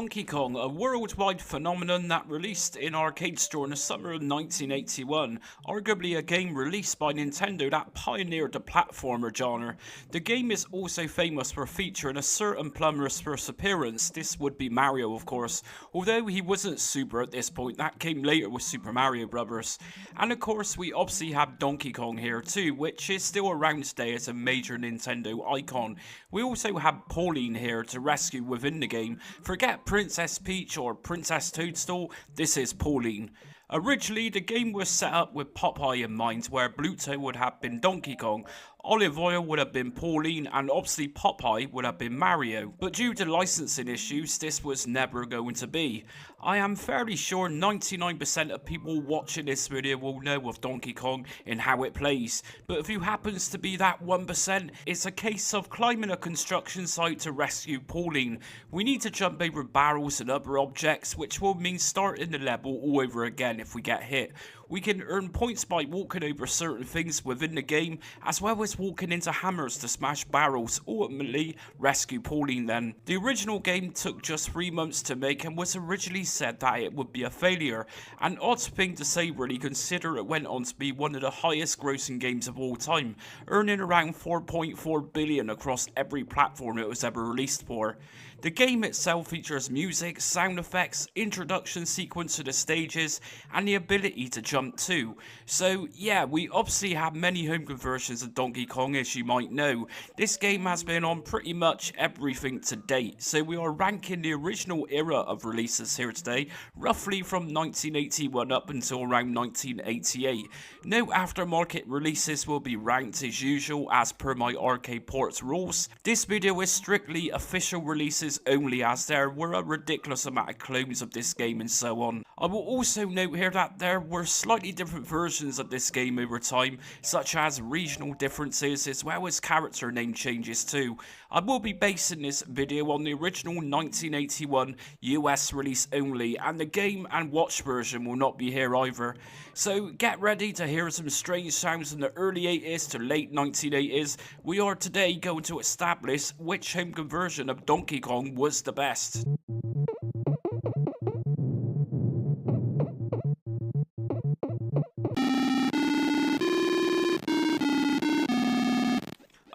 Donkey Kong, a worldwide phenomenon that released in arcade store in the summer of 1981, arguably a game released by Nintendo that pioneered the platformer genre. The game is also famous for featuring a certain plumber's first appearance. This would be Mario, of course, although he wasn't Super at this point. That came later with Super Mario Bros. And of course we obviously have Donkey Kong here too, which is still around today as a major Nintendo icon. We also have Pauline here to rescue within the game. Forget Princess Peach or Princess Toadstool, this is Pauline. Originally, the game was set up with Popeye in mind, where Bluto would have been Donkey Kong, Olive Oil would have been Pauline, and obviously Popeye would have been Mario. But due to licensing issues, this was never going to be. I am fairly sure 99% of people watching this video will know of Donkey Kong and how it plays. But if you happens to be that 1%, it's a case of climbing a construction site to rescue Pauline. We need to jump over barrels and other objects, which will mean starting the level all over again if we get hit. We can earn points by walking over certain things within the game, as well as walking into hammers to smash barrels, ultimately rescue Pauline then. The original game took just 3 months to make and was originally said that it would be a failure. An odd thing to say really, consider it went on to be one of the highest grossing games of all time, earning around 4.4 billion across every platform it was ever released for. The game itself features music, sound effects, introduction sequence to the stages, and the ability to jump too. So yeah, we obviously have many home conversions of Donkey Kong, as you might know. This game has been on pretty much everything to date, so we are ranking the original era of releases here today, roughly from 1981 up until around 1988. No aftermarket releases will be ranked as usual as per my arcade ports rules. This video is strictly official releases only, as there were a ridiculous amount of clones of this game and so on. I will also note here that there were slightly different versions of this game over time, such as regional differences as well as character name changes too. I will be basing this video on the original 1981 US release only, and the game and watch version will not be here either. So get ready to hear some strange sounds in the early 80s to late 1980s. We are today going to establish which home conversion of Donkey Kong was the best.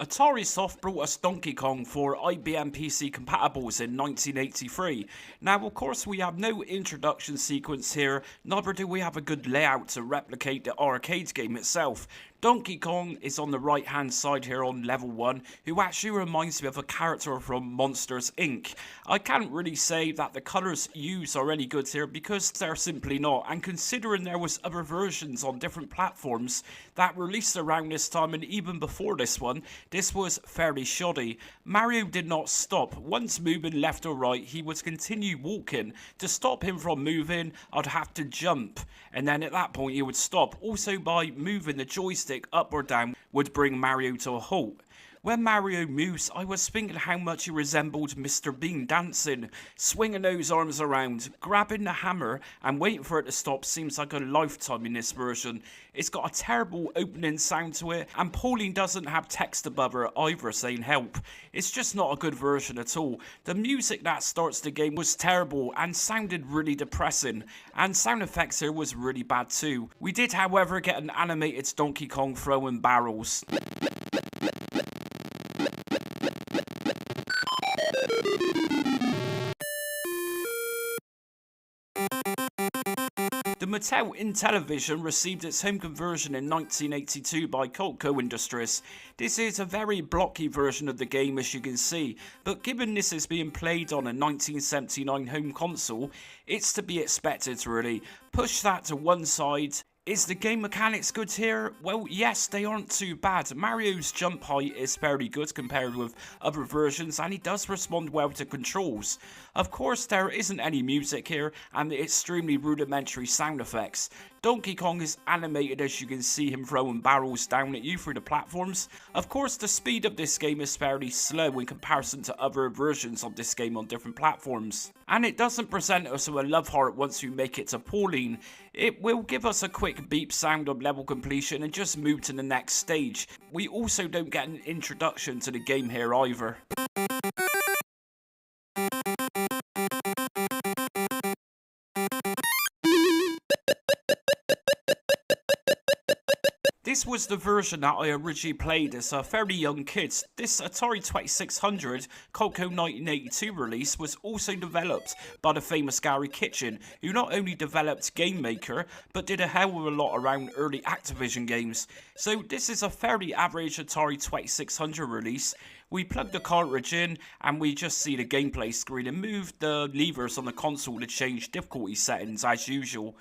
Atari Soft brought us Donkey Kong for IBM PC compatibles in 1983. Now, of course, we have no introduction sequence here, neither do we have a good layout to replicate the arcade game itself. Donkey Kong is on the right hand side here on level 1, who actually reminds me of a character from Monsters Inc. I can't really say that the colours used are any good here because they're simply not, and considering there was other versions on different platforms that released around this time and even before this one, this was fairly shoddy. Mario did not stop. Once moving left or right, he would continue walking. To stop him from moving, I'd have to jump, and then at that point he would stop. Also, by moving the joystick up or down would bring Mario to a halt. When Mario moves, I was thinking how much he resembled Mr. Bean dancing, swinging those arms around, grabbing the hammer and waiting for it to stop seems like a lifetime in this version. It's got a terrible opening sound to it, and Pauline doesn't have text above her either saying help. It's just not a good version at all. The music that starts the game was terrible and sounded really depressing, and sound effects here was really bad too. We did, however, get an animated Donkey Kong throwing barrels. The Mattel Intellivision received its home conversion in 1982 by Coleco Industries. This is a very blocky version of the game, as you can see, but given this is being played on a 1979 home console, it's to be expected really. Push that to one side. Is the game mechanics good here? Well, yes, they aren't too bad. Mario's jump height is fairly good compared with other versions, and he does respond well to controls. Of course, there isn't any music here, and the extremely rudimentary sound effects. Donkey Kong is animated, as you can see him throwing barrels down at you through the platforms. Of course, the speed of this game is fairly slow in comparison to other versions of this game on different platforms. And it doesn't present us with a love heart once we make it to Pauline. It will give us a quick beep sound of level completion and just move to the next stage. We also don't get an introduction to the game here either. This was the version that I originally played as a fairly young kid. This Atari 2600 Coco 1982 release was also developed by the famous Gary Kitchen, who not only developed Game Maker, but did a hell of a lot around early Activision games. So this is a fairly average Atari 2600 release. We plug the cartridge in and we just see the gameplay screen and move the levers on the console to change difficulty settings as usual.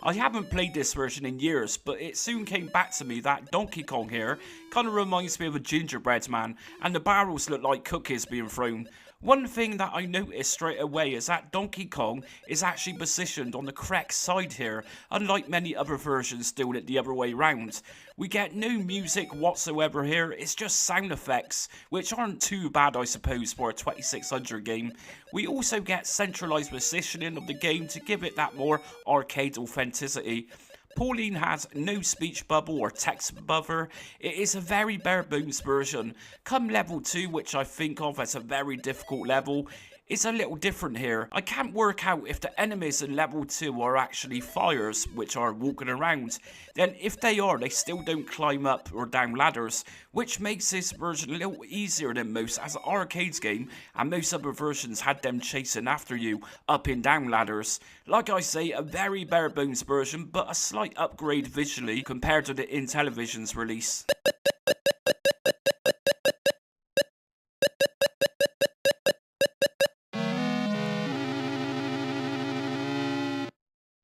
I haven't played this version in years, but it soon came back to me that Donkey Kong here kind of reminds me of a gingerbread man, and the barrels look like cookies being thrown. One thing that I noticed straight away is that Donkey Kong is actually positioned on the correct side here, unlike many other versions doing it the other way round. We get no music whatsoever here, it's just sound effects, which aren't too bad I suppose for a 2600 game. We also get centralised positioning of the game to give it that more arcade authenticity. Pauline has no speech bubble or text buffer. It is a very bare bones version. Come level 2, which I think of as a very difficult level, it's a little different here. I can't work out if the enemies in level 2 are actually fires, which are walking around. Then if they are, they still don't climb up or down ladders, which makes this version a little easier than most as an arcade game, and most other versions had them chasing after you up and down ladders. Like I say, a very bare bones version, but a slight upgrade visually compared to the Intellivision's release.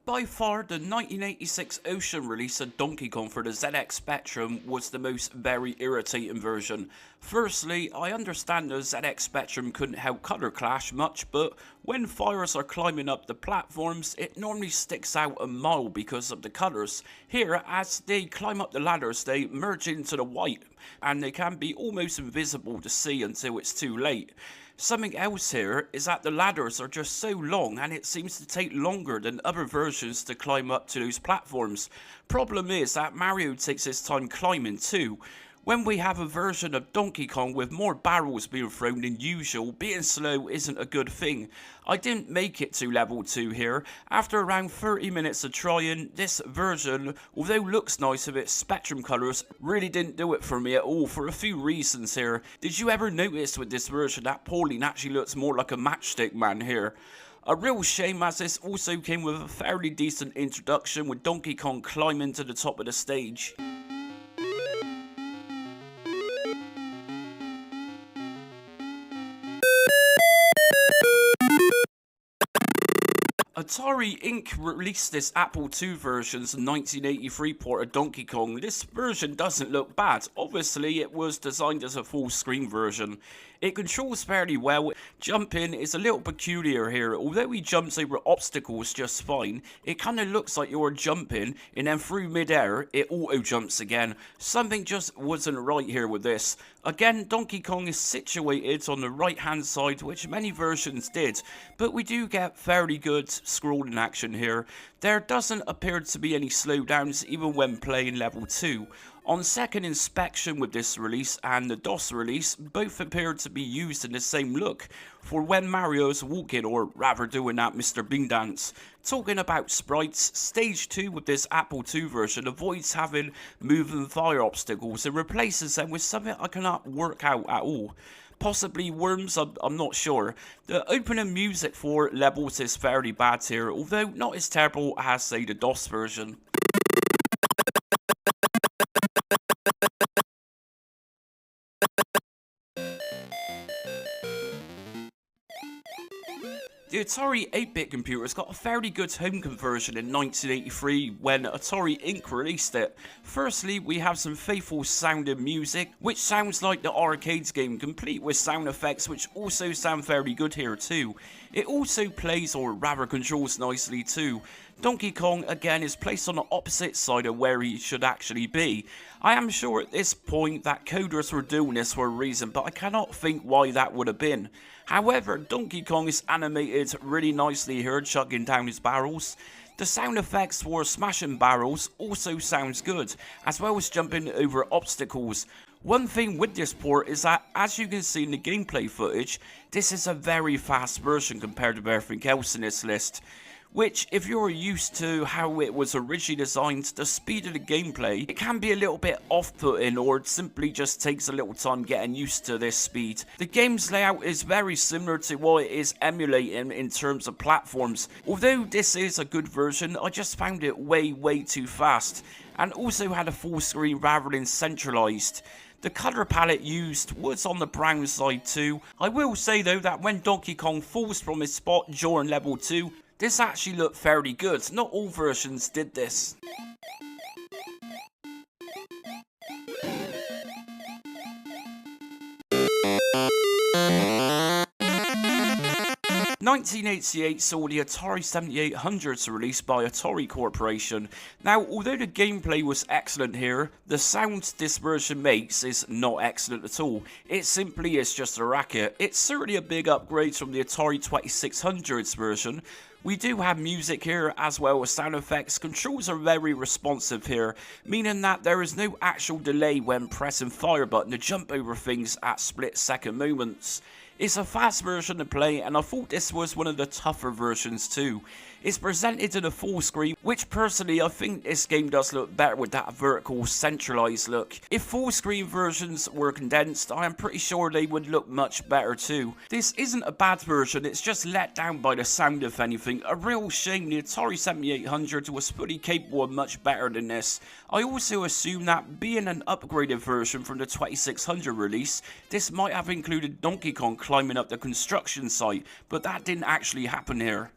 By far, the 1986 Ocean release of Donkey Kong for the ZX Spectrum was the most very irritating version. Firstly, I understand the ZX Spectrum couldn't help color clash much, but when fires are climbing up the platforms, it normally sticks out a mile because of the colors. Here, as they climb up the ladders, they merge into the white, and they can be almost invisible to see until it's too late. Something else here is that the ladders are just so long and it seems to take longer than other versions to climb up to those platforms. Problem is that Mario takes his time climbing too. When we have a version of Donkey Kong with more barrels being thrown than usual, being slow isn't a good thing. I didn't make it to level 2 here. After around 30 minutes of trying, this version, although looks nice with its Spectrum colours, really didn't do it for me at all for a few reasons here. Did you ever notice with this version that Pauline actually looks more like a matchstick man here? A real shame, as this also came with a fairly decent introduction with Donkey Kong climbing to the top of the stage. Atari Inc. released this Apple II version's 1983 port of Donkey Kong. This version doesn't look bad. Obviously, it was designed as a full-screen version. It controls fairly well. Jumping is a little peculiar here. Although he jumps over obstacles just fine, it kind of looks like you're jumping, and then through mid-air, it auto-jumps again. Something just wasn't right here with this. Again, Donkey Kong is situated on the right-hand side, which many versions did, but we do get fairly good scrolling action here. There doesn't appear to be any slowdowns even when playing level 2. On second inspection with this release and the DOS release, both appeared to be used in the same look for when Mario's walking, or rather doing that Mr. Bean dance. Talking about sprites, Stage 2 with this Apple II version avoids having moving fire obstacles and replaces them with something I cannot work out at all. Possibly worms, I'm not sure. The opening music for levels is fairly bad here, although not as terrible as, say, the DOS version. The Atari 8-bit computers got a fairly good home conversion in 1983 when Atari Inc. released it. Firstly, we have some faithful sounding music, which sounds like the arcade game, complete with sound effects which also sound very good here too. It also plays, or rather controls nicely too. Donkey Kong again is placed on the opposite side of where he should actually be. I am sure at this point that coders were doing this for a reason, but I cannot think why that would have been. However, Donkey Kong is animated really nicely here, chugging down his barrels. The sound effects for smashing barrels also sounds good, as well as jumping over obstacles. One thing with this port is that, as you can see in the gameplay footage, this is a very fast version compared to everything else in this list. which, if you're used to how it was originally designed, the speed of the gameplay, it can be a little bit off-putting, or it simply just takes a little time getting used to this speed. The game's layout is very similar to what it is emulating in terms of platforms. Although this is a good version, I just found it way too fast, and also had a full screen rather than centralized. The colour palette used was on the brown side too. I will say though that when Donkey Kong falls from his spot during level 2, this actually looked fairly good. Not all versions did this. In 1988 saw the Atari 7800s released by Atari Corporation. Now, although the gameplay was excellent here, the sound this version makes is not excellent at all. It simply is just a racket. It's certainly a big upgrade from the Atari 2600s version. We do have music here as well as sound effects. Controls are very responsive here, meaning that there is no actual delay when pressing fire button to jump over things at split-second moments. It's a fast version to play, and I thought this was one of the tougher versions too. It's presented in a full screen, which personally I think this game does look better with that vertical centralized look. If full screen versions were condensed, I am pretty sure they would look much better too. This isn't a bad version, it's just let down by the sound if anything. A real shame. The Atari 7800 was fully capable of much better than this. I also assume that being an upgraded version from the 2600 release, this might have included Donkey Kong climbing up the construction site, but that didn't actually happen here.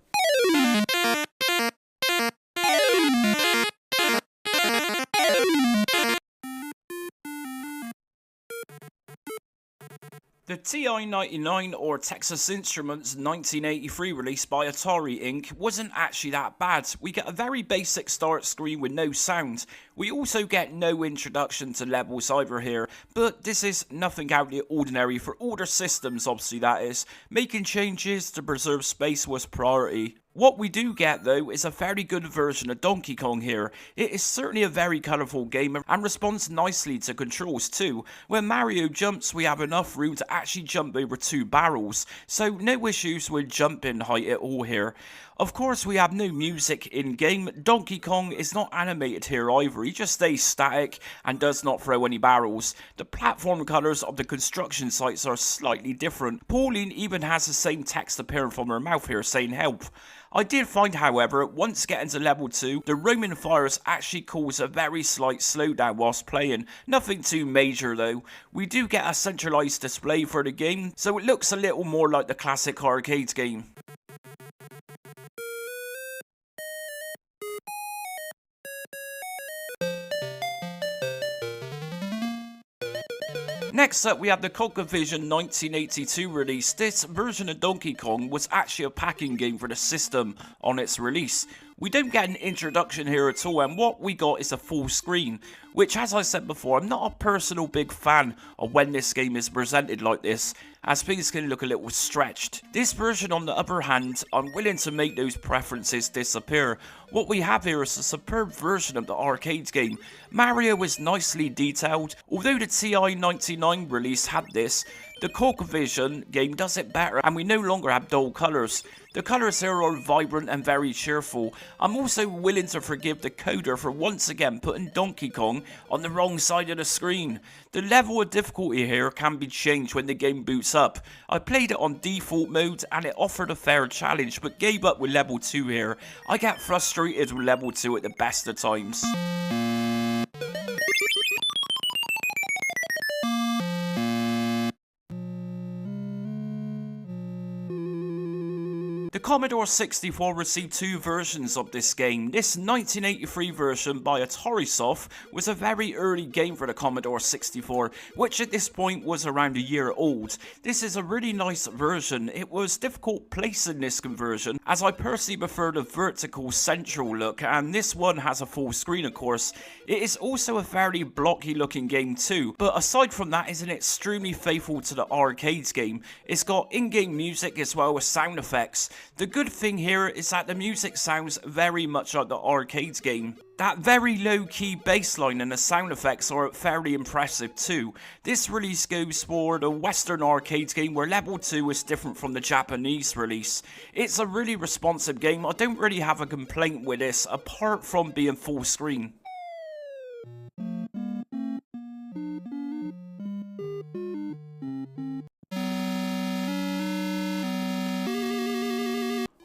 The TI-99 or Texas Instruments 1983 release by Atari Inc. wasn't actually that bad. We get a very basic start screen with no sound. We also get no introduction to levels either here, but this is nothing out of the ordinary for older systems, obviously that is. Making changes to preserve space was priority. What we do get though is a very good version of Donkey Kong here. It is certainly a very colourful game and responds nicely to controls too. When Mario jumps, we have enough room to actually jump over 2 barrels, so no issues with jumping height at all here. Of course, we have no music in game. Donkey Kong is not animated here either. He just stays static and does not throw any barrels. The platform colours of the construction sites are slightly different. Pauline even has the same text appearing from her mouth here saying help. I did find, however, once getting to level 2, the roaming fires actually cause a very slight slowdown whilst playing. Nothing too major though. We do get a centralised display for the game, so it looks a little more like the classic arcade game. Next up, we have the ColecoVision 1982 release. This version of Donkey Kong was actually a packing game for the system on its release. We don't get an introduction here at all, and what we got is a full screen, which, as I said before, I'm not a personal big fan of when this game is presented like this, as things can look a little stretched. This version, on the other hand, I'm willing to make those preferences disappear. What we have here is a superb version of the arcade game. Mario is nicely detailed. Although the TI-99 release had this, the ColecoVision game does it better, and we no longer have dull colours. The colours here are vibrant and very cheerful. I'm also willing to forgive the coder for once again putting Donkey Kong on the wrong side of the screen. The level of difficulty here can be changed when the game boots up. I played it on default mode and it offered a fair challenge, but gave up with level 2 here. I get frustrated with level 2 at the best of times. The Commodore 64 received 2 versions of this game. This 1983 version by AtariSoft was a very early game for the Commodore 64, which at this point was around a year old. This is a really nice version. It was difficult placing this conversion, as I personally prefer the vertical central look, and this one has a full screen of course. It is also a fairly blocky looking game too, but aside from that, it's extremely faithful to the arcade game. It's got in-game music as well as sound effects. The The good thing here is that the music sounds very much like the arcade game. That very low-key bass line and the sound effects are fairly impressive too. This release goes for the Western arcade game where level 2 is different from the Japanese release. It's a really responsive game. I don't really have a complaint with this apart from being full screen.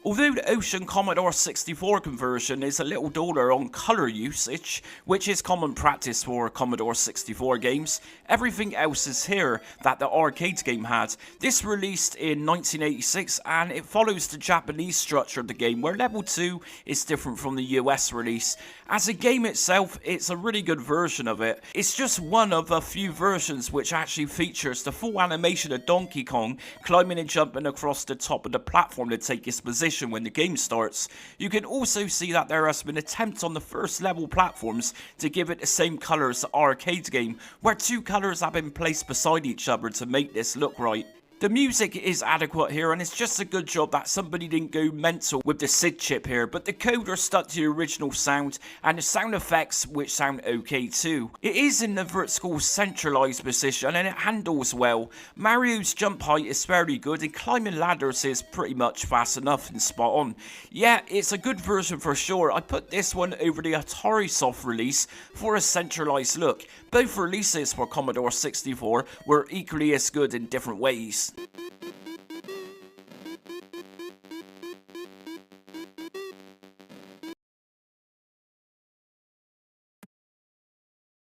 Although the Ocean Commodore 64 conversion is a little duller on colour usage, which is common practice for Commodore 64 games, everything else is here that the arcade game had. This released in 1986 and it follows the Japanese structure of the game where level 2 is different from the US release. As a game itself, it's a really good version of it. It's just one of a few versions which actually features the full animation of Donkey Kong climbing and jumping across the top of the platform to take his position when the game starts. You can also see that there has been attempts on the first level platforms to give it the same colour as the arcade game, where two colours have been placed beside each other to make this look right. The music is adequate here and it's just a good job that somebody didn't go mental with the SID chip here, but the coder stuck to the original sound and the sound effects which sound okay too. It is in the vertical centralized position and it handles well. Mario's jump height is fairly good and climbing ladders is pretty much fast enough and spot on. Yeah, it's a good version for sure. I put this one over the Atari Soft release for a centralized look. Both releases for Commodore 64 were equally as good in different ways.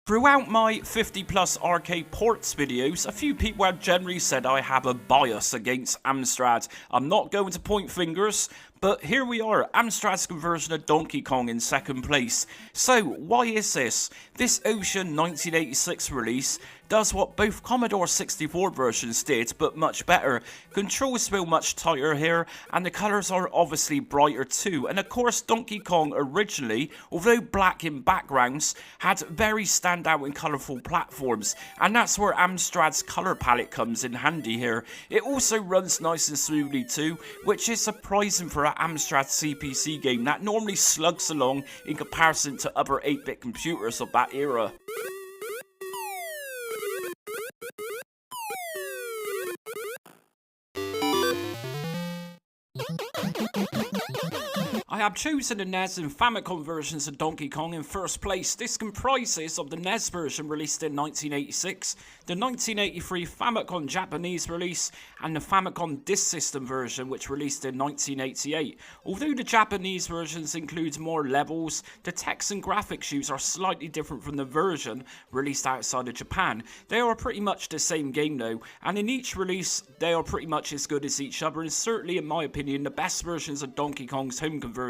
Throughout my 50+ arcade ports videos, a few people have generally said I have a bias against Amstrad. I'm not going to point fingers, but here we are, Amstrad's conversion of Donkey Kong in second place. So, why is this? This Ocean 1986 release does what both Commodore 64 versions did, but much better. Controls feel much tighter here, and the colours are obviously brighter too. And of course, Donkey Kong originally, although black in backgrounds, had very standout and colourful platforms, and that's where Amstrad's colour palette comes in handy here. It also runs nice and smoothly too, which is surprising for an Amstrad CPC game that normally slugs along in comparison to other 8-bit computers of that era. I have chosen the NES and Famicom versions of Donkey Kong in first place. This comprises of the NES version released in 1986, the 1983 Famicom Japanese release, and the Famicom Disk System version which released in 1988. Although the Japanese versions include more levels, the text and graphics used are slightly different from the version released outside of Japan. They are pretty much the same game though, and in each release they are pretty much as good as each other, and certainly in my opinion the best versions of Donkey Kong's home conversions.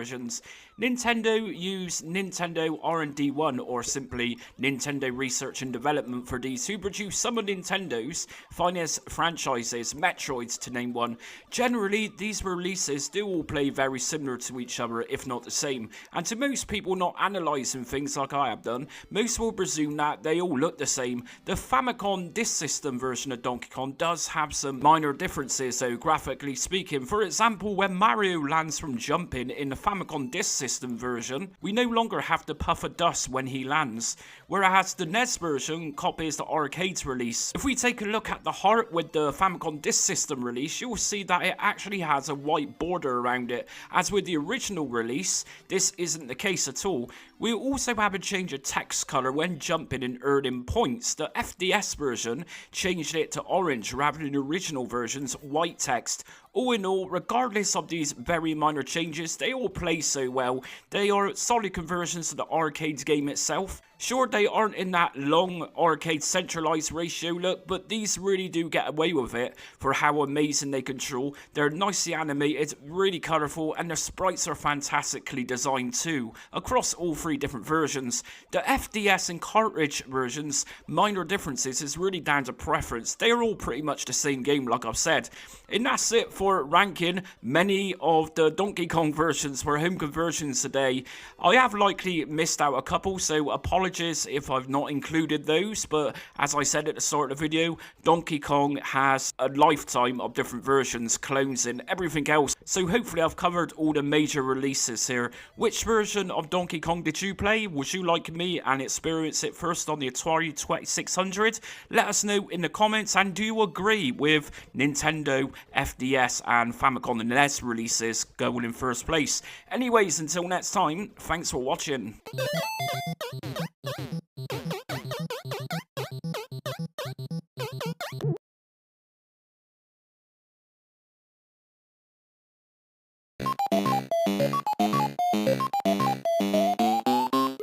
Nintendo used Nintendo R&D 1, or simply Nintendo Research and Development for these, who produce some of Nintendo's finest franchises, Metroids to name one. Generally, these releases do all play very similar to each other, if not the same, and to most people not analysing things like I have done, most will presume that they all look the same. The Famicom Disk System version of Donkey Kong does have some minor differences though, graphically speaking. For example, when Mario lands from jumping in the Famicom Disk System version, we no longer have the puff of dust when he lands, whereas the NES version copies the arcade's release. If we take a look at the heart with the Famicom Disk System release, you'll see that it actually has a white border around it, as with the original release, this isn't the case at all. We also have a change of text colour when jumping and earning points. The FDS version changed it to orange rather than the original version's white text. All in all, regardless of these very minor changes, they all play so well. They are solid conversions to the arcade game itself. Sure, they aren't in that long arcade centralized ratio look, but these really do get away with it for how amazing they control. They're nicely animated, really colourful, and their sprites are fantastically designed too, across all three different versions. The FDS and cartridge versions, minor differences is really down to preference. They are all pretty much the same game, like I've said. And that's it for ranking many of the Donkey Kong versions for home conversions today. I have likely missed out a couple, so apologies if I've not included those, but as I said at the start of the video, Donkey Kong has a lifetime of different versions, clones and everything else, so hopefully I've covered all the major releases here. Which version of Donkey Kong did you play? Would you like me and experience it first on the Atari 2600? Let us know in the comments, and do you agree with Nintendo, FDS and Famicom and NES releases going in first place? Anyways, until next time, thanks for watching.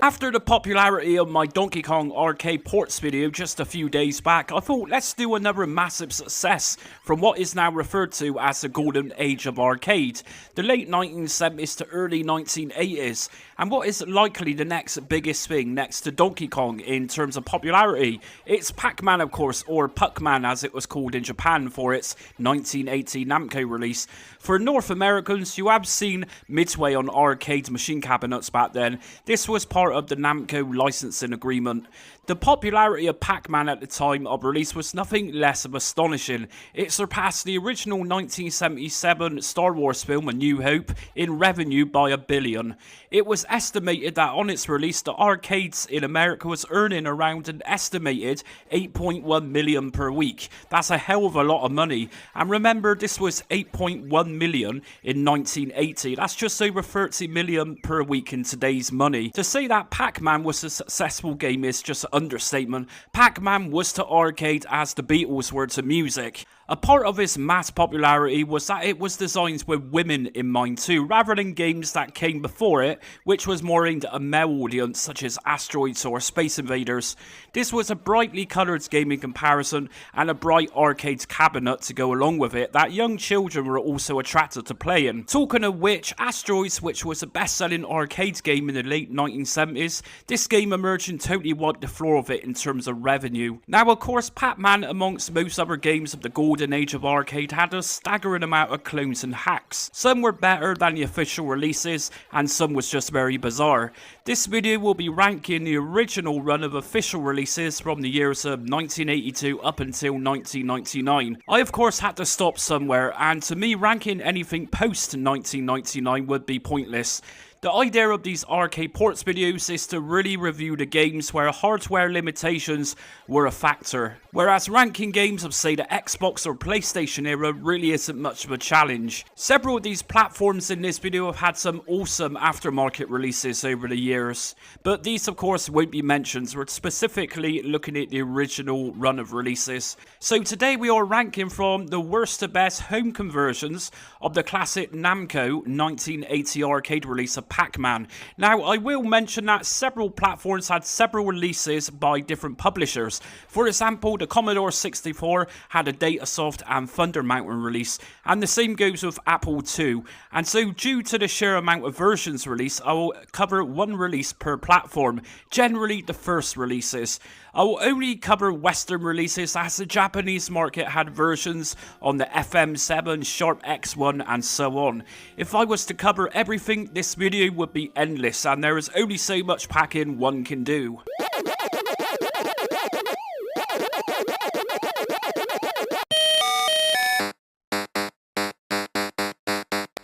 After the popularity of my Donkey Kong arcade ports video just a few days back, I thought let's do another massive success from what is now referred to as the golden age of arcade, the late 1970s to early 1980s, and what is likely the next biggest thing next to Donkey Kong in terms of popularity. It's Pac-Man, of course, or Pac-Man as it was called in Japan for its 1980 Namco release. For North Americans, you have seen Midway on arcade machine cabinets back then. This was part of the Namco licensing agreement. The popularity of Pac-Man at the time of release was nothing less of astonishing. It surpassed the original 1977 Star Wars film A New Hope in revenue by $1 billion. It was estimated that on its release, the arcades in America was earning around an estimated $8.1 million per week. That's a hell of a lot of money. And remember, this was $8.1 million in 1980. That's just over $30 million per week in today's money. To say that Pac-Man was a successful game is just an understatement. Pac-Man was to arcade as the Beatles were to music. A part of its mass popularity was that it was designed with women in mind too, rather than games that came before it, which was more aimed at a male audience such as Asteroids or Space Invaders. This was a brightly coloured game in comparison, and a bright arcade cabinet to go along with it that young children were also attracted to playing. Talking of which, Asteroids, which was a best-selling arcade game in the late 1970s, this game emerged and totally wiped the floor of it in terms of revenue. Now of course, Pac-Man, amongst most other games of the golden age of arcade, had a staggering amount of clones and hacks. Some were better than the official releases, and some was just very bizarre. This video will be ranking the original run of official releases from the years of 1982 up until 1999. I of course had to stop somewhere, and to me ranking anything post 1999 would be pointless. The idea of these arcade ports videos is to really review the games where hardware limitations were a factor, whereas ranking games of say the Xbox or PlayStation era really isn't much of a challenge. Several of these platforms in this video have had some awesome aftermarket releases over the years, but these of course won't be mentioned. We're specifically looking at the original run of releases. So today we are ranking from the worst to best home conversions of the classic Namco 1980 arcade release of Pac-Man. Now, I will mention that several platforms had several releases by different publishers. For example, the Commodore 64 had a Datasoft and Thunder Mountain release, and the same goes with Apple II. And so, due to the sheer amount of versions released, I will cover one release per platform, generally the first releases. I will only cover Western releases as the Japanese market had versions on the FM7, Sharp X1 and so on. If I was to cover everything, this video would be endless, and there is only so much packing one can do.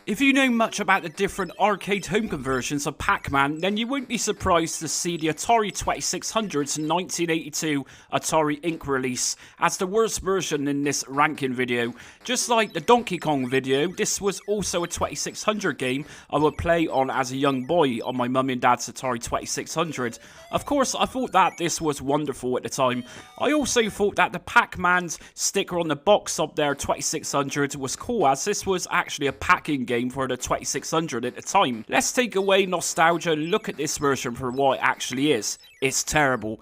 If you know much about the different arcade home conversions of Pac-Man, then you won't be surprised to see the Atari 2600's 1982 Atari Inc. release as the worst version in this ranking video. Just like the Donkey Kong video, this was also a 2600 game I would play on as a young boy on my mum and dad's Atari 2600. Of course, I thought that this was wonderful at the time. I also thought that the Pac-Man's sticker on the box of their 2600 was cool, as this was actually a packing game for the 2600 at the time. Let's take away nostalgia and look at this version for what it actually is. It's terrible.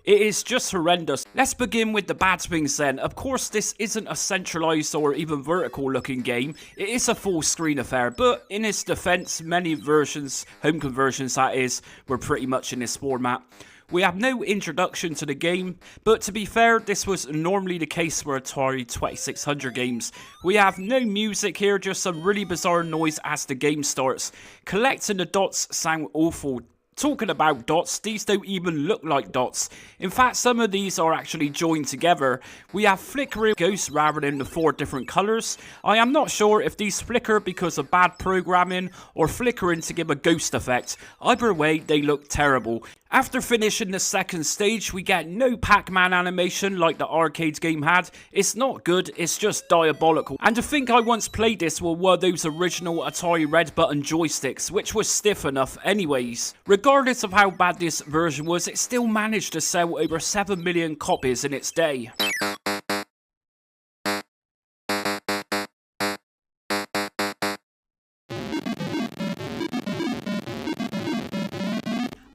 It is just horrendous. Let's begin with the bad things then. Of course, this isn't a centralized or even vertical looking game. It is a full screen affair, but in its defense, many versions, home conversions that is, were pretty much in this format. We have no introduction to the game, but to be fair, this was normally the case for Atari 2600 games. We have no music here, just some really bizarre noise as the game starts. Collecting the dots sound awful. Talking about dots, these don't even look like dots. In fact, some of these are actually joined together. We have flickering ghosts rather than the 4 different colours. I am not sure if these flicker because of bad programming or flickering to give a ghost effect. Either way, they look terrible. After finishing the second stage, we get no Pac-Man animation like the arcade game had. It's not good, it's just diabolical. And to think I once played this with one of those original Atari red button joysticks, which was stiff enough anyways. Regardless of how bad this version was, it still managed to sell over 7 million copies in its day.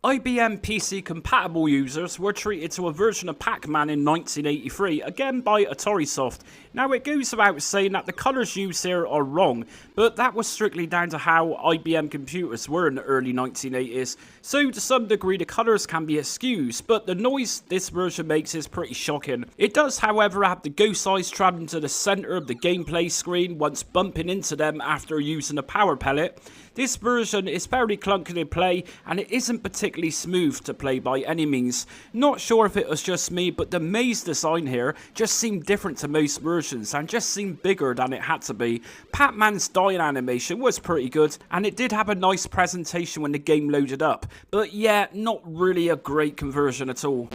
IBM PC compatible users were treated to a version of Pac-Man in 1983, again by AtariSoft. Now it goes without saying that the colours used here are wrong, but that was strictly down to how IBM computers were in the early 1980s, so to some degree the colours can be excused, but the noise this version makes is pretty shocking. It does however have the ghost eyes travelling to the centre of the gameplay screen once bumping into them after using a power pellet. This version is fairly clunky to play and it isn't particularly smooth to play by any means. Not sure if it was just me, but the maze design here just seemed different to most versions and just seemed bigger than it had to be. Pac-Man's dying animation was pretty good and it did have a nice presentation when the game loaded up, but yeah, not really a great conversion at all.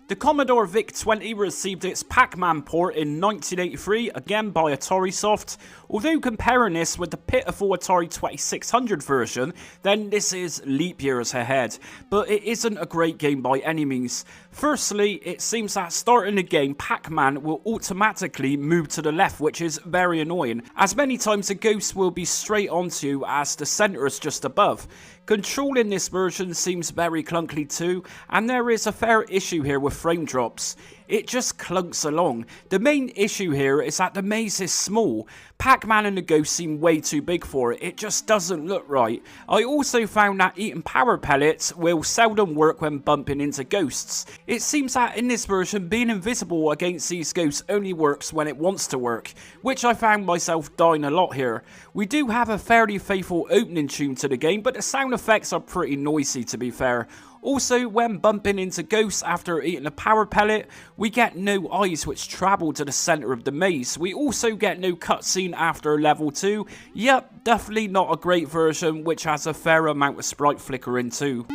The Commodore VIC-20 received its Pac-Man port in 1983, again by AtariSoft. Although comparing this with the pitiful Atari 2600 version, then this is leap years ahead. But it isn't a great game by any means. Firstly, it seems that starting the game, Pac-Man will automatically move to the left, which is very annoying, as many times the ghost will be straight onto you as the centre is just above. Controlling this version seems very clunky too, and there is a fair issue here with frame drops. It just clunks along. The main issue here is that the maze is small. Pac-Man and the ghost seem way too big for it. It just doesn't look right. I also found that eating power pellets will seldom work when bumping into ghosts. It seems that in this version, being invisible against these ghosts only works when it wants to work, which I found myself dying a lot here. We do have a fairly faithful opening tune to the game, but the sound effects are pretty noisy to be fair. Also, when bumping into ghosts after eating a power pellet, we get no eyes which travel to the centre of the maze. We also get no cutscene after level 2. Yep, definitely not a great version which has a fair amount of sprite flickering too.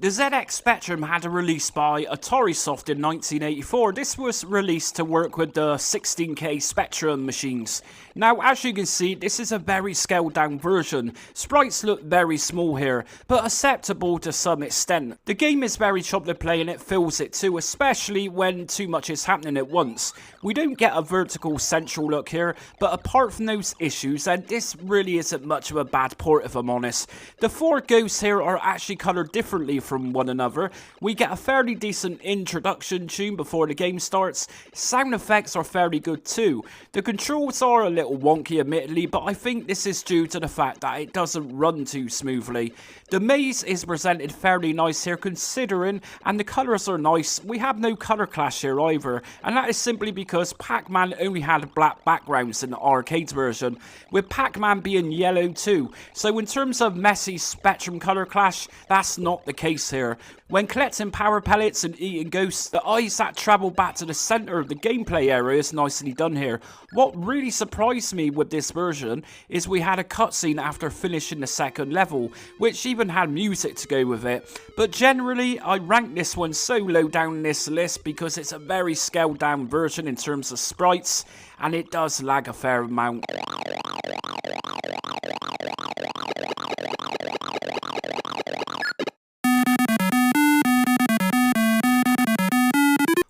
The ZX Spectrum had a release by AtariSoft in 1984. This was released to work with the 16K Spectrum machines. Now, as you can see, this is a very scaled down version. Sprites look very small here, but acceptable to some extent. The game is very choppy to play and it feels it too, especially when too much is happening at once. We don't get a vertical central look here, but apart from those issues, then this really isn't much of a bad port if I'm honest. The 4 ghosts here are actually coloured differently from one another. We get a fairly decent introduction tune before the game starts. Sound effects are fairly good too. The controls are a little wonky admittedly, but I think this is due to the fact that it doesn't run too smoothly. The maze is presented fairly nice here considering, and the colours are nice. We have no colour clash here either, and that is simply because Pac-Man only had black backgrounds in the arcade version, with Pac-Man being yellow too. So in terms of messy Spectrum colour clash, that's not the case here. When collecting power pellets and eating ghosts, the eyes that travel back to the centre of the gameplay area is nicely done here. What really surprised me with this version is we had a cutscene after finishing the second level, which even had music to go with it. But generally, I rank this one so low down this list because it's a very scaled down version in terms of sprites, and it does lag a fair amount.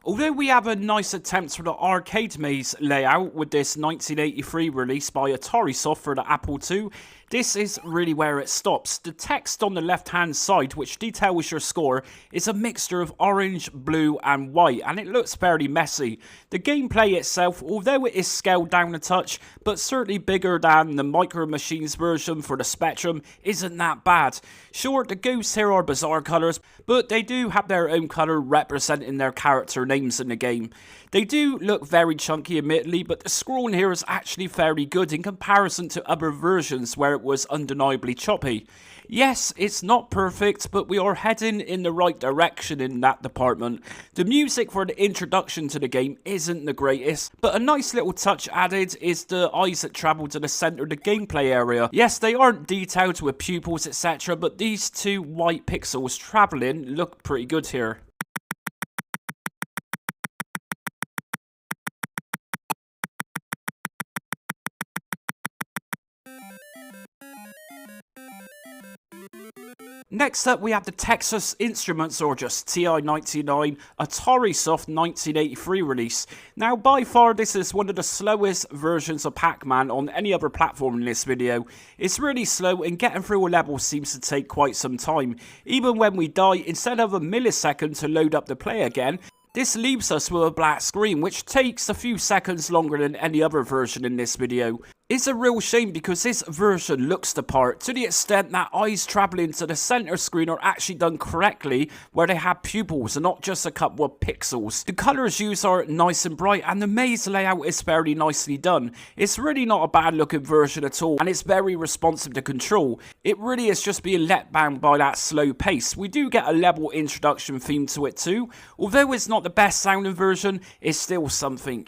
Although we we have a nice attempt for the arcade maze layout with this 1983 release by Atarisoft for the Apple II. This is really where it stops. The text on the left hand side, which details your score, is a mixture of orange, blue and white, and it looks fairly messy. The gameplay itself, although it is scaled down a touch, but certainly bigger than the Micro Machines version for the Spectrum, isn't that bad. Sure, the ghosts here are bizarre colours, but they do have their own colour representing their character names in the game. They do look very chunky admittedly, but the scrolling here is actually fairly good in comparison to other versions where it was undeniably choppy. Yes, it's not perfect, but we are heading in the right direction in that department. The music for the introduction to the game isn't the greatest, but a nice little touch added is the eyes that travel to the centre of the gameplay area. Yes, they aren't detailed with pupils etc, but these two white pixels travelling look pretty good here. Next up we have the Texas Instruments, or just TI-99, Atarisoft 1983 release. Now by far this is one of the slowest versions of Pac-Man on any other platform in this video. It's really slow and getting through a level seems to take quite some time. Even when we die, instead of a millisecond to load up the play again, this leaves us with a black screen, which takes a few seconds longer than any other version in this video. It's a real shame because this version looks the part, to the extent that eyes travelling to the centre screen are actually done correctly, where they have pupils and not just a couple of pixels. The colours used are nice and bright, and the maze layout is fairly nicely done. It's really not a bad looking version at all, and it's very responsive to control. It really is just being let down by that slow pace. We do get a level introduction theme to it too. Although it's not the best sounding version, it's still something.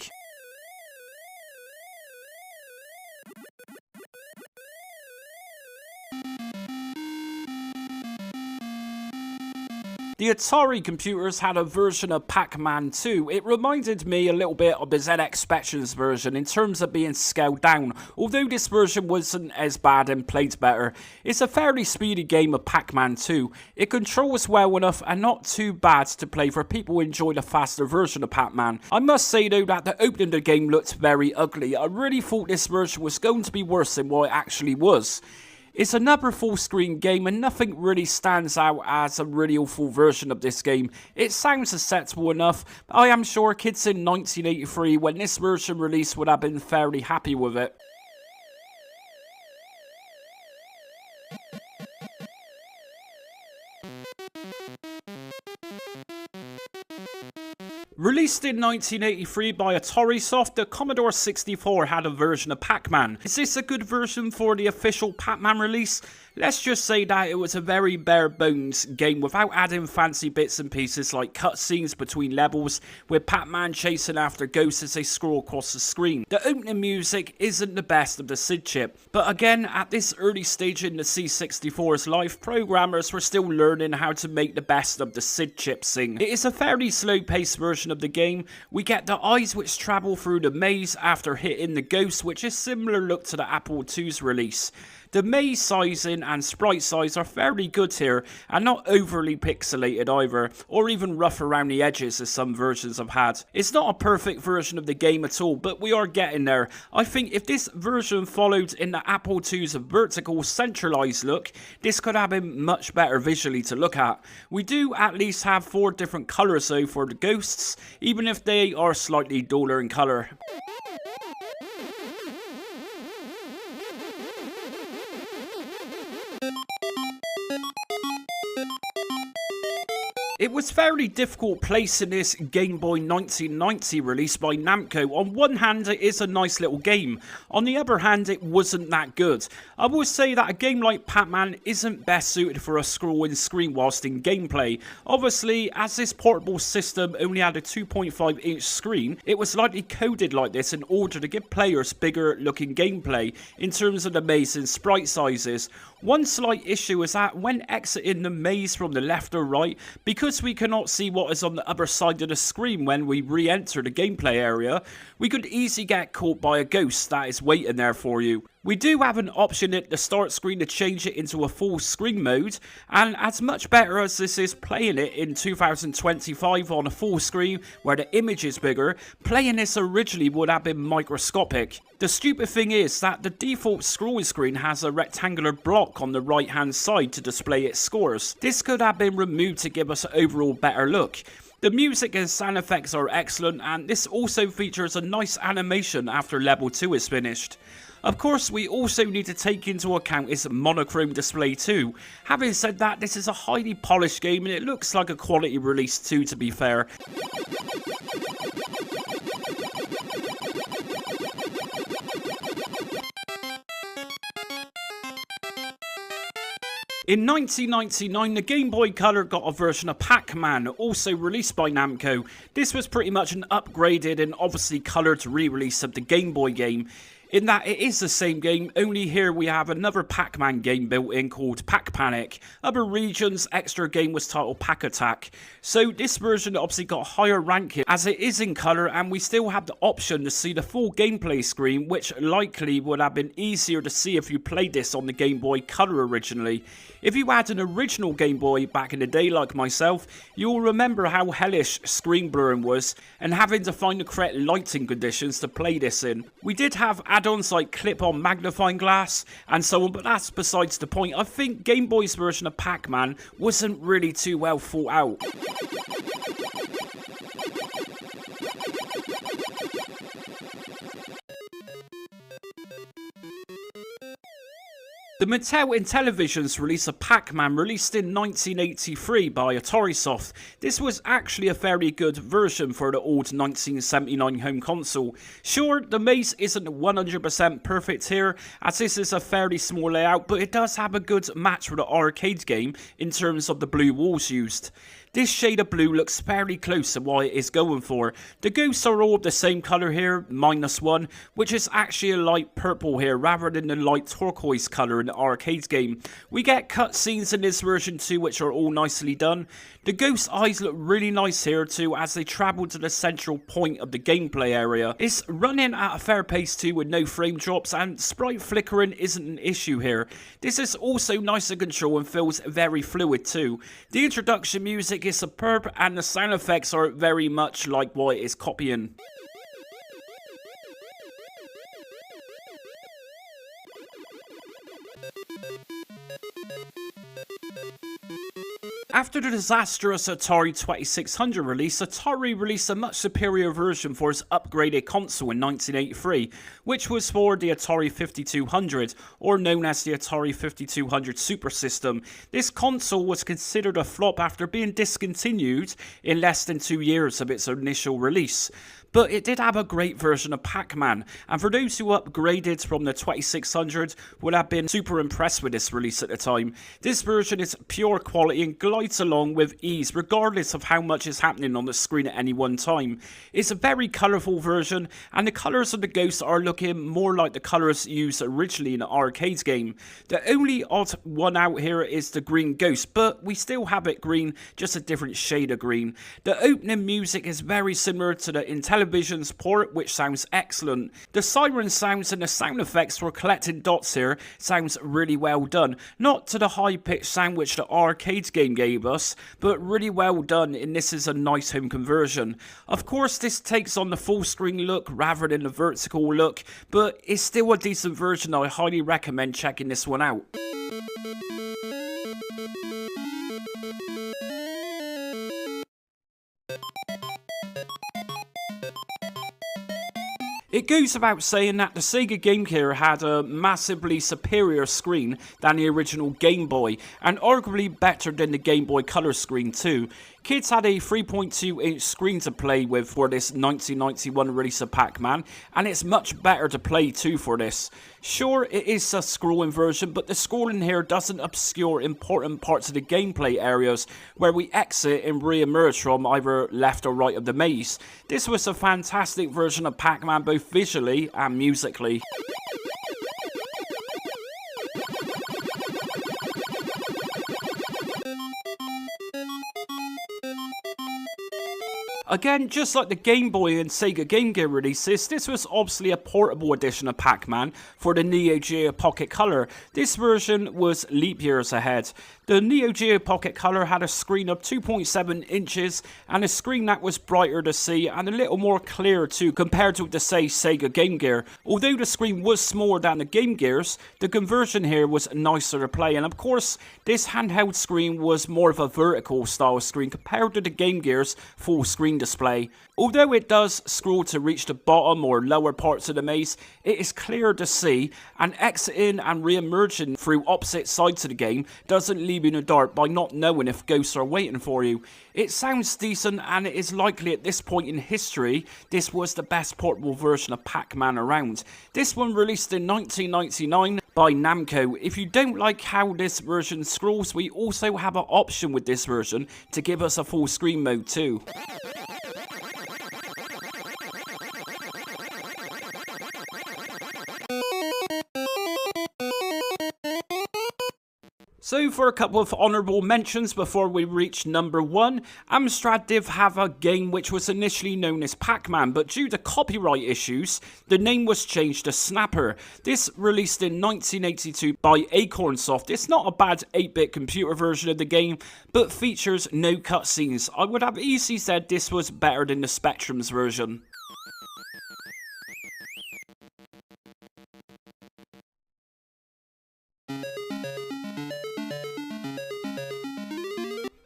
The Atari computers had a version of Pac-Man 2. It reminded me a little bit of the ZX Spectrum's version in terms of being scaled down, although this version wasn't as bad and played better. It's a fairly speedy game of Pac-Man 2. It controls well enough and not too bad to play for people who enjoy the faster version of Pac-Man. I must say though that the opening of the game looked very ugly. I really thought this version was going to be worse than what it actually was. It's another full screen game and nothing really stands out as a really full version of this game. It sounds acceptable enough, but I am sure kids in 1983 when this version released would have been fairly happy with it. Released in 1983 by Atarisoft, the Commodore 64 had a version of Pac-Man. Is this a good version for the official Pac-Man release? Let's just say that it was a very bare bones game without adding fancy bits and pieces like cutscenes between levels, with Pac-Man chasing after ghosts as they scroll across the screen. The opening music isn't the best of the SID chip, but again, at this early stage in the C64's life, programmers were still learning how to make the best of the SID chip sing. It is a fairly slow paced version of the game. We get the eyes which travel through the maze after hitting the ghost, which is similar look to the Apple II's release. The maze sizing and sprite size are fairly good here and not overly pixelated either, or even rough around the edges as some versions have had. It's not a perfect version of the game at all, but we are getting there. I think if this version followed in the Apple II's vertical centralized look, this could have been much better visually to look at. We do at least have 4 different colours though for the ghosts, even if they are slightly duller in colour. It was fairly difficult placing this Game Boy 1990 release by Namco. On one hand, it is a nice little game. On the other hand, it wasn't that good. I will say that a game like Pac-Man isn't best suited for a scrolling screen whilst in gameplay. Obviously, as this portable system only had a 2.5-inch screen, it was likely coded like this in order to give players bigger looking gameplay in terms of the maze and sprite sizes. One slight issue is that when exiting the maze from the left or right, because we cannot see what is on the other side of the screen when we re-enter the gameplay area, we could easily get caught by a ghost that is waiting there for you. We do have an option at the start screen to change it into a full screen mode, and as much better as this is playing it in 2025 on a full screen where the image is bigger, playing this originally would have been microscopic. The stupid thing is that the default scrolling screen has a rectangular block on the right hand side to display its scores. This could have been removed to give us an overall better look. The music and sound effects are excellent, and this also features a nice animation after level 2 is finished. Of course, we also need to take into account its monochrome display too. Having said that, this is a highly polished game and it looks like a quality release too, to be fair. In 1999, the Game Boy Color got a version of Pac-Man, also released by Namco. This was pretty much an upgraded and obviously coloured re-release of the Game Boy game, in that it is the same game, only here we have another Pac-Man game built in called Pac-Panic. Other regions' extra game was titled Pac-Attack. So this version obviously got higher ranking as it is in colour, and we still have the option to see the full gameplay screen, which likely would have been easier to see if you played this on the Game Boy Color originally. If you had an original Game Boy back in the day like myself, you'll remember how hellish screen blurring was and having to find the correct lighting conditions to play this in. We did have add-ons like clip-on magnifying glass and so on, but that's besides the point. I think Game Boy's version of Pac-Man wasn't really too well thought out. The Mattel Intellivision's release of Pac-Man, released in 1983 by AtariSoft. This was actually a very good version for the old 1979 home console. Sure, the maze isn't 100% perfect here, as this is a fairly small layout, but it does have a good match for the arcade game in terms of the blue walls used. This shade of blue looks fairly close to what it is going for. The ghosts are all the same colour here, -1, which is actually a light purple here rather than the light turquoise colour in the arcade game. We get cutscenes in this version too, which are all nicely done. The ghost eyes look really nice here too as they travel to the central point of the gameplay area. It's running at a fair pace too with no frame drops, and sprite flickering isn't an issue here. This is also nice to control and feels very fluid too. The introduction music is superb and the sound effects are very much like what it is copying. After the disastrous Atari 2600 release, Atari released a much superior version for its upgraded console in 1983, which was for the Atari 5200, or known as the Atari 5200 Super System. This console was considered a flop after being discontinued in less than 2 years of its initial release. But it did have a great version of Pac-Man, and for those who upgraded from the 2600 would have been super impressed with this release at the time. This version is pure quality and glides along with ease regardless of how much is happening on the screen at any one time. It's a very colourful version, and the colours of the ghosts are looking more like the colours used originally in the arcade game. The only odd one out here is the green ghost, but we still have it green, just a different shade of green. The opening music is very similar to the Intellivision's port, which sounds excellent. The siren sounds and the sound effects for collecting dots here sounds really well done. Not to the high-pitched sound which the arcade game gave us, but really well done, and this is a nice home conversion. Of course, this takes on the full screen look rather than the vertical look, but it's still a decent version. I highly recommend checking this one out. It goes without saying that the Sega Game Gear had a massively superior screen than the original Game Boy, and arguably better than the Game Boy Color screen too. Kids had a 3.2-inch screen to play with for this 1991 release of Pac-Man, and it's much better to play too for this. Sure, it is a scrolling version, but the scrolling here doesn't obscure important parts of the gameplay areas where we exit and re-emerge from either left or right of the maze. This was a fantastic version of Pac-Man both visually and musically. Again, just like the Game Boy and Sega Game Gear releases, this was obviously a portable edition of Pac-Man for the Neo Geo Pocket Color. This version was leap years ahead. The Neo Geo Pocket Color had a screen of 2.7 inches and a screen that was brighter to see and a little more clear too compared to the say Sega Game Gear. Although the screen was smaller than the Game Gears, the conversion here was nicer to play, and of course this handheld screen was more of a vertical style screen compared to the Game Gear's full screen display. Although it does scroll to reach the bottom or lower parts of the maze, it is clear to see, and exiting and re-emerging through opposite sides of the game doesn't leave you in the dark by not knowing if ghosts are waiting for you. It sounds decent, and it is likely at this point in history this was the best portable version of Pac-Man around. This one released in 1999 by Namco. If you don't like how this version scrolls, we also have an option with this version to give us a full screen mode too. So for a couple of honourable mentions before we reach number 1, Amstrad did have a game which was initially known as Pac-Man, but due to copyright issues, the name was changed to Snapper. This released in 1982 by Acorn Soft. It's not a bad 8-bit computer version of the game, but features no cutscenes. I would have easily said this was better than the Spectrum's version.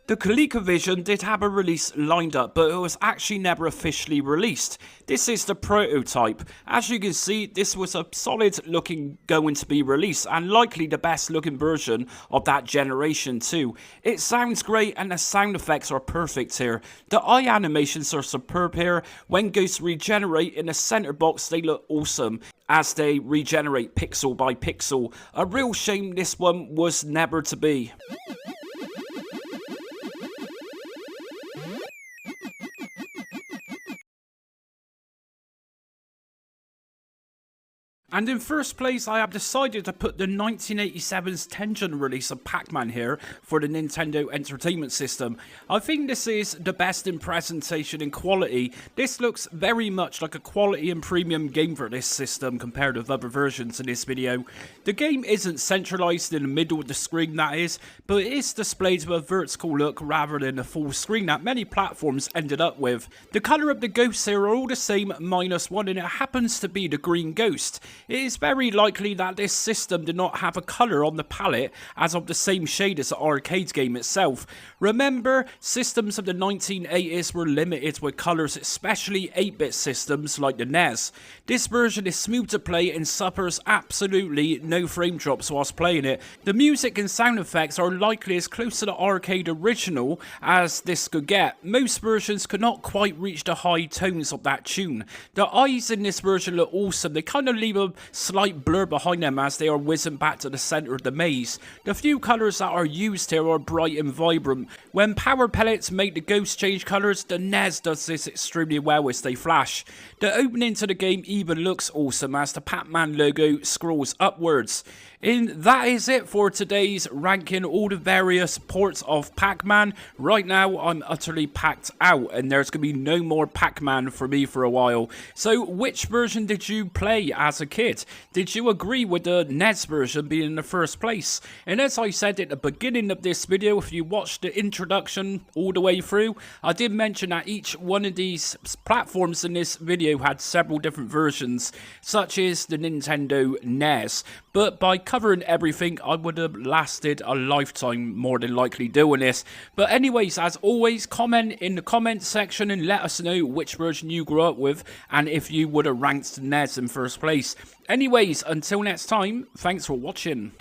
The ColecoVision did have a release lined up, but it was actually never officially released. This is the prototype. As you can see, this was a solid looking going to be released, and likely the best looking version of that generation too. It sounds great and the sound effects are perfect here. The eye animations are superb here. When ghosts regenerate in the center box, they look awesome as they regenerate pixel by pixel. A real shame this one was never to be. And in first place, I have decided to put the 1987's Tengen release of Pac-Man here for the Nintendo Entertainment System. I think this is the best in presentation and quality. This looks very much like a quality and premium game for this system compared with other versions in this video. The game isn't centralized in the middle of the screen, that is, but it is displayed with a vertical look rather than a full screen that many platforms ended up with. The colour of the ghosts here are all the same -1, and it happens to be the green ghost. It is very likely that this system did not have a colour on the palette as of the same shade as the arcade game itself. Remember, systems of the 1980s were limited with colours, especially 8-bit systems like the NES. This version is smooth to play and suffers absolutely no frame drops whilst playing it. The music and sound effects are likely as close to the arcade original as this could get. Most versions could not quite reach the high tones of that tune. The eyes in this version look awesome. They kind of leave a slight blur behind them as they are whizzing back to the centre of the maze. The few colours that are used here are bright and vibrant. When power pellets make the ghosts change colours, the NES does this extremely well as they flash. The opening to the game even looks awesome as the Pac-Man logo scrolls upwards. And that is it for today's ranking all the various ports of Pac-Man. Right now I'm utterly packed out and there's going to be no more Pac-Man for me for a while. So which version did you play as a kid? Did you agree with the NES version being in the first place? And as I said at the beginning of this video, if you watched the introduction all the way through, I did mention that each one of these platforms in this video had several different versions, such as the Nintendo NES. But by covering everything, I would have lasted a lifetime more than likely doing this. But anyways, as always, comment in the comment section and let us know which version you grew up with and if you would have ranked NES in first place. Anyways, until next time, thanks for watching.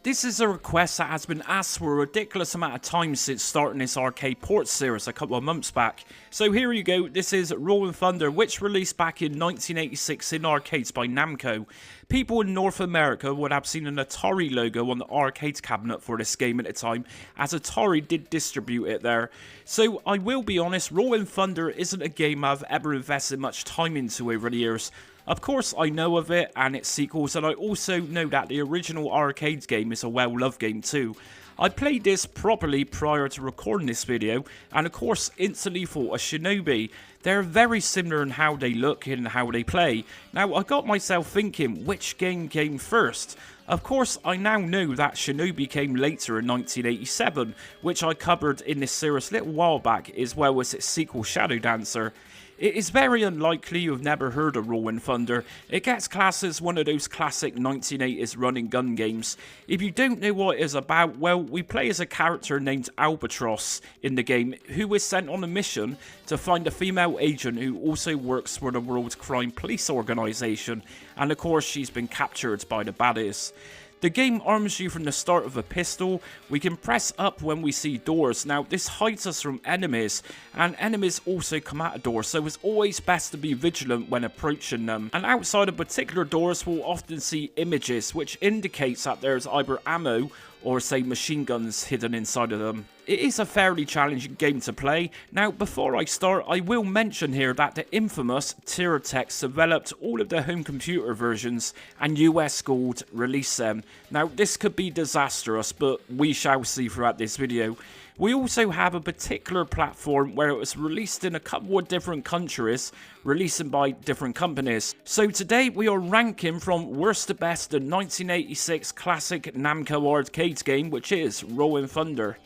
This is a request that has been asked for a ridiculous amount of time since starting this arcade port series a couple of months back. So here you go, this is Rolling Thunder, which released back in 1986 in arcades by Namco. People in North America would have seen an Atari logo on the arcade cabinet for this game at the time, as Atari did distribute it there. So I will be honest, Rolling Thunder isn't a game I've ever invested much time into over the years. Of course, I know of it and its sequels, and I also know that the original arcade game is a well-loved game too. I played this properly prior to recording this video, and of course instantly thought of Shinobi. They're very similar in how they look and how they play. Now, I got myself thinking, which game came first? Of course, I now know that Shinobi came later in 1987, which I covered in this series a little while back, as well as its sequel Shadow Dancer. It is very unlikely you've never heard of Rolling Thunder. It gets classed as one of those classic 1980s running gun games. If you don't know what it is about, well, we play as a character named Albatross in the game, who is sent on a mission to find a female agent who also works for the world's crime police organisation, and of course she's been captured by the baddies. The game arms you from the start with a pistol. We can press up when we see doors. Now, this hides us from enemies, and enemies also come out of doors, so it's always best to be vigilant when approaching them. And outside of particular doors, we'll often see images, which indicates that there's either ammo or, say, machine guns hidden inside of them. It is a fairly challenging game to play. Now, before I start, I will mention here that the infamous Tiratex developed all of the home computer versions, and US Gold released them. Now, this could be disastrous, but we shall see throughout this video. We also have a particular platform where it was released in a couple of different countries, releasing by different companies. So today we are ranking from worst to best the 1986 classic Namco arcade game, which is Rolling Thunder.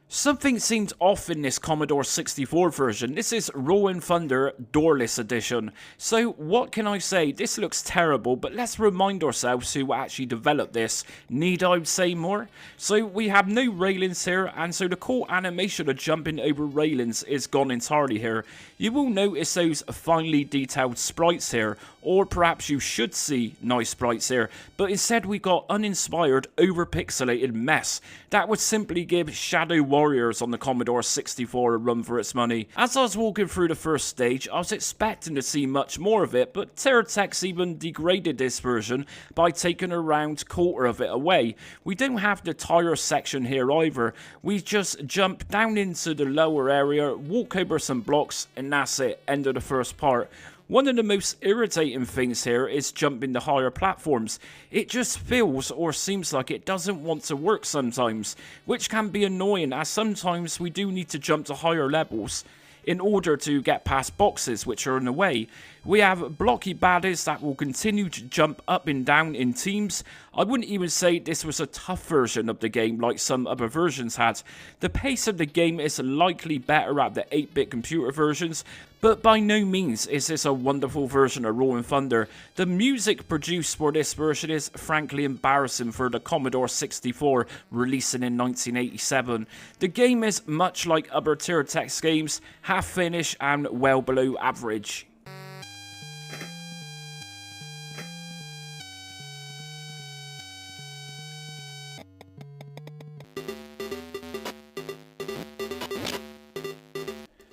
Something seemed off in this Commodore 64 version. This is Rolling Thunder Doorless Edition. So what can I say? This looks terrible, but let's remind ourselves who actually developed this. Need I say more? So we have no railings here, and so the cool animation of jumping over railings is gone entirely here. You will notice those finely detailed sprites here, or perhaps you should see nice sprites here, but instead we got uninspired, over-pixelated mess that would simply give Shadow Warriors on the Commodore 64 a run for its money. As I was walking through the first stage, I was expecting to see much more of it, but Tiratex even degraded this version by taking around a quarter of it away. We don't have the tire section here either. We just jump down into the lower area, walk over some blocks, and that's it, end of the first part. One of the most irritating things here is jumping the higher platforms. It just feels or seems like it doesn't want to work sometimes, which can be annoying as sometimes we do need to jump to higher levels in order to get past boxes which are in the way. We have blocky baddies that will continue to jump up and down in teams. I wouldn't even say this was a tough version of the game like some other versions had. The pace of the game is likely better at the 8-bit computer versions, but by no means is this a wonderful version of Rolling Thunder. The music produced for this version is frankly embarrassing for the Commodore 64 releasing in 1987. The game is much like other Tiratex games, half finished and well below average.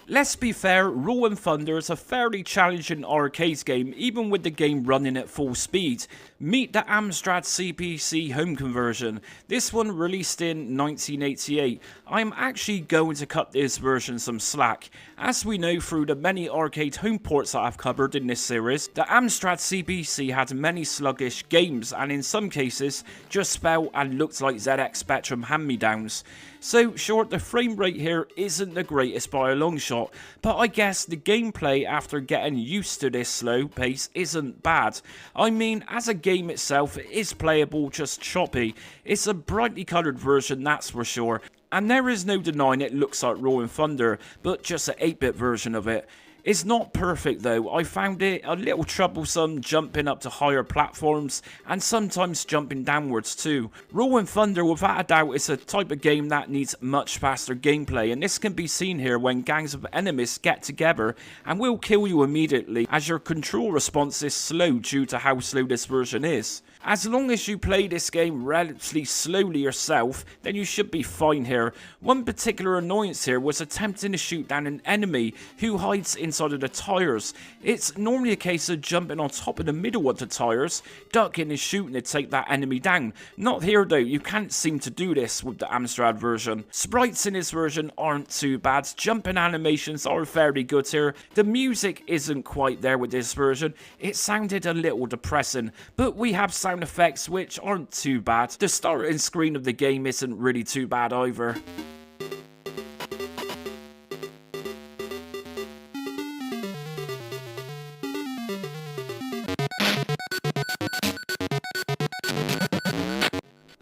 Let's be fair, Rolling Thunder is a fairly challenging arcade game, even with the game running at full speed. Meet the Amstrad CPC home conversion. This one released in 1988. I'm actually going to cut this version some slack. As we know through the many arcade home ports that I've covered in this series, the Amstrad CPC had many sluggish games, and in some cases just felt and looked like ZX Spectrum hand-me-downs. So sure, the frame rate here isn't the greatest by a long shot, but I guess the gameplay after getting used to this slow pace isn't bad. I mean, as a game itself, it is playable, just choppy. It's a brightly coloured version, that's for sure, and there is no denying it looks like Rolling Thunder, but just an 8-bit version of it. It's not perfect though. I found it a little troublesome jumping up to higher platforms and sometimes jumping downwards too. Rolling Thunder without a doubt is a type of game that needs much faster gameplay, and this can be seen here when gangs of enemies get together and will kill you immediately as your control response is slow due to how slow this version is. As long as you play this game relatively slowly yourself, then you should be fine here. One particular annoyance here was attempting to shoot down an enemy who hides inside of the tires. It's normally a case of jumping on top of the middle of the tires, ducking and shooting to take that enemy down. Not here though, you can't seem to do this with the Amstrad version. Sprites in this version aren't too bad, jumping animations are fairly good here. The music isn't quite there with this version, it sounded a little depressing, but we have sound effects which aren't too bad. The starting screen of the game isn't really too bad either.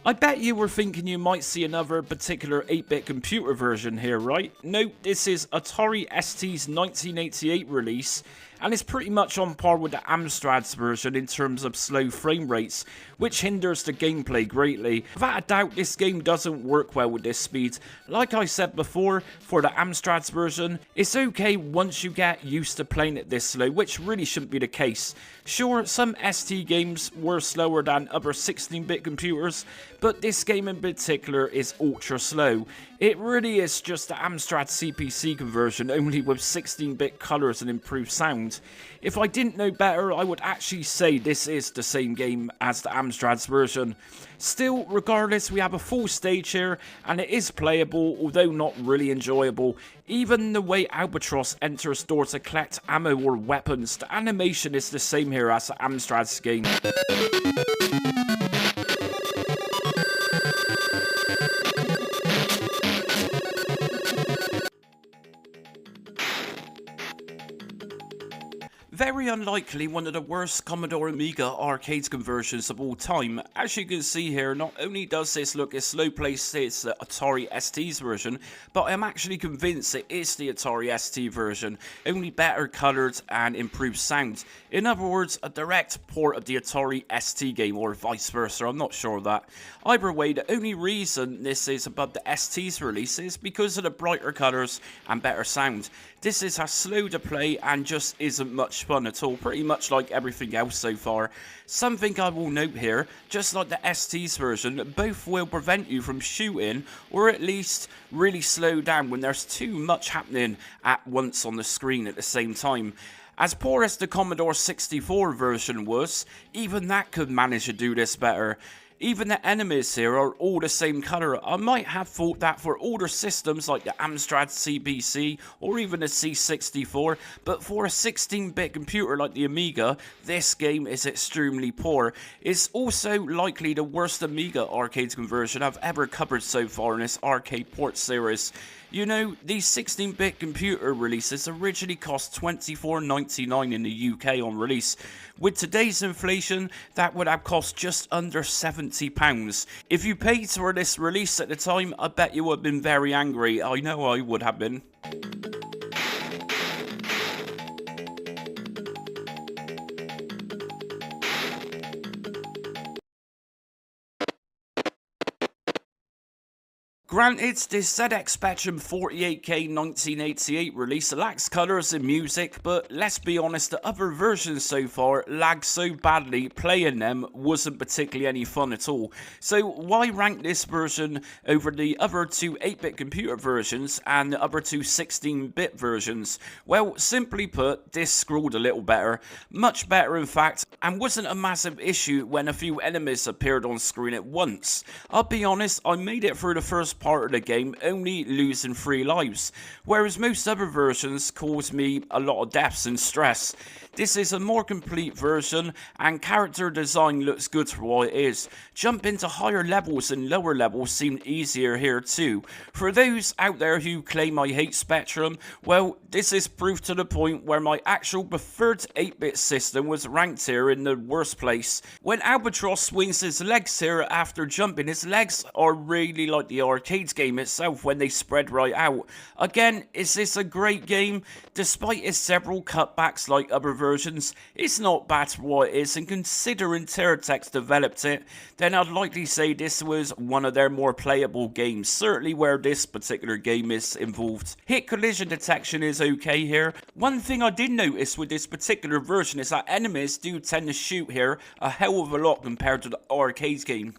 I bet you were thinking you might see another particular 8-bit computer version here, right? Nope, this is Atari ST's 1988 release, and it's pretty much on par with the Amstrad's version in terms of slow frame rates, which hinders the gameplay greatly. Without a doubt, this game doesn't work well with this speed. Like I said before, for the Amstrad's version, it's okay once you get used to playing it this slow, which really shouldn't be the case. Sure, some ST games were slower than other 16-bit computers, but this game in particular is ultra slow. It really is just the Amstrad CPC conversion, only with 16-bit colors and improved sound. If I didn't know better, I would actually say this is the same game as the Amstrad's version. Still, regardless, we have a full stage here, and it is playable, although not really enjoyable. Even the way Albatross enters door to collect ammo or weapons, the animation is the same here as the Amstrad's game. Very unlikely one of the worst Commodore Amiga arcade conversions of all time. As you can see here, not only does this look as slow paced as the Atari ST's version, but I'm actually convinced it is the Atari ST version, only better coloured and improved sound. In other words, a direct port of the Atari ST game, or vice versa, I'm not sure of that. Either way, the only reason this is above the ST's release is because of the brighter colours and better sound. This is a slow to play and just isn't much fun at all, pretty much like everything else so far. Something I will note here, just like the ST's version, both will prevent you from shooting, or at least really slow down when there's too much happening at once on the screen at the same time. As poor as the Commodore 64 version was, even that could manage to do this better. Even the enemies here are all the same colour. I might have thought that for older systems like the Amstrad CPC or even the C64, but for a 16-bit computer like the Amiga, this game is extremely poor. It's also likely the worst Amiga arcade conversion I've ever covered so far in this arcade port series. You know, these 16-bit computer releases originally cost $24.99 in the UK on release. With today's inflation, that would have cost just under £70. If you paid for this release at the time, I bet you would have been very angry. I know I would have been. Granted, this ZX Spectrum 48K 1988 release lacks colours and music, but let's be honest, the other versions so far lag so badly, playing them wasn't particularly any fun at all. So why rank this version over the other two 8-bit computer versions and the other two 16-bit versions? Well, simply put, this scrolled a little better, much better in fact, and wasn't a massive issue when a few enemies appeared on screen at once. I'll be honest, I made it through the first part of the game only losing 3 lives, whereas most other versions caused me a lot of deaths and stress. This is a more complete version and character design looks good for what it is. Jumping to higher levels and lower levels seemed easier here too. For those out there who claim I hate Spectrum, well, this is proof to the point where my actual preferred 8-bit system was ranked here in the worst place. When Albatross swings his legs here after jumping, his legs are really like the arcade arcade game itself when they spread right out. Again, is this a great game? Despite its several cutbacks like other versions, it's not bad for what it is, and considering Teratex developed it, then I'd likely say this was one of their more playable games, certainly where this particular game is involved. Hit collision detection is okay here. One thing I did notice with this particular version is that enemies do tend to shoot here a hell of a lot compared to the arcade game.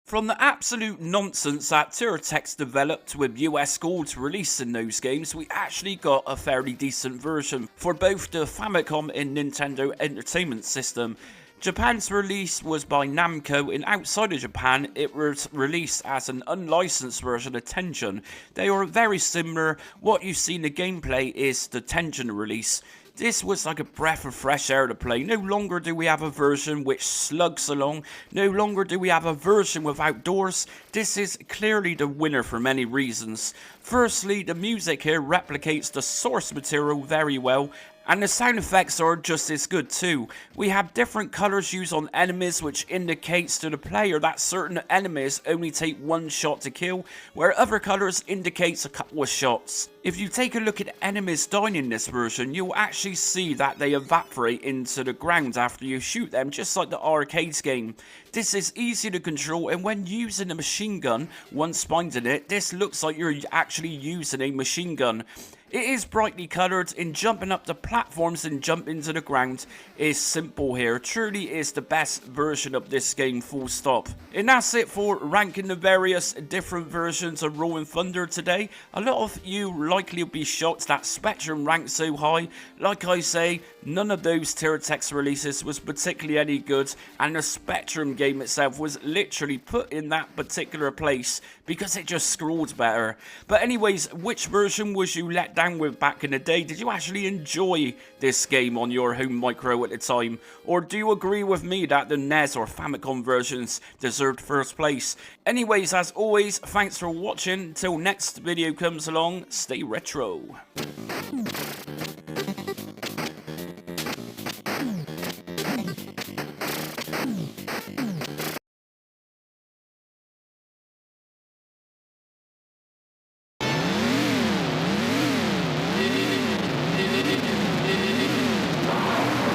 From the absolute nonsense that Teratex developed with US gold releasing those games, we actually got a fairly decent version for both the Famicom and Nintendo Entertainment System. Japan's release was by Namco, and outside of Japan it was released as an unlicensed version of Tengen. They are very similar. What you see in the gameplay is the Tengen release. This was like a breath of fresh air to play. No longer do we have a version which slugs along. No longer do we have a version without doors. This is clearly the winner for many reasons. Firstly, the music here replicates the source material very well, and the sound effects are just as good too. We have different colours used on enemies, which indicates to the player that certain enemies only take one shot to kill, where other colours indicates a couple of shots. If you take a look at enemies dying in this version, you'll actually see that they evaporate into the ground after you shoot them, just like the arcade game. This is easy to control, and when using a machine gun, once finding it, this looks like you're actually using a machine gun. It is brightly coloured, and jumping up the platforms and jumping to the ground is simple here. Truly is the best version of this game, full stop. And that's it for ranking the various different versions of Rolling Thunder today. A lot of you likely will be shocked that Spectrum ranked so high. Like I say, none of those Teratex releases was particularly any good, and the Spectrum game itself was literally put in that particular place because it just scrolled better. But anyways, which version was you let down with back in the day? Did you actually enjoy this game on your home micro at the time? Or do you agree with me that the NES or Famicom versions deserved first place? Anyways, as always, thanks for watching. Until next video comes along, stay retro.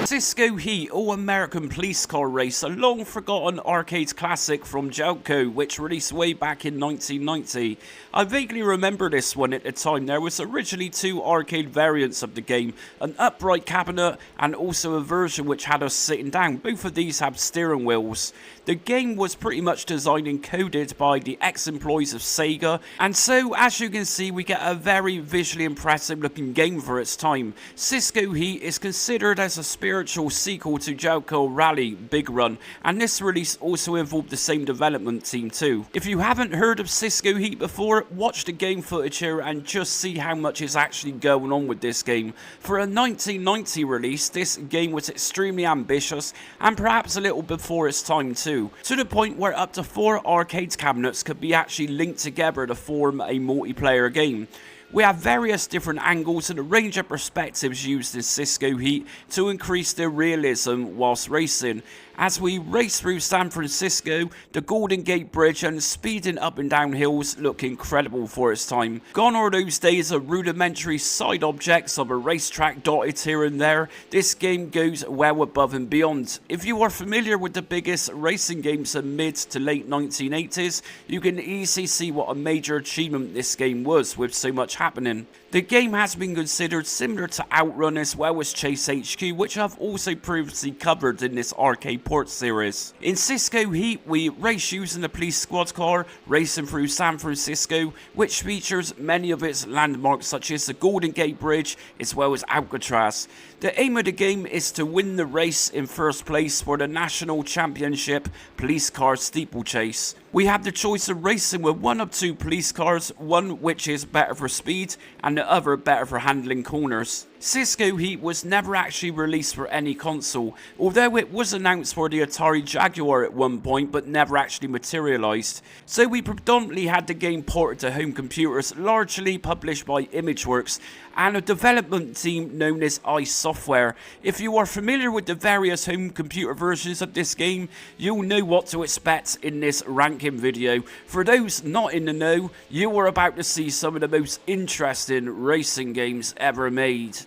Cisco Heat All-American Police Car Race, a long-forgotten arcade classic from Jelco, which released way back in 1990. I vaguely remember this one at the time. There was originally two arcade variants of the game, an upright cabinet and also a version which had us sitting down. Both of these have steering wheels. The game was pretty much designed and coded by the ex-employees of Sega, and so as you can see we get a very visually impressive looking game for its time. Cisco Heat is considered as a spiritual sequel to Jelco Rally Big Run, and this release also involved the same development team too. If you haven't heard of Cisco Heat before, watch the game footage here and just see how much is actually going on with this game. For a 1990 release, this game was extremely ambitious and perhaps a little before its time too, to the point where up to 4 arcade cabinets could be actually linked together to form a multiplayer game. We have various different angles and a range of perspectives used in Cisco Heat to increase the realism whilst racing. As we race through San Francisco, the Golden Gate Bridge and speeding up and down hills look incredible for its time. Gone are those days of rudimentary side objects of a racetrack dotted here and there. This game goes well above and beyond. If you are familiar with the biggest racing games of mid to late 1980s, you can easily see what a major achievement this game was with so much happening. The game has been considered similar to Outrun as well as Chase HQ, which I've also previously covered in this arcade port series. In Cisco Heat, we race using the police squad car, racing through San Francisco, which features many of its landmarks such as the Golden Gate Bridge as well as Alcatraz. The aim of the game is to win the race in first place for the National Championship Police Car Steeplechase. We have the choice of racing with one of two police cars, one which is better for speed and the other better for handling corners. Cisco Heat was never actually released for any console, although it was announced for the Atari Jaguar at one point but never actually materialised. So we predominantly had the game ported to home computers, largely published by Imageworks, and a development team known as iSoftware. If you are familiar with the various home computer versions of this game, you'll know what to expect in this ranking video. For those not in the know, you are about to see some of the most interesting racing games ever made.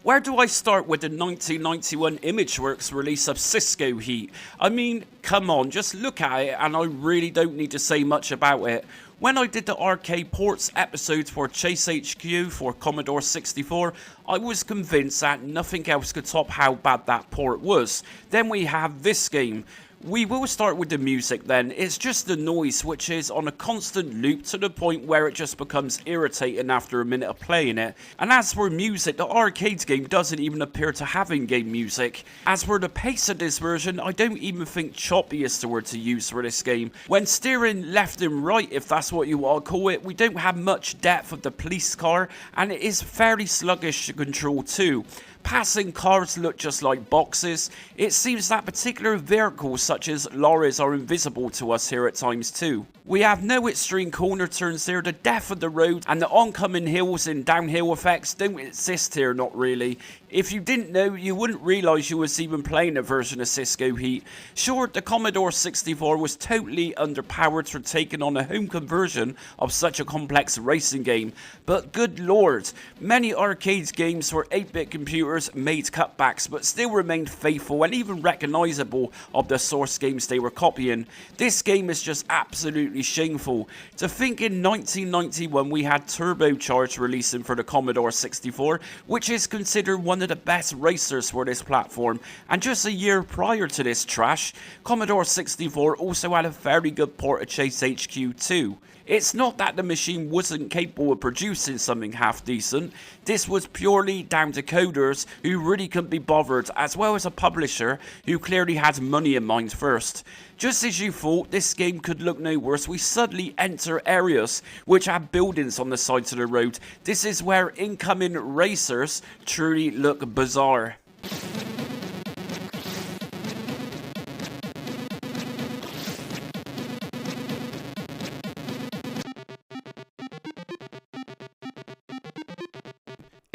Where do I start with the 1991 Imageworks release of Cisco Heat? I mean, come on, just look at it and I really don't need to say much about it. When I did the arcade ports episodes for Chase HQ for Commodore 64, I was convinced that nothing else could top how bad that port was. Then we have this game. We will start with the music then. It's just the noise, which is on a constant loop to the point where it just becomes irritating after a minute of playing it. And as for music, the arcade game doesn't even appear to have in-game music. As for the pace of this version, I don't even think choppy is the word to use for this game. When steering left and right, if that's what you want to call it, we don't have much depth of the police car, and it is fairly sluggish to control too. Passing cars look just like boxes. It seems that particular vehicles such as lorries are invisible to us here at times too. We have no extreme corner turns here, the depth of the road and the oncoming hills and downhill effects don't exist here, not really. If you didn't know, you wouldn't realise you was even playing a version of Cisco Heat. Sure, the Commodore 64 was totally underpowered for taking on a home conversion of such a complex racing game, but good lord, many arcade games for 8-bit computers made cutbacks but still remained faithful and even recognisable of the source games they were copying. This game is just absolutely shameful. To think in 1991 we had Turbocharged releasing for the Commodore 64, which is considered one of the best racers for this platform, and just a year prior to this trash, Commodore 64 also had a very good port of Chase HQ too. It's not that the machine wasn't capable of producing something half decent, this was purely down to coders who really couldn't be bothered, as well as a publisher who clearly had money in mind first. Just as you thought this game could look no worse, we suddenly enter areas which have buildings on the sides of the road. This is where incoming racers truly look bizarre.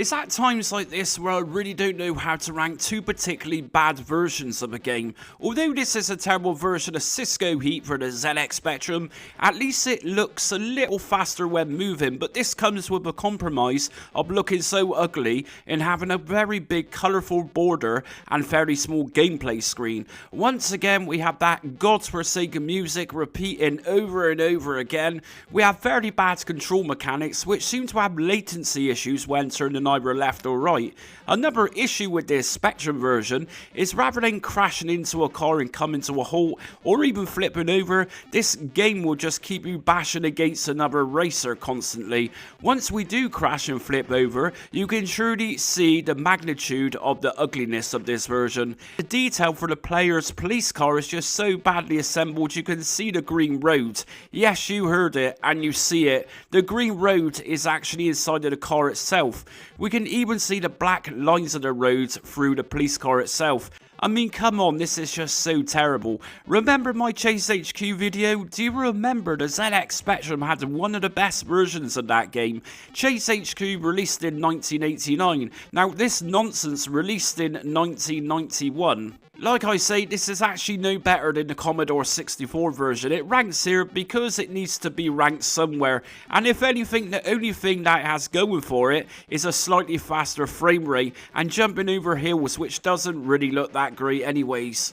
It's at times like this where I really don't know how to rank two particularly bad versions of a game. Although this is a terrible version of Cisco Heat for the ZX Spectrum, at least it looks a little faster when moving, but this comes with a compromise of looking so ugly and having a very big colourful border and fairly small gameplay screen. Once again, we have that godforsaken music repeating over and over again. We have fairly bad control mechanics, which seem to have latency issues when turning either left or right. Another issue with this Spectrum version is rather than crashing into a car and coming to a halt or even flipping over, this game will just keep you bashing against another racer constantly. Once we do crash and flip over, you can truly see the magnitude of the ugliness of this version. The detail for the player's police car is just so badly assembled you can see the green road. Yes, you heard it and you see it. The green road is actually inside of the car itself. We can even see the black lines of the roads through the police car itself. I mean, come on, this is just so terrible. Remember my Chase HQ video? Do you remember the ZX Spectrum had one of the best versions of that game? Chase HQ released in 1989. Now, this nonsense released in 1991. Like I say, this is actually no better than the Commodore 64 version. It ranks here because it needs to be ranked somewhere. And if anything, the only thing that it has going for it is a slightly faster frame rate and jumping over hills, which doesn't really look that great anyways.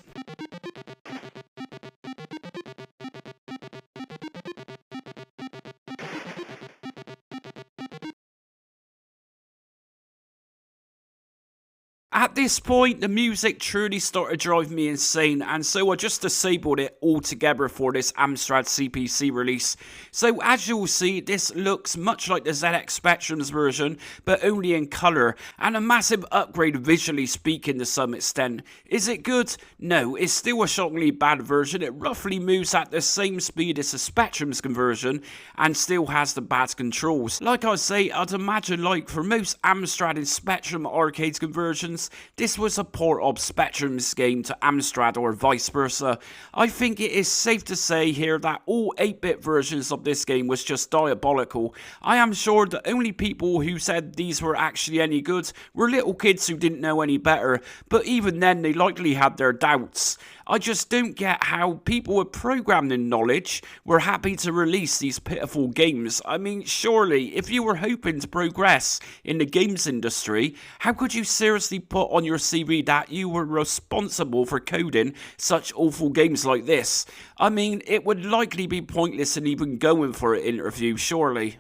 At this point, the music truly started to drive me insane, and so I just disabled it altogether for this Amstrad CPC release. So as you'll see, this looks much like the ZX Spectrum's version, but only in colour, and a massive upgrade visually speaking to some extent. Is it good? No, it's still a shockingly bad version. It roughly moves at the same speed as the Spectrum's conversion, and still has the bad controls. Like I say, I'd imagine like for most Amstrad and Spectrum arcade conversions, this was a port of Spectrum's game to Amstrad or vice versa. I think it is safe to say here that all 8-bit versions of this game was just diabolical. I am sure the only people who said these were actually any good were little kids who didn't know any better, but even then they likely had their doubts. I just don't get how people with programming knowledge were happy to release these pitiful games. I mean, surely, if you were hoping to progress in the games industry, how could you seriously put on your CV that you were responsible for coding such awful games like this? I mean, it would likely be pointless in even going for an interview, surely.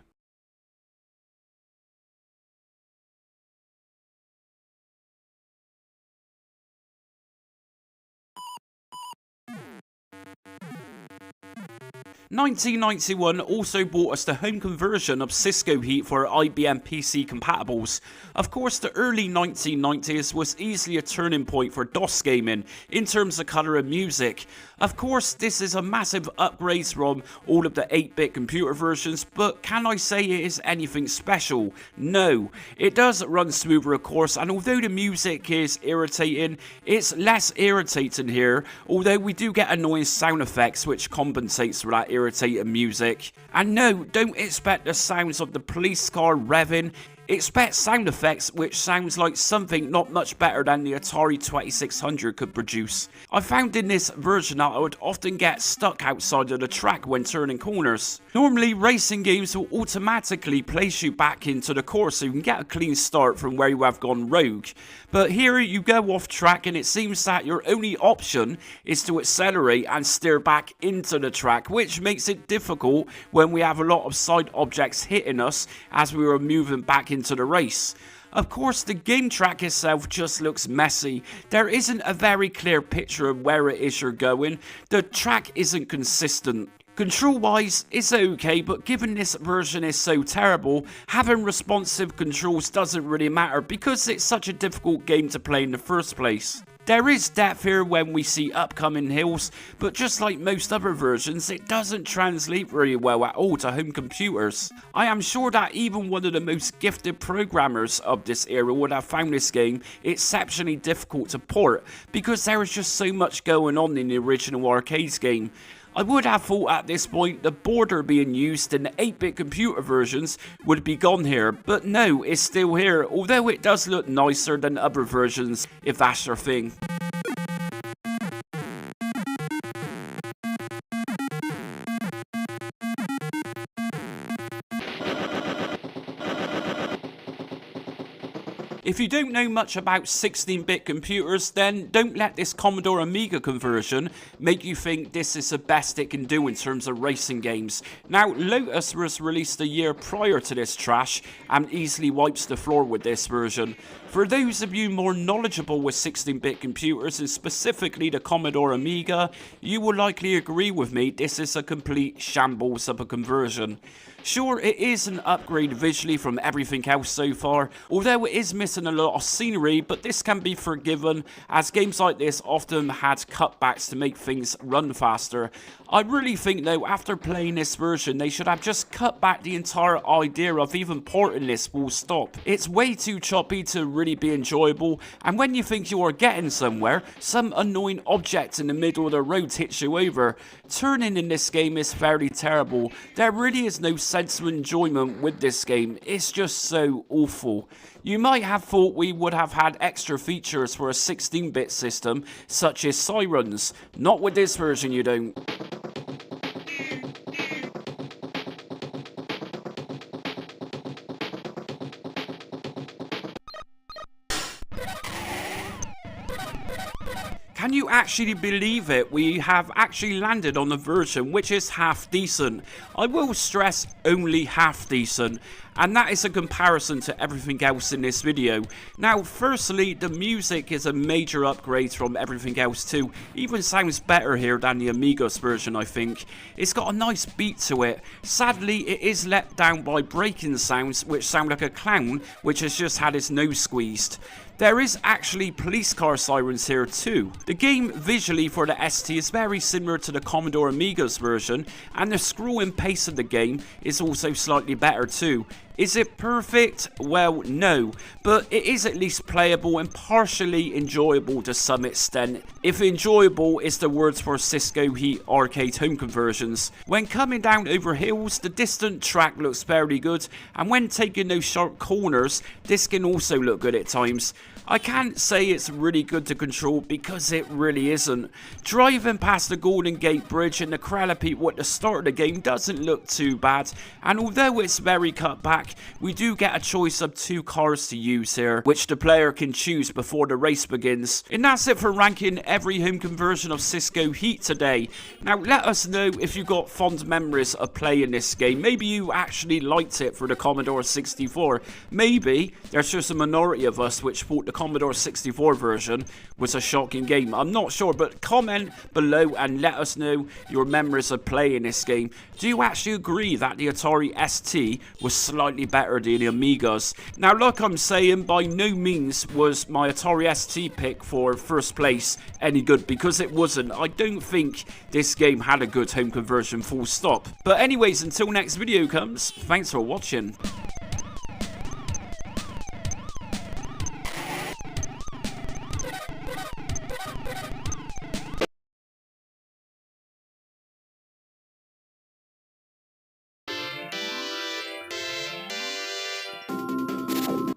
1991 also brought us the home conversion of Cisco Heat for IBM PC compatibles. Of course, the early 1990s was easily a turning point for DOS gaming in terms of colour and music. Of course, this is a massive upgrade from all of the 8-bit computer versions, but can I say it is anything special? No. It does run smoother, of course, and although the music is irritating, it's less irritating here, although we do get annoying sound effects which compensates for that irritating music. And no, don't expect the sounds of the police car revving. Expect sound effects which sounds like something not much better than the Atari 2600 could produce. I found in this version that I would often get stuck outside of the track when turning corners. Normally racing games will automatically place you back into the course so you can get a clean start from where you have gone rogue. But here you go off track and it seems that your only option is to accelerate and steer back into the track, which makes it difficult when we have a lot of side objects hitting us as we were moving back into the race. Of course, the game track itself just looks messy. There isn't a very clear picture of where it is you're going. The track isn't consistent. Control wise, it's okay, but given this version is so terrible, having responsive controls doesn't really matter because it's such a difficult game to play in the first place. There is depth here when we see upcoming hills, but just like most other versions, it doesn't translate very well at all to home computers. I am sure that even one of the most gifted programmers of this era would have found this game exceptionally difficult to port, because there is just so much going on in the original arcade game. I would have thought at this point the border being used in the 8-bit computer versions would be gone here, but no, it's still here, although it does look nicer than other versions, if that's your thing. If you don't know much about 16-bit computers, then don't let this Commodore Amiga conversion make you think this is the best it can do in terms of racing games. Now, Lotus was released a year prior to this trash and easily wipes the floor with this version. For those of you more knowledgeable with 16-bit computers, and specifically the Commodore Amiga, you will likely agree with me this is a complete shambles of a conversion. Sure, it is an upgrade visually from everything else so far, although it is missing a lot of scenery, but this can be forgiven as games like this often had cutbacks to make things run faster. I really think though, after playing this version, they should have just cut back the entire idea of even porting this full stop. It's way too choppy to really be enjoyable, and when you think you are getting somewhere, some annoying object in the middle of the road hits you over. Turning in this game is fairly terrible. There really is no sense of enjoyment with this game. It's just so awful. You might have thought we would have had extra features for a 16-bit system, such as sirens. Not with this version, you don't. Can you actually believe it? We have actually landed on a version which is half decent. I will stress only half decent. and that is a comparison to everything else in this video. Now, firstly, the music is a major upgrade from everything else too. Even sounds better here than the Amiga's version, I think. It's got a nice beat to it. Sadly, it is let down by breaking sounds, which sound like a clown which has just had his nose squeezed. There is actually police car sirens here too. The game visually for the ST is very similar to the Commodore Amiga's version, and the scroll and pace of the game is also slightly better too. Is it perfect? Well, no, but it is at least playable and partially enjoyable to some extent, if enjoyable is the words for Cisco Heat arcade home conversions. When coming down over hills, the distant track looks very good, and when taking those sharp corners, this can also look good at times. I can't say it's really good to control because it really isn't. Driving past the Golden Gate Bridge and the crowd of people at the start of the game doesn't look too bad, and although it's very cut back, we do get a choice of 2 cars to use here, which the player can choose before the race begins. And that's it for ranking every home conversion of Cisco Heat today. Now let us know if you got fond memories of playing this game. Maybe you actually liked it for the Commodore 64. Maybe there's just a minority of us which thought the Commodore 64 version was a shocking game. I'm not sure, but comment below and let us know your memories of playing this game. Do you actually agree that the Atari ST was slightly better than the Amigas? Now, like I'm saying, by no means was my Atari ST pick for first place any good, because it wasn't. I don't think this game had a good home conversion, full stop. But anyways, until next video comes, thanks for watching.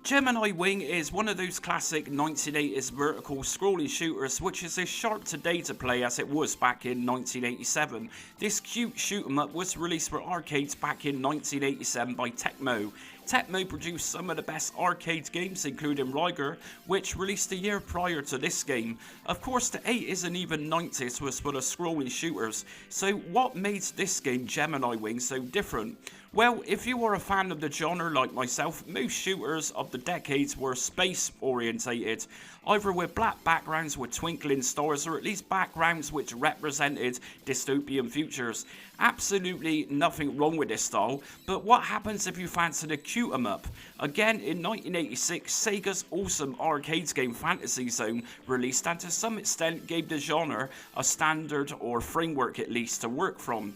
Gemini Wing is one of those classic 1980s vertical scrolling shooters which is as sharp today to play as it was back in 1987. This cute shoot 'em up was released for arcades back in 1987 by Tecmo. Tecmo produced some of the best arcade games, including Riger, which released a year prior to this game. Of course, the 80s and even 90s was full of scrolling shooters, so what made this game, Gemini Wing, so different? Well, if you are a fan of the genre like myself, most shooters of the decades were space orientated, either with black backgrounds with twinkling stars or at least backgrounds which represented dystopian futures. Absolutely nothing wrong with this style, but what happens if you fancy the cute 'em up? Again, in 1986, Sega's awesome arcade game Fantasy Zone released and to some extent gave the genre a standard or framework at least to work from.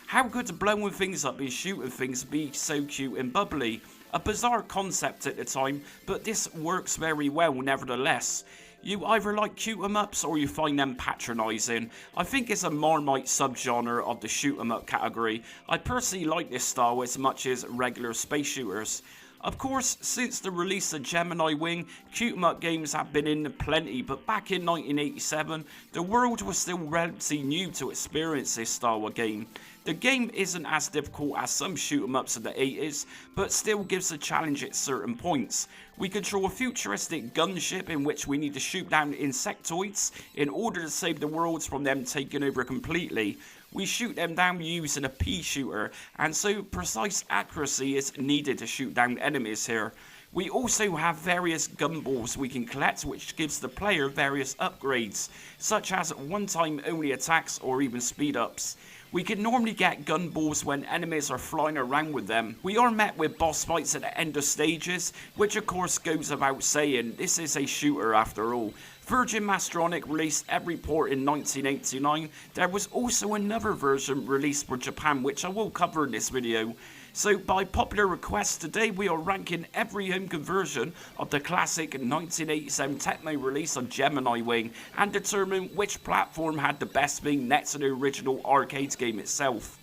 How could blowing things up and shooting things be so cute and bubbly? A bizarre concept at the time, but this works very well nevertheless. You either like cute 'em ups or you find them patronising. I think it's a Marmite subgenre of the shoot 'em up category. I personally like this style as much as regular space shooters. Of course, since the release of Gemini Wing, cute 'em up games have been in plenty, but back in 1987, the world was still relatively new to experience this style of game. The game isn't as difficult as some shoot 'em ups of the 80s, but still gives a challenge at certain points. We control a futuristic gunship in which we need to shoot down insectoids in order to save the world from them taking over completely. We shoot them down using a pea shooter, and so precise accuracy is needed to shoot down enemies here. We also have various gunballs we can collect, which gives the player various upgrades, such as one-time only attacks or even speed ups. We can normally get gunballs when enemies are flying around with them. We are met with boss fights at the end of stages, which of course goes without saying, this is a shooter after all. Virgin Masteronic released every port in 1989. There was also another version released for Japan, which I will cover in this video. So by popular request, today we are ranking every home conversion of the classic 1987 Tecmo release of Gemini Wing and determine which platform had the best thing next to the original arcade game itself.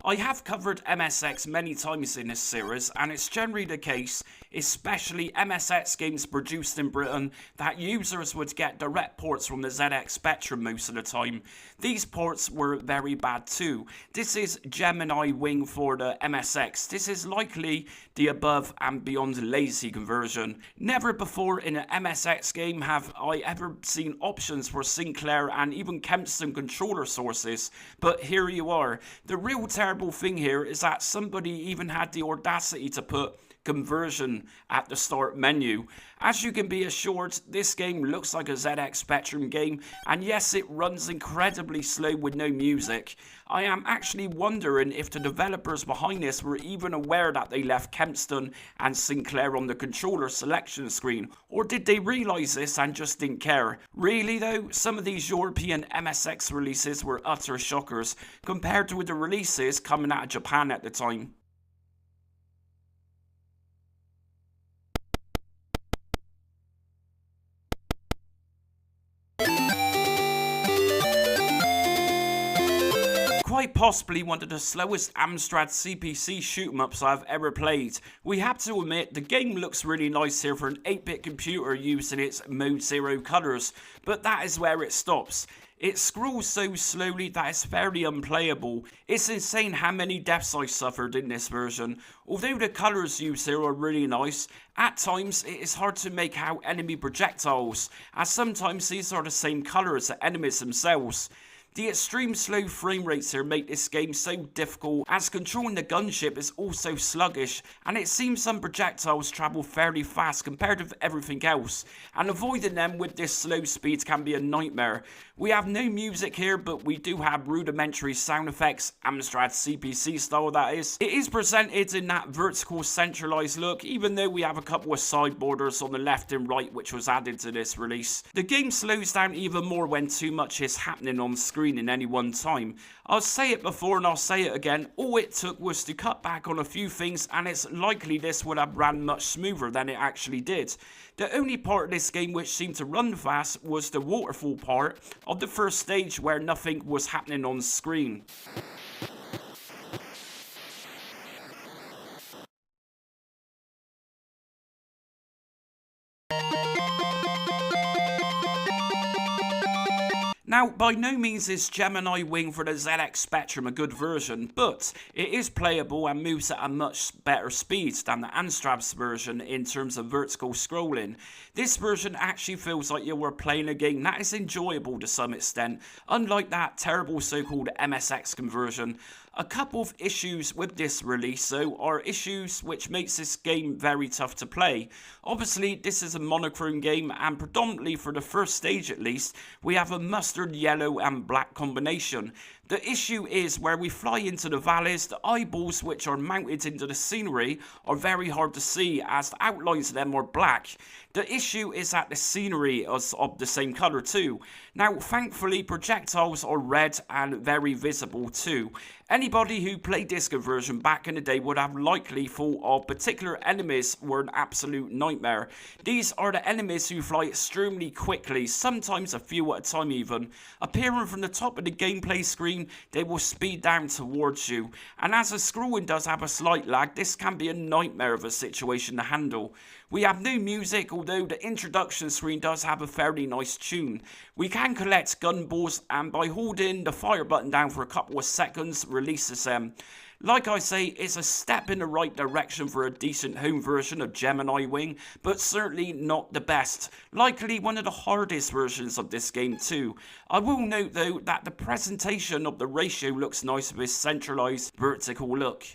I have covered MSX many times in this series, and it's generally the case, especially MSX games produced in Britain, that users would get direct ports from the ZX Spectrum most of the time. These ports were very bad too. This is Gemini Wing for the MSX. This is likely the above and beyond lazy conversion. Never before in an MSX game have I ever seen options for Sinclair and even Kempston controller sources, but here you are. The real terrible thing here is that somebody even had the audacity to put conversion at the start menu. As you can be assured, this game looks like a ZX Spectrum game, and yes, it runs incredibly slow with no music. I am actually wondering if the developers behind this were even aware that they left Kempston and Sinclair on the controller selection screen, or did they realise this and just didn't care? Really though, some of these European MSX releases were utter shockers compared to the releases coming out of Japan at the time. Quite possibly one of the slowest Amstrad CPC shoot-em-ups I've ever played. We have to admit, the game looks really nice here for an 8-bit computer using its Mode 0 colours, but that is where it stops. It scrolls so slowly that it's fairly unplayable. It's insane how many deaths I suffered in this version. Although the colours used here are really nice, at times it is hard to make out enemy projectiles, as sometimes these are the same colour as the enemies themselves. The extreme slow frame rates here make this game so difficult, as controlling the gunship is also sluggish, and it seems some projectiles travel fairly fast compared to everything else, and avoiding them with this slow speed can be a nightmare. We have no music here, but we do have rudimentary sound effects, Amstrad CPC style that is. It is presented in that vertical centralized look, even though we have a couple of side borders on the left and right which was added to this release. The game slows down even more when too much is happening on screen in any one time. I'll say it before and I'll say it again, all it took was to cut back on a few things, and it's likely this would have ran much smoother than it actually did. The only part of this game which seemed to run fast was the waterfall part of the first stage where nothing was happening on screen. Now, by no means is Gemini Wing for the ZX Spectrum a good version, but it is playable and moves at a much better speed than the Amstrad's version in terms of vertical scrolling. This version actually feels like you were playing a game that is enjoyable to some extent, unlike that terrible so-called MSX conversion. A couple of issues with this release though are issues which makes this game very tough to play. Obviously this is a monochrome game, and predominantly for the first stage at least, we have a mustard yellow and black combination. The issue is where we fly into the valleys, the eyeballs which are mounted into the scenery are very hard to see as the outlines of them are black. The issue is that the scenery is of the same colour too. Now thankfully projectiles are red and very visible too. Anybody who played this conversion back in the day would have likely thought of particular enemies were an absolute nightmare. These are the enemies who fly extremely quickly, sometimes a few at a time even. Appearing from the top of the gameplay screen, they will speed down towards you, and as the scrolling does have a slight lag, this can be a nightmare of a situation to handle. We have no music, although the introduction screen does have a fairly nice tune. We can collect gun balls, and by holding the fire button down for a couple of seconds releases them. Like I say, it's a step in the right direction for a decent home version of Gemini Wing, but certainly not the best. Likely one of the hardest versions of this game too. I will note though that the presentation of the ratio looks nice with this centralized vertical look.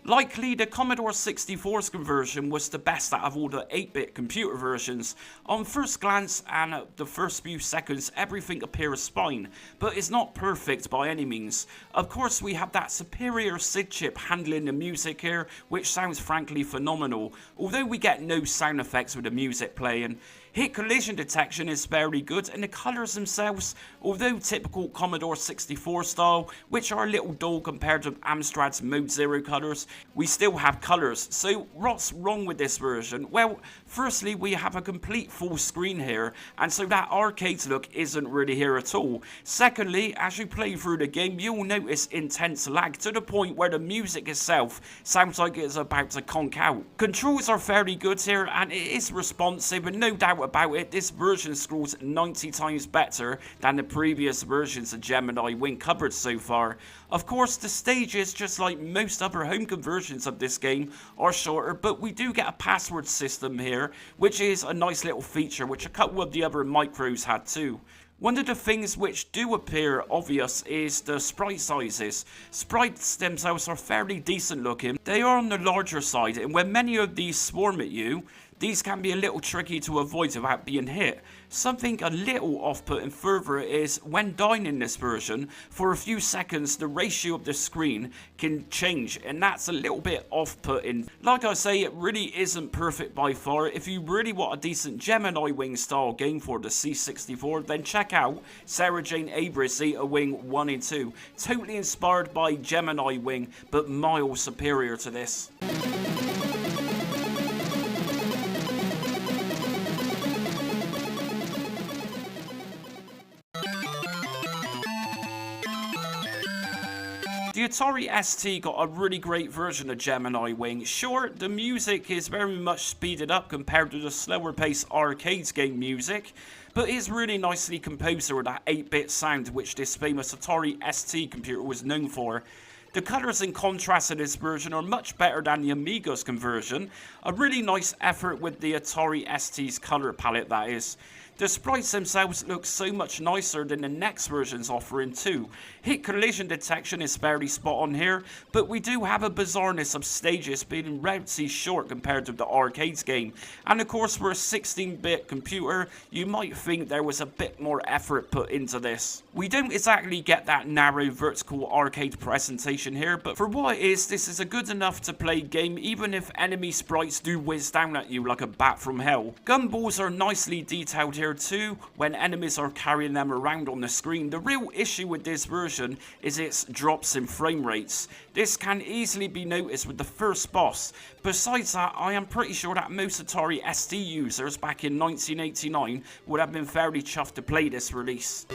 Likely, the Commodore 64's conversion was the best out of all the 8-bit computer versions. On first glance and the first few seconds, everything appears fine, but it's not perfect by any means. Of course, we have that superior SID chip handling the music here, which sounds frankly phenomenal, although we get no sound effects with the music playing. Hit collision detection is very good, and the colours themselves, although typical Commodore 64 style, which are a little dull compared to Amstrad's Mode 0 colours, we still have colours. So what's wrong with this version? Well, firstly, we have a complete full screen here, and so that arcade look isn't really here at all. Secondly, as you play through the game, you'll notice intense lag to the point where the music itself sounds like it's about to conk out. Controls are fairly good here, and it is responsive, and no doubt about it, this version scrolls 90 times better than the previous versions of Gemini Wing covered so far. Of course, the stages, just like most other home conversions of this game, are shorter, but we do get a password system here, which is a nice little feature, which a couple of the other micros had too. One of the things which do appear obvious is the sprite sizes. Sprites themselves are fairly decent looking. They are on the larger side, and when many of these swarm at you, these can be a little tricky to avoid without being hit. Something a little off-putting further is when dying in this version, for a few seconds the ratio of the screen can change, and that's a little bit off-putting. Like I say, it really isn't perfect by far. If you really want a decent Gemini Wing style game for the C64, then check out Sarah Jane Avery's Zeta Wing 1 and 2. Totally inspired by Gemini Wing, but miles superior to this. The Atari ST got a really great version of Gemini Wing. Sure, the music is very much speeded up compared to the slower paced arcade game music, but it's really nicely composed with that 8-bit sound which this famous Atari ST computer was known for. The colours and contrast in this version are much better than the Amiga's conversion, a really nice effort with the Atari ST's colour palette, that is. The sprites themselves look so much nicer than the next version's offering too. Hit collision detection is fairly spot on here, but we do have a bizarreness of stages being relatively short compared to the arcades game. And of course, for a 16-bit computer, you might think there was a bit more effort put into this. We don't exactly get that narrow vertical arcade presentation here, but for what it is, this is a good enough to play game even if enemy sprites do whiz down at you like a bat from hell. Gumballs are nicely detailed here too when enemies are carrying them around on the screen. The real issue with this version is its drops in frame rates. This can easily be noticed with the first boss. Besides that, I am pretty sure that most Atari ST users back in 1989 would have been fairly chuffed to play this release.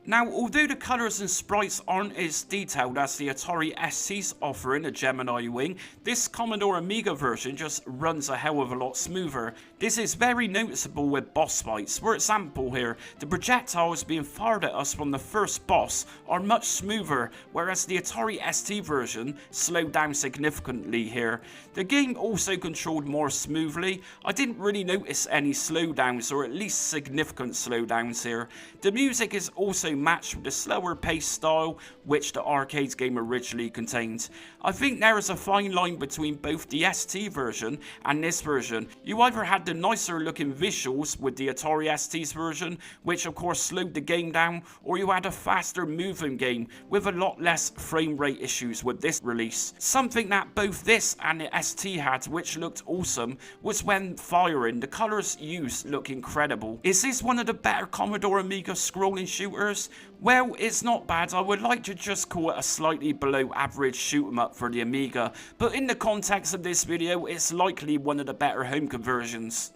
Now, although the colours and sprites aren't as detailed as the Atari ST's offering a Gemini Wing, this Commodore Amiga version just runs a hell of a lot smoother. This is very noticeable with boss fights. For example here, the projectiles being fired at us from the first boss are much smoother, whereas the Atari ST version slowed down significantly here. The game also controlled more smoothly. I didn't really notice any slowdowns, or at least significant slowdowns here. The music is also matched with the slower paced style which the arcade game originally contained. I think there is a fine line between both the ST version and this version. You either had the nicer looking visuals with the Atari ST's version, which of course slowed the game down, or you had a faster moving game with a lot less frame rate issues with this release. Something that both this and the ST had, which looked awesome, was when firing. The colours used look incredible. Is this one of the better Commodore Amiga scrolling shooters? Well, it's not bad. I would like to just call it a slightly below average shoot 'em up for the Amiga, but in the context of this video, it's likely one of the better home conversions.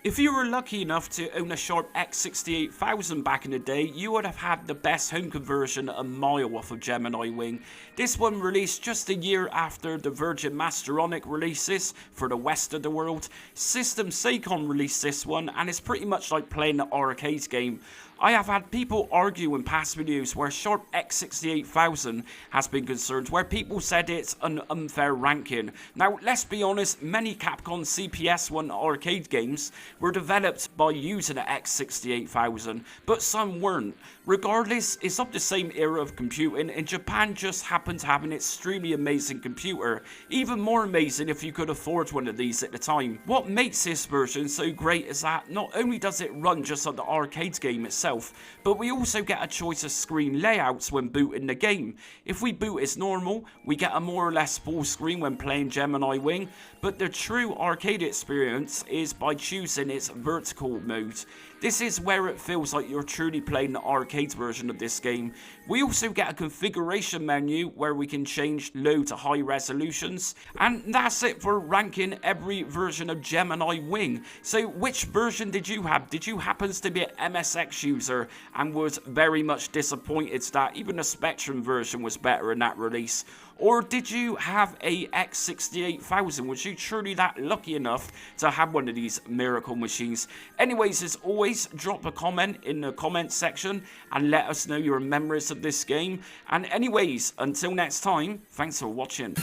If you were lucky enough to own a Sharp X68000 back in the day, you would have had the best home conversion a mile off of Gemini Wing. This one released just a year after the Virgin Masteronic releases for the west of the world. System Seicon released this one, and it's pretty much like playing the arcade game. I have had people argue in past videos where Sharp X68000 has been concerned, where people said it's an unfair ranking. Now, let's be honest, many Capcom CPS1 arcade games were developed by using an X68000, but some weren't. Regardless, it's of the same era of computing, and Japan just happened to have an extremely amazing computer, even more amazing if you could afford one of these at the time. What makes this version so great is that not only does it run just on the arcade game itself, but we also get a choice of screen layouts when booting the game. If we boot as normal, we get a more or less full screen when playing Gemini Wing, but the true arcade experience is by choosing its vertical mode. This is where it feels like you're truly playing the arcade version of this game. We also get a configuration menu where we can change low to high resolutions. And that's it for ranking every version of Gemini Wing. So which version did you have? Did you happen to be an MSX user and was very much disappointed that even the Spectrum version was better in that release? Or did you have a X68000? Was you truly that lucky enough to have one of these miracle machines? Anyways, as always, drop a comment in the comment section and let us know your memories of this game. And anyways, until next time, thanks for watching.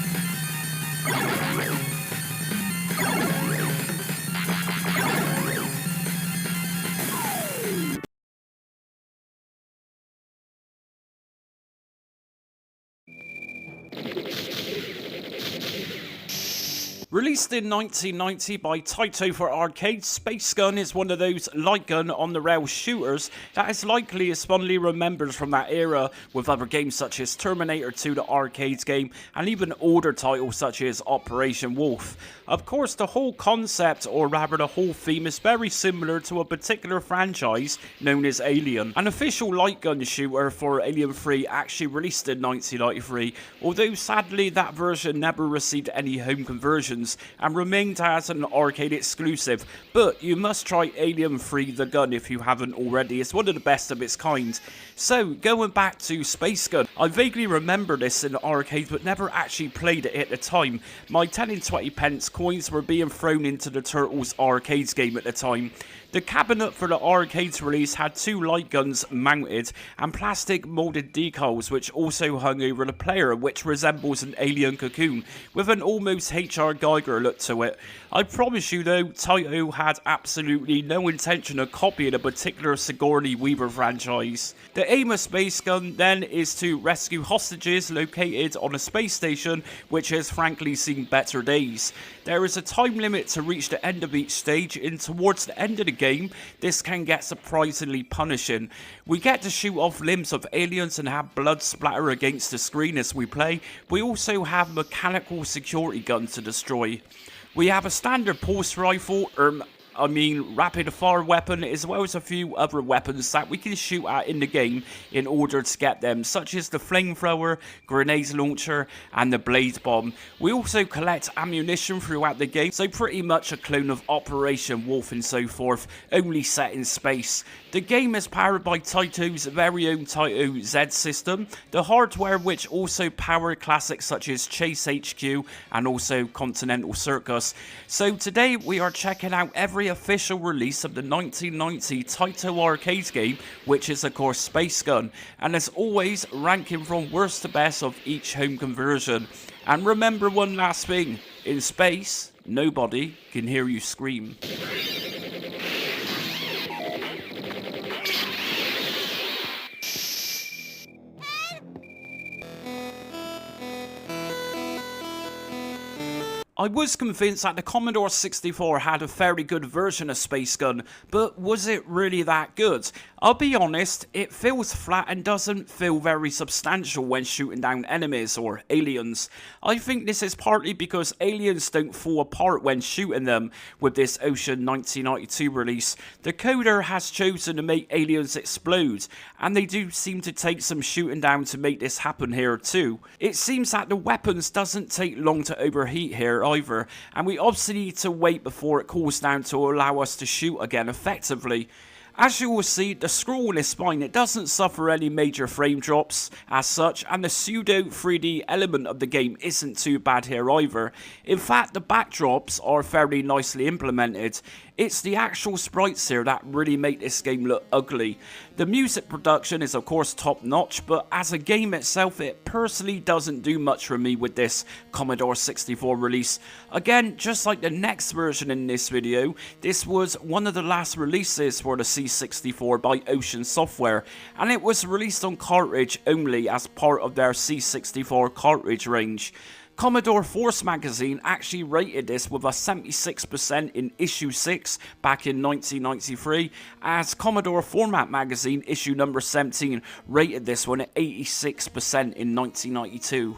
Released in 1990 by Taito for arcade, Space Gun is one of those light gun on the rail shooters that is likely as fondly remembered from that era, with other games such as Terminator 2 the arcade game, and even older titles such as Operation Wolf. Of course, the whole concept, or rather the whole theme, is very similar to a particular franchise known as Alien. An official light gun shooter for Alien 3 actually released in 1993, although sadly that version never received any home conversions and remained as an arcade exclusive. But you must try Alien 3 The Gun if you haven't already. It's one of the best of its kind. So, going back to Space Gun, I vaguely remember this in the arcade but never actually played it at the time. My 10 and 20 pence coins were being thrown into the Turtles arcades game at the time. The cabinet for the arcade's release had two light guns mounted and plastic moulded decals which also hung over the player, which resembles an alien cocoon with an almost H.R. Geiger look to it. I promise you though, Taito had absolutely no intention of copying a particular Sigourney Weaver franchise. The aim of Space Gun then is to rescue hostages located on a space station which has frankly seen better days. There is a time limit to reach the end of each stage, and towards the end of the game, this can get surprisingly punishing. We get to shoot off limbs of aliens and have blood splatter against the screen as we play. We also have mechanical security guns to destroy. We have a standard pulse rifle, rapid fire weapon, as well as a few other weapons that we can shoot at in the game in order to get them, such as the flamethrower, grenade launcher, and the blade bomb. We also collect ammunition throughout the game, so pretty much a clone of Operation Wolf and so forth, only set in space. The game is powered by Taito's very own Taito Z system, the hardware which also powered classics such as Chase HQ and also Continental Circus. So today we are checking out every official release of the 1990 Taito arcade game, which is of course Space Gun, and as always ranking from worst to best of each home conversion. And remember one last thing, in space nobody can hear you scream. I was convinced that the Commodore 64 had a very good version of Space Gun, but was it really that good? I'll be honest, it feels flat and doesn't feel very substantial when shooting down enemies or aliens. I think this is partly because aliens don't fall apart when shooting them with this Ocean 1992 release. The coder has chosen to make aliens explode, and they do seem to take some shooting down to make this happen here too. It seems that the weapons doesn't take long to overheat here either, and we obviously need to wait before it cools down to allow us to shoot again effectively. As you will see, the scroll is fine, it doesn't suffer any major frame drops as such, and the pseudo 3D element of the game isn't too bad here either. In fact, the backdrops are fairly nicely implemented. It's the actual sprites here that really make this game look ugly. The music production is of course top notch, but as a game itself it personally doesn't do much for me with this Commodore 64 release. Again, just like the next version in this video, this was one of the last releases for the C64 by Ocean Software, and it was released on cartridge only as part of their C64 cartridge range. Commodore Force magazine actually rated this with a 76% in issue 6 back in 1993, as Commodore Format magazine issue number 17 rated this one at 86% in 1992.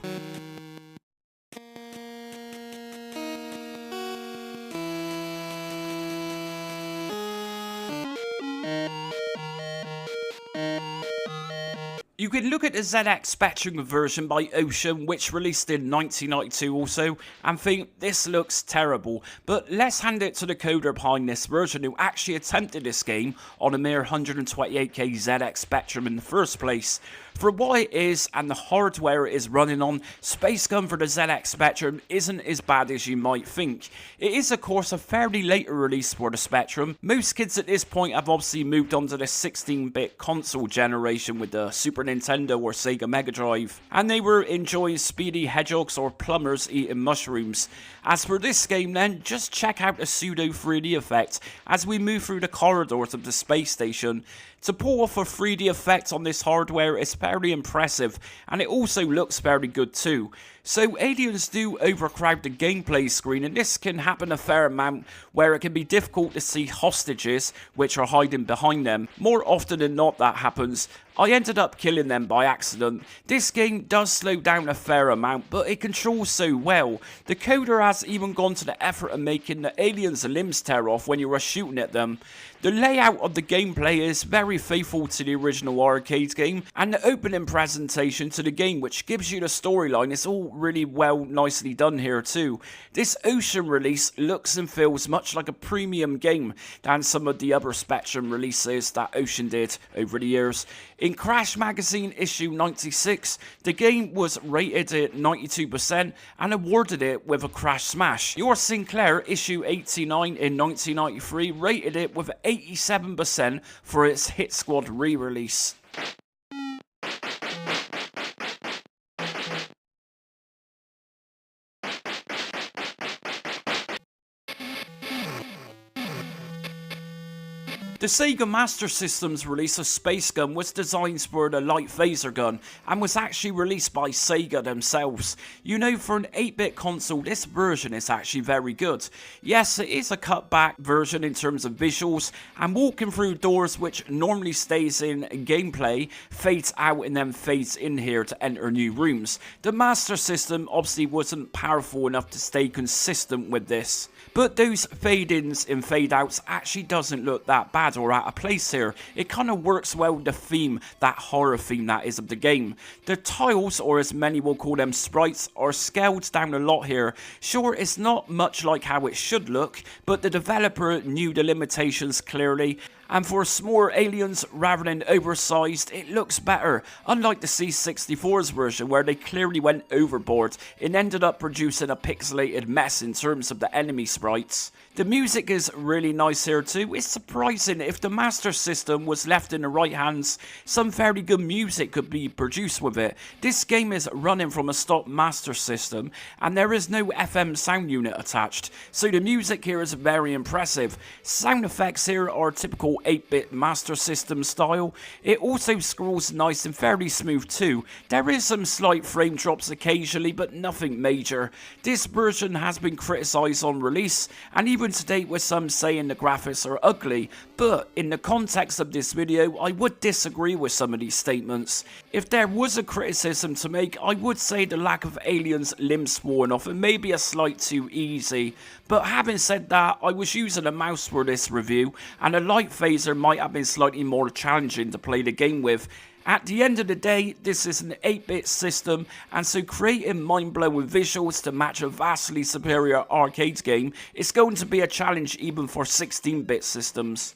You can look at the ZX Spectrum version by Ocean, which released in 1992 also, and think this looks terrible, but let's hand it to the coder behind this version who actually attempted this game on a mere 128k ZX Spectrum in the first place. For what it is and the hardware it is running on, Space Gun for the ZX Spectrum isn't as bad as you might think. It is of course a fairly later release for the Spectrum. Most kids at this point have obviously moved on to the 16-bit console generation with the Super Nintendo or Sega Mega Drive, and they were enjoying speedy hedgehogs or plumbers eating mushrooms. As for this game then, just check out the pseudo 3D effect as we move through the corridors of the space station. To pull off a 3D effect on this hardware is fairly impressive, and it also looks very good too. So aliens do overcrowd the gameplay screen, and this can happen a fair amount where it can be difficult to see hostages which are hiding behind them. More often than not that happens. I ended up killing them by accident. This game does slow down a fair amount, but it controls so well. The coder has even gone to the effort of making the aliens' limbs tear off when you are shooting at them. The layout of the gameplay is very faithful to the original arcade game, and the opening presentation to the game, which gives you the storyline, is all really well nicely done here too. This Ocean release looks and feels much like a premium game than some of the other Spectrum releases that Ocean did over the years. In Crash Magazine issue 96, the game was rated at 92% and awarded it with a Crash Smash. Your Sinclair issue 89 in 1993 rated it with 87% for its Hit Squad re-release. The Sega Master System's release of Space Gun was designed for the light phaser gun and was actually released by Sega themselves. You know, for an 8-bit console, this version is actually very good. Yes, it is a cut-back version in terms of visuals, and walking through doors which normally stays in gameplay fades out and then fades in here to enter new rooms. The Master System obviously wasn't powerful enough to stay consistent with this, but those fade-ins and fade-outs actually doesn't look that bad or out of place here. It kind of works well with the theme, that horror theme that is of the game. The tiles, or as many will call them sprites, are scaled down a lot here. Sure, it's not much like how it should look, but the developer knew the limitations clearly, and for smaller aliens rather than oversized, it looks better, unlike the C64's version where they clearly went overboard and ended up producing a pixelated mess in terms of the enemy sprites. The music is really nice here too. It's surprising if the Master System was left in the right hands, some fairly good music could be produced with it. This game is running from a stock Master System and there is no FM sound unit attached, so the music here is very impressive. Sound effects here are typical 8-bit Master System style. It also scrolls nice and fairly smooth too. There is some slight frame drops occasionally, but nothing major. This version has been criticised on release, and even to date with some saying the graphics are ugly, but in the context of this video I would disagree with some of these statements. If there was a criticism to make, I would say the lack of aliens limbs falling off and maybe a slight too easy. But having said that, I was using a mouse for this review, and a light phaser might have been slightly more challenging to play the game with. At the end of the day, this is an 8-bit system, and so creating mind-blowing visuals to match a vastly superior arcade game is going to be a challenge even for 16-bit systems.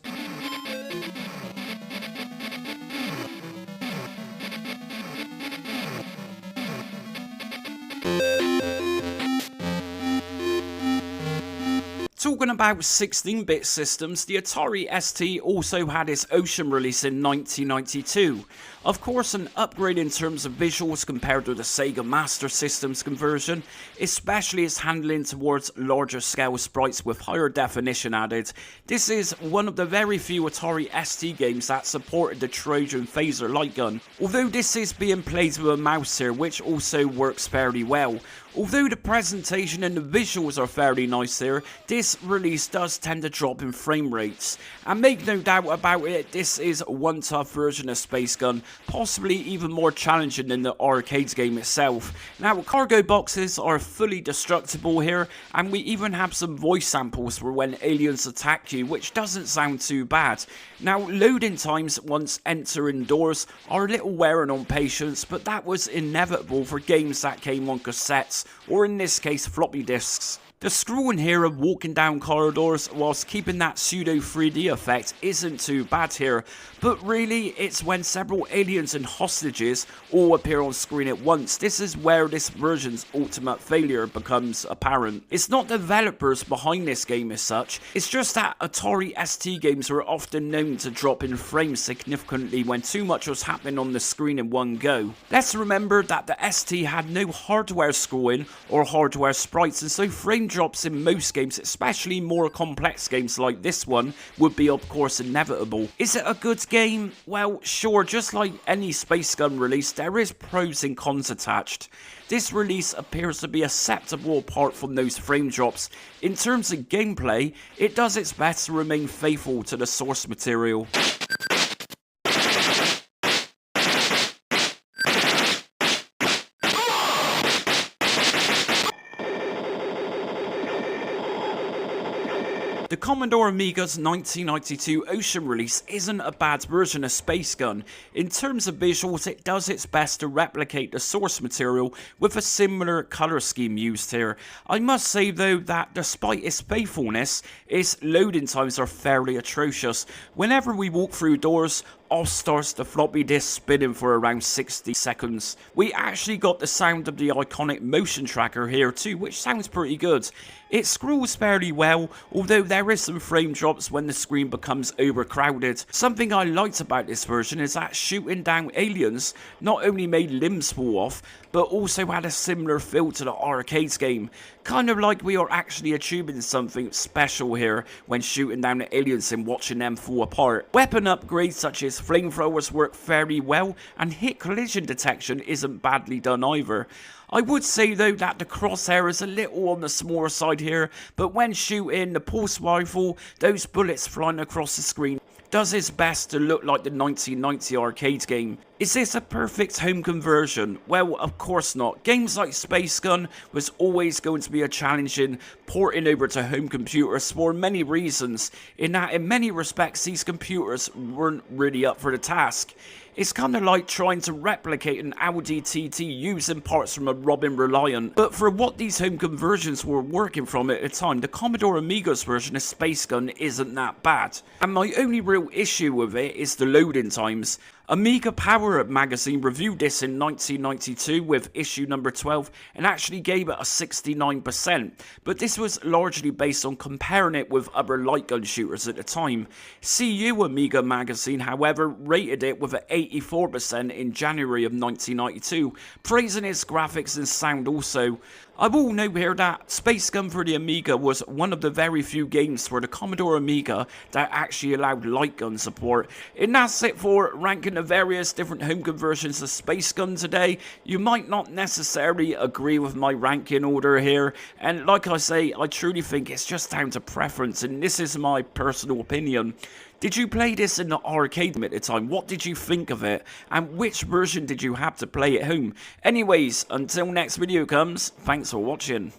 Talking about 16-bit systems, the Atari ST also had its Ocean release in 1992. Of course, an upgrade in terms of visuals compared to the Sega Master System's conversion, especially its handling towards larger scale sprites with higher definition added. This is one of the very few Atari ST games that supported the Trojan phaser light gun, although this is being played with a mouse here, which also works fairly well. Although the presentation and the visuals are fairly nice here, this release does tend to drop in frame rates. And make no doubt about it, this is one tough version of Space Gun, possibly even more challenging than the arcade game itself. Now, cargo boxes are fully destructible here, and we even have some voice samples for when aliens attack you, which doesn't sound too bad. Now, loading times once entering doors are a little wearing on patience, but that was inevitable for games that came on cassettes, or in this case floppy disks. The scrolling here of walking down corridors whilst keeping that pseudo 3D effect isn't too bad here, but really it's when several aliens and hostages all appear on screen at once. This is where this version's ultimate failure becomes apparent. It's not developers behind this game as such, it's just that Atari ST games were often known to drop in frames significantly when too much was happening on the screen in one go. Let's remember that the ST had no hardware scrolling or hardware sprites, and so frame drops in most games, especially more complex games like this one, would be of course inevitable. Is it a good game? Well, sure, just like any Space Gun release, there is pros and cons attached. This release appears to be acceptable apart from those frame drops. In terms of gameplay, it does its best to remain faithful to the source material. The Commodore Amiga's 1992 Ocean release isn't a bad version of Space Gun. In terms of visuals, it does its best to replicate the source material with a similar colour scheme used here. I must say though that despite its faithfulness, its loading times are fairly atrocious. Whenever we walk through doors, off starts the floppy disk spinning for around 60 seconds. We actually got the sound of the iconic motion tracker here too, which sounds pretty good. It scrolls fairly well, although there is some frame drops when the screen becomes overcrowded. Something I liked about this version is that shooting down aliens not only made limbs fall off, but also had a similar feel to the arcades game. Kind of like we are actually achieving something special here when shooting down the aliens and watching them fall apart. Weapon upgrades such as flamethrowers work fairly well, and hit collision detection isn't badly done either. I would say though that the crosshair is a little on the smaller side here, but when shooting the pulse rifle, those bullets flying across the screen does its best to look like the 1990 arcade game. Is this a perfect home conversion? Well, of course not. Games like Space Gun was always going to be a challenge in porting over to home computers for many reasons, in that in many respects these computers weren't really up for the task. It's kind of like trying to replicate an Audi TT using parts from a Robin Reliant. But for what these home conversions were working from at the time, the Commodore Amiga's version of Space Gun isn't that bad. And my only real issue with it is the loading times. Amiga Power Up magazine reviewed this in 1992 with issue number 12 and actually gave it a 69%, but this was largely based on comparing it with other light gun shooters at the time. CU Amiga magazine, however, rated it with an 84% in January of 1992, praising its graphics and sound also. I will note here that Space Gun for the Amiga was one of the very few games for the Commodore Amiga that actually allowed light gun support. And that's it for ranking the various different home conversions of Space Gun today. You might not necessarily agree with my ranking order here, and like I say, I truly think it's just down to preference, and this is my personal opinion. Did you play this in the arcade at the time? What did you think of it? And which version did you have to play at home? Anyways, until next video comes, thanks for watching.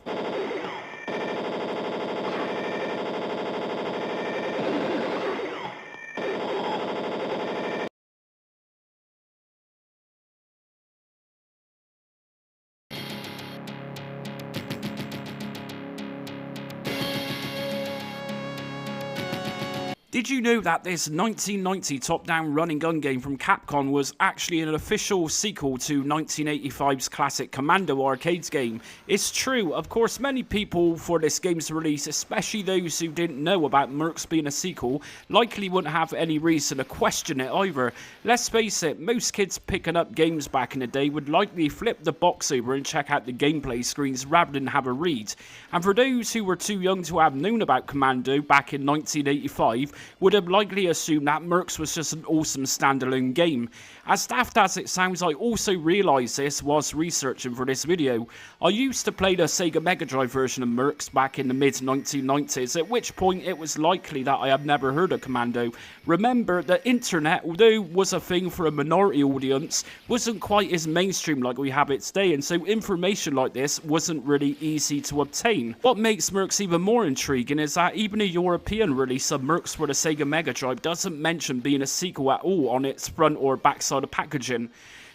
Did you know that this 1990 top-down run and gun game from Capcom was actually an official sequel to 1985's classic Commando arcades game? It's true, of course many people for this game's release, especially those who didn't know about Mercs being a sequel, likely wouldn't have any reason to question it either. Let's face it, most kids picking up games back in the day would likely flip the box over and check out the gameplay screens rather than have a read. And for those who were too young to have known about Commando back in 1985, would have likely assumed that Mercs was just an awesome standalone game. As daft as it sounds, I also realised this whilst researching for this video. I used to play the Sega Mega Drive version of Mercs back in the mid-1990s, at which point it was likely that I had never heard of Commando. Remember, the internet, although was a thing for a minority audience, wasn't quite as mainstream like we have it today, and so information like this wasn't really easy to obtain. What makes Mercs even more intriguing is that even a European release of Mercs for the Sega Mega Drive doesn't mention being a sequel at all on its front or backside of packaging.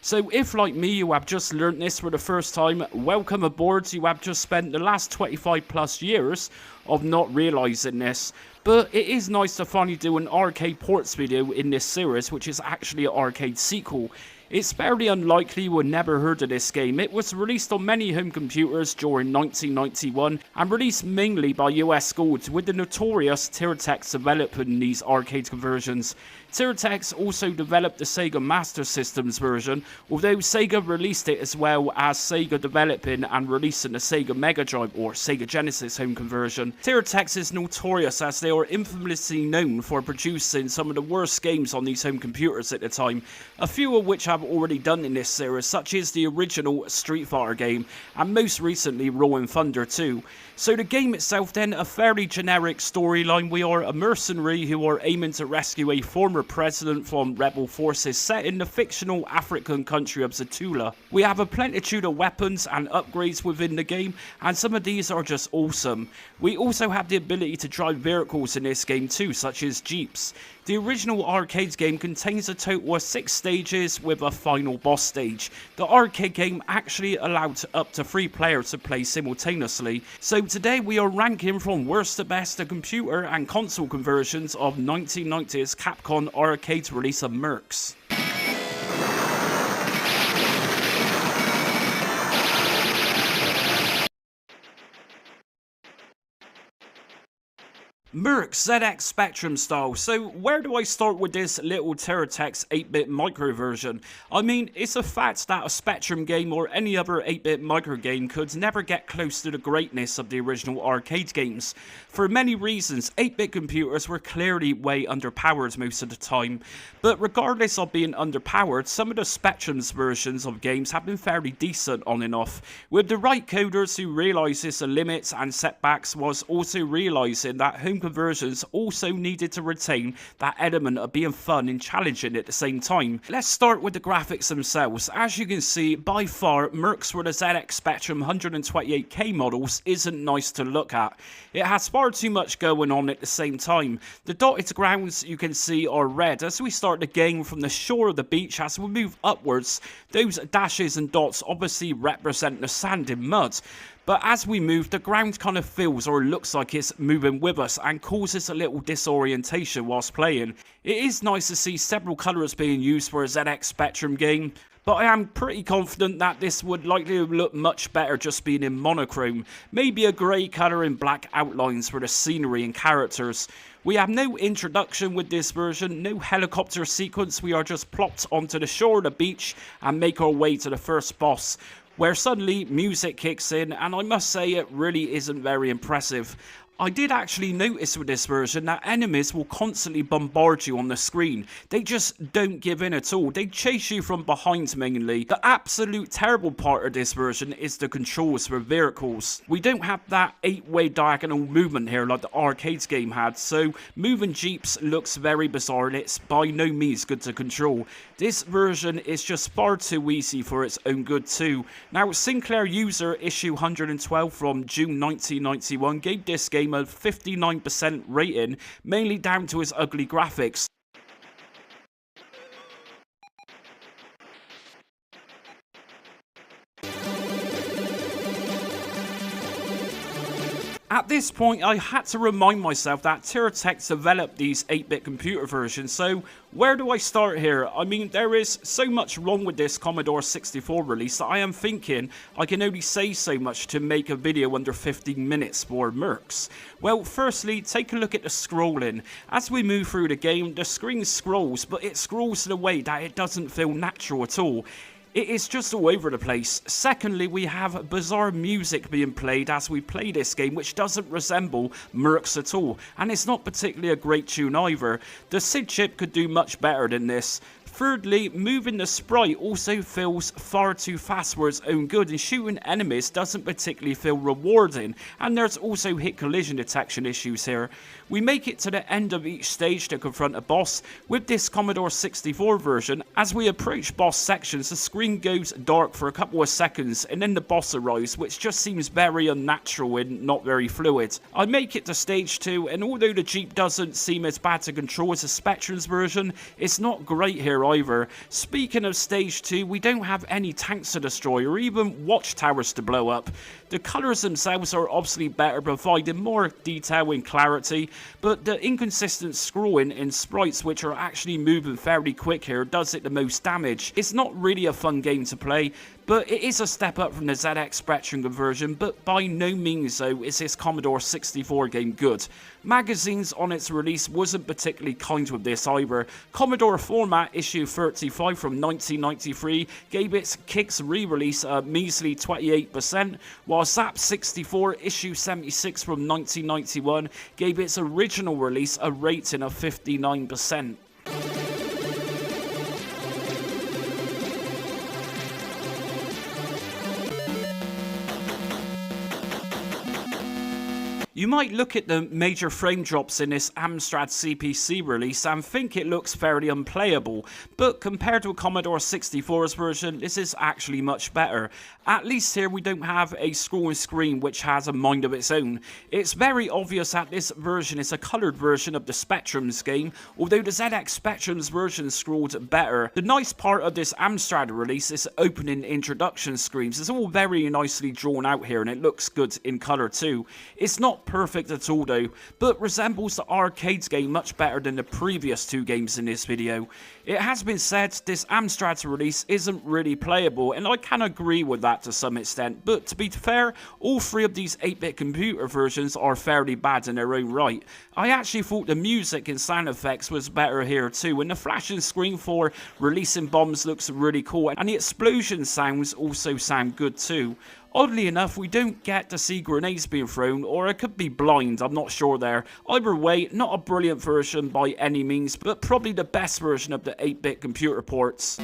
So if, like me, you have just learnt this for the first time, welcome aboard. You have just spent the last 25 plus years of not realising this. But it is nice to finally do an arcade ports video in this series, which is actually an arcade sequel. It's fairly unlikely you would never heard of this game. It was released on many home computers during 1991 and released mainly by US Gold, with the notorious Tiratex developing these arcade conversions. Tiratex also developed the Sega Master System's version, although Sega released it as well as Sega developing and releasing the Sega Mega Drive or Sega Genesis home conversion. Tiratex is notorious as they are infamously known for producing some of the worst games on these home computers at the time, a few of which I've already done in this series, such as the original Street Fighter game and most recently Rolling Thunder 2. So the game itself then, a fairly generic storyline. We are a mercenary who are aiming to rescue a former president from rebel forces set in the fictional African country of Zatula. We have a plenitude of weapons and upgrades within the game, and some of these are just awesome. We also have the ability to drive vehicles in this game too, such as jeeps. The original arcade game contains a total of 6 stages with a final boss stage. The arcade game actually allowed up to 3 players to play simultaneously. So today we are ranking from worst to best the computer and console conversions of 1990's Capcom arcade release of Mercs. Mercs ZX Spectrum style. So where do I start with this little Tiratex 8-bit micro version? I mean, it's a fact that a Spectrum game or any other 8-bit micro game could never get close to the greatness of the original arcade games. For many reasons, 8-bit computers were clearly way underpowered most of the time. But regardless of being underpowered, some of the Spectrum's versions of games have been fairly decent on and off. With the right coders who realised this limits and setbacks, was also realising that home conversions also needed to retain that element of being fun and challenging at the same time. Let's start with the graphics themselves. As you can see, by far, Mercs for the ZX Spectrum 128K models isn't nice to look at. It has far too much going on at the same time. The dotted grounds you can see are red. As we start the game from the shore of the beach, as we move upwards, those dashes and dots obviously represent the sand and mud. But as we move, the ground kind of feels or looks like it's moving with us and causes a little disorientation whilst playing. It is nice to see several colours being used for a ZX Spectrum game, but I am pretty confident that this would likely look much better just being in monochrome. Maybe a grey colour and black outlines for the scenery and characters. We have no introduction with this version, no helicopter sequence. We are just plopped onto the shore of the beach and make our way to the first boss, where suddenly music kicks in, and I must say it really isn't very impressive. I did actually notice with this version that enemies will constantly bombard you on the screen. They just don't give in at all. They chase you from behind mainly. The absolute terrible part of this version is the controls for vehicles. We don't have that 8-way diagonal movement here like the arcade game had, so moving jeeps looks very bizarre and it's by no means good to control. This version is just far too easy for its own good too. Now, Sinclair User issue 112 from June 1991 gave this game a 59% rating, mainly down to its ugly graphics. At this point, I had to remind myself that Tech developed these 8-bit computer versions, so where do I start here? I mean, there is so much wrong with this Commodore 64 release that I am thinking I can only say so much to make a video under 15 minutes for Mercs. Well, firstly, take a look at the scrolling. As we move through the game, the screen scrolls, but it scrolls in a way that it doesn't feel natural at all. It is just all over the place. Secondly, we have bizarre music being played as we play this game, which doesn't resemble Mercs at all, and it's not particularly a great tune either. The SID chip could do much better than this. Thirdly, moving the sprite also feels far too fast for its own good, and shooting enemies doesn't particularly feel rewarding, and there's also hit collision detection issues here. We make it to the end of each stage to confront a boss with this Commodore 64 version. As we approach boss sections, the screen goes dark for a couple of seconds, and then the boss arrives, which just seems very unnatural and not very fluid. I make it to stage 2, and although the Jeep doesn't seem as bad to control as the Spectrum's version, it's not great here either. Speaking of stage 2, we don't have any tanks to destroy or even watchtowers to blow up. The colours themselves are obviously better, providing more detail and clarity, but the inconsistent scrolling in sprites, which are actually moving fairly quick here, does it the most damage. It's not really a fun game to play, but it is a step up from the ZX Spectrum conversion, but by no means though is this Commodore 64 game good. Magazines on its release wasn't particularly kind with this either. Commodore Format issue 35 from 1993 gave its Kicks re-release a measly 28%, while Zap 64 issue 76 from 1991 gave its original release a rating of 59%. You might look at the major frame drops in this Amstrad CPC release and think it looks fairly unplayable, but compared to a Commodore 64's version, this is actually much better. At least here we don't have a scrolling screen which has a mind of its own. It's very obvious that this version is a coloured version of the Spectrum's game, although the ZX Spectrum's version scrolled better. The nice part of this Amstrad release is opening introduction screens. It's all very nicely drawn out here and it looks good in colour too. It's not perfect at all though, but resembles the arcades game much better than the previous two games in this video. It has been said this Amstrad's release isn't really playable, and I can agree with that to some extent, but to be fair, all three of these 8-bit computer versions are fairly bad in their own right. I actually thought the music and sound effects was better here too, and the flashing screen for releasing bombs looks really cool, and the explosion sounds also sound good too. Oddly enough, we don't get to see grenades being thrown, or it could be blind, I'm not sure there. Either way, not a brilliant version by any means, but probably the best version of the 8-bit computer ports.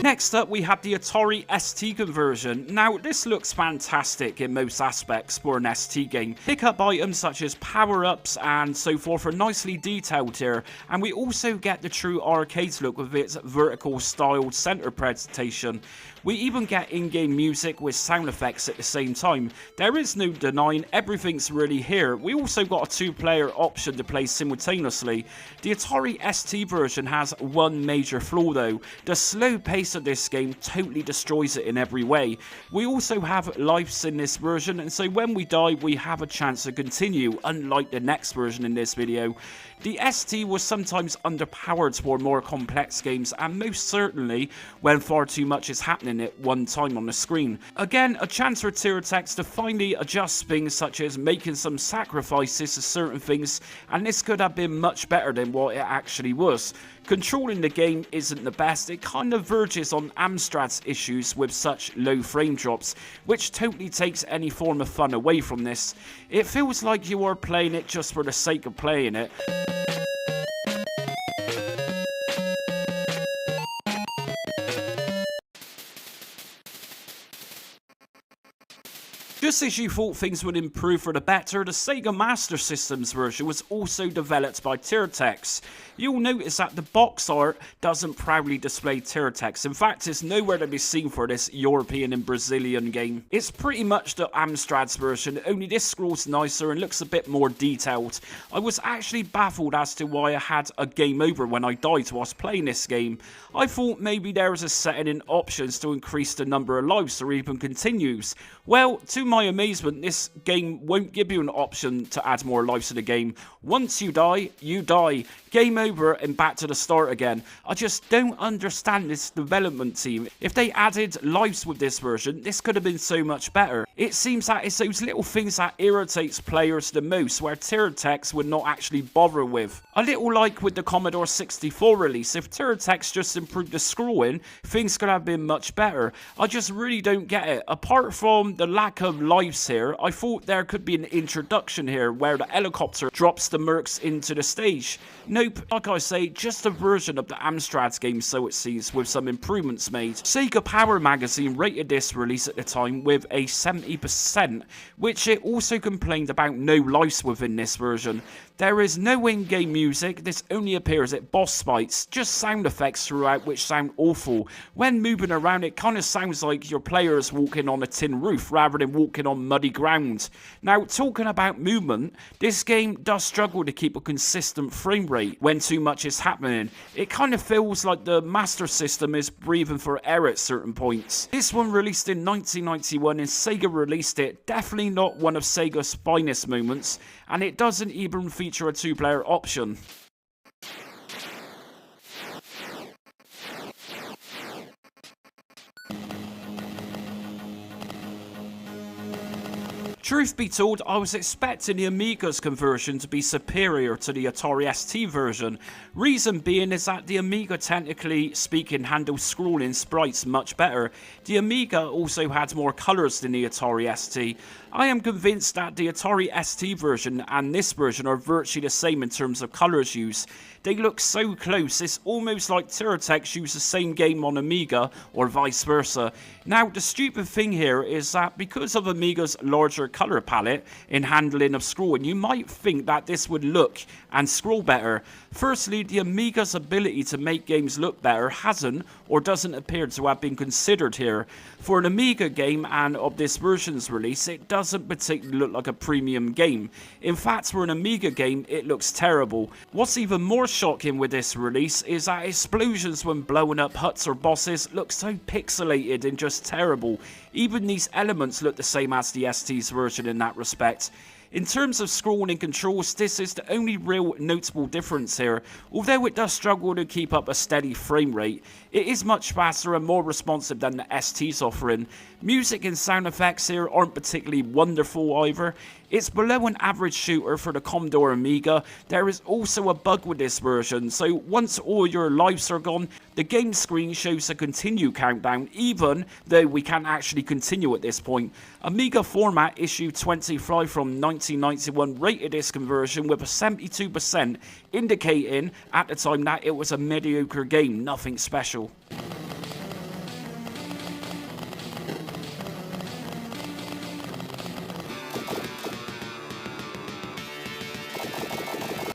Next up, we have the Atari ST conversion. Now, this looks fantastic in most aspects for an ST game. Pick-up items such as power-ups and so forth are nicely detailed here, and we also get the true arcade look with its vertical styled center presentation. We even get in-game music with sound effects at the same time. There is no denying everything's really here. We also got a two-player option to play simultaneously. The Atari ST version has one major flaw though. The slow pace of this game totally destroys it in every way. We also have lives in this version, and so when we die we have a chance to continue, unlike the next version in this video. The ST was sometimes underpowered for more complex games, and most certainly when far too much is happening at one time on the screen. Again, a chance for Tech to finally adjust things such as making some sacrifices to certain things, and this could have been much better than what it actually was. Controlling the game isn't the best. It kind of verges on Amstrad's issues with such low frame drops, which totally takes any form of fun away from this. It feels like you are playing it just for the sake of playing it. Just as you thought things would improve for the better, the Sega Master System's version was also developed by Tiratex. You'll notice that the box art doesn't proudly display Tiratex. In fact, it's nowhere to be seen for this European and Brazilian game. It's pretty much the Amstrad's version, only this scroll's nicer and looks a bit more detailed. I was actually baffled as to why I had a game over when I died whilst playing this game. I thought maybe there was a setting in options to increase the number of lives or even continues. Well, to my amazement, this game won't give you an option to add more lives to the game. Once you die, you die. Game over and back to the start again. I just don't understand this development team. If they added lives with this version, this could have been so much better. It seems that it's those little things that irritates players the most, where Tiratex would not actually bother with. A little like with the Commodore 64 release, if Tiratex just improved the scrolling, things could have been much better. I just really don't get it. Apart from the lack of lives here, I thought there could be an introduction here where the helicopter drops the Mercs into the stage. Nope, like I say, just a version of the Amstrad's game, so it seems, with some improvements made. Sega Power magazine rated this release at the time with a 70%, which it also complained about no lives within this version. There is no in-game music, this only appears at boss fights, just sound effects throughout which sound awful. When moving around, it kind of sounds like your player is walking on a tin roof rather than walking on muddy ground. Now, talking about movement, this game does struggle to keep a consistent frame rate when too much is happening. It kind of feels like the Master System is breathing for air at certain points. This one released in 1991 and Sega released it, definitely not one of Sega's finest moments, and it doesn't even feature a two-player option. Truth be told, I was expecting the Amiga's conversion to be superior to the Atari ST version. Reason being is that the Amiga, technically speaking, handles scrolling sprites much better. The Amiga also had more colours than the Atari ST. I am convinced that the Atari ST version and this version are virtually the same in terms of colours used. They look so close, it's almost like Tiratex used the same game on Amiga or vice versa. Now, the stupid thing here is that because of Amiga's larger colour palette in handling of scrolling, you might think that this would look and scroll better. Firstly, the Amiga's ability to make games look better hasn't or doesn't appear to have been considered here. For an Amiga game and of this version's release, it doesn't particularly look like a premium game. In fact, for an Amiga game, it looks terrible. What's even more shocking with this release is that explosions when blowing up huts or bosses look so pixelated and just terrible. Even these elements look the same as the ST's version in that respect. In terms of scrolling controls, this is the only real notable difference here. Although it does struggle to keep up a steady frame rate, it is much faster and more responsive than the ST's offering. Music and sound effects here aren't particularly wonderful either. It's below an average shooter for the Commodore Amiga. There is also a bug with this version, so once all your lives are gone, the game screen shows a continue countdown, even though we can't actually continue at this point. Amiga Format issue 25 from 1991 rated this conversion with a 72%, indicating at the time that it was a mediocre game, nothing special.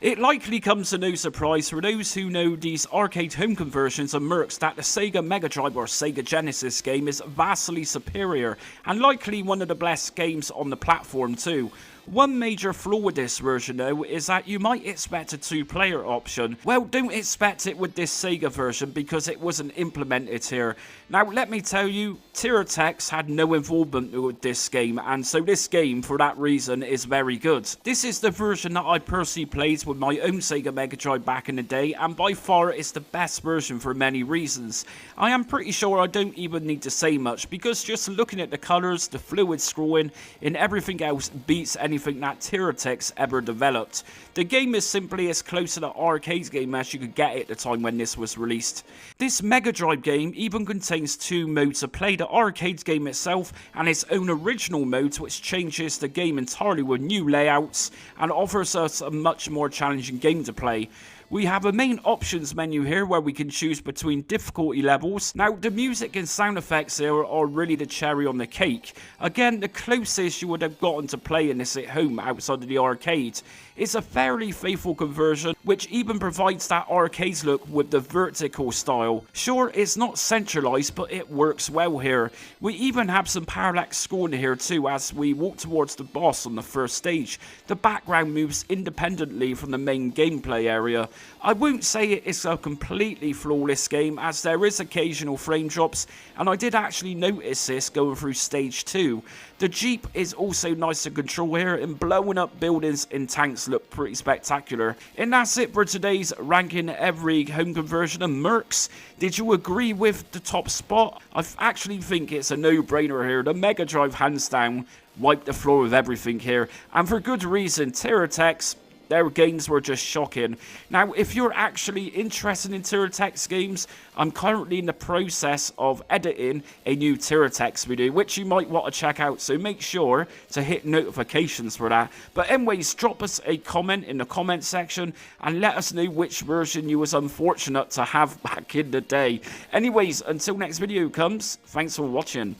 It likely comes to no surprise for those who know these arcade home conversions of Mercs that the Sega Mega Drive or Sega Genesis game is vastly superior, and likely one of the best games on the platform too. One major flaw with this version though is that you might expect a two-player option. Well, don't expect it with this Sega version because it wasn't implemented here. Now let me tell you, Tiratex had no involvement with this game, and so this game for that reason is very good. This is the version that I personally played with my own Sega Mega Drive back in the day, and by far it's the best version for many reasons. I am pretty sure I don't even need to say much because just looking at the colours, the fluid scrolling and everything else beats anything that Tiratex ever developed. The game is simply as close to the arcade game as you could get at the time when this was released. This Mega Drive game even contains two modes of play, the arcade game itself and its own original mode, which changes the game entirely with new layouts and offers us a much more challenging game to play. We have a main options menu here where we can choose between difficulty levels. Now, the music and sound effects here are really the cherry on the cake. Again, the closest you would have gotten to playing this at home outside of the arcade. It's a fairly faithful conversion, which even provides that arcade look with the vertical style. Sure, it's not centralized, but it works well here. We even have some parallax scrolling here too as we walk towards the boss on the first stage. The background moves independently from the main gameplay area. I won't say it is a completely flawless game, as there is occasional frame drops, and I did actually notice this going through stage 2. The Jeep is also nice to control here, and blowing up buildings and tanks look pretty spectacular. And that's it for today's ranking every home conversion of Mercs. Did you agree with the top spot? I actually think it's a no-brainer here. The Mega Drive, hands down, wiped the floor with everything here, and for good reason. Terratech's, their games were just shocking. Now, if you're actually interested in Terratech's games, I'm currently in the process of editing a new Terratech's video, which you might want to check out, so make sure to hit notifications for that. But anyways, drop us a comment in the comment section and let us know which version you was unfortunate to have back in the day. Anyways, until next video comes, thanks for watching.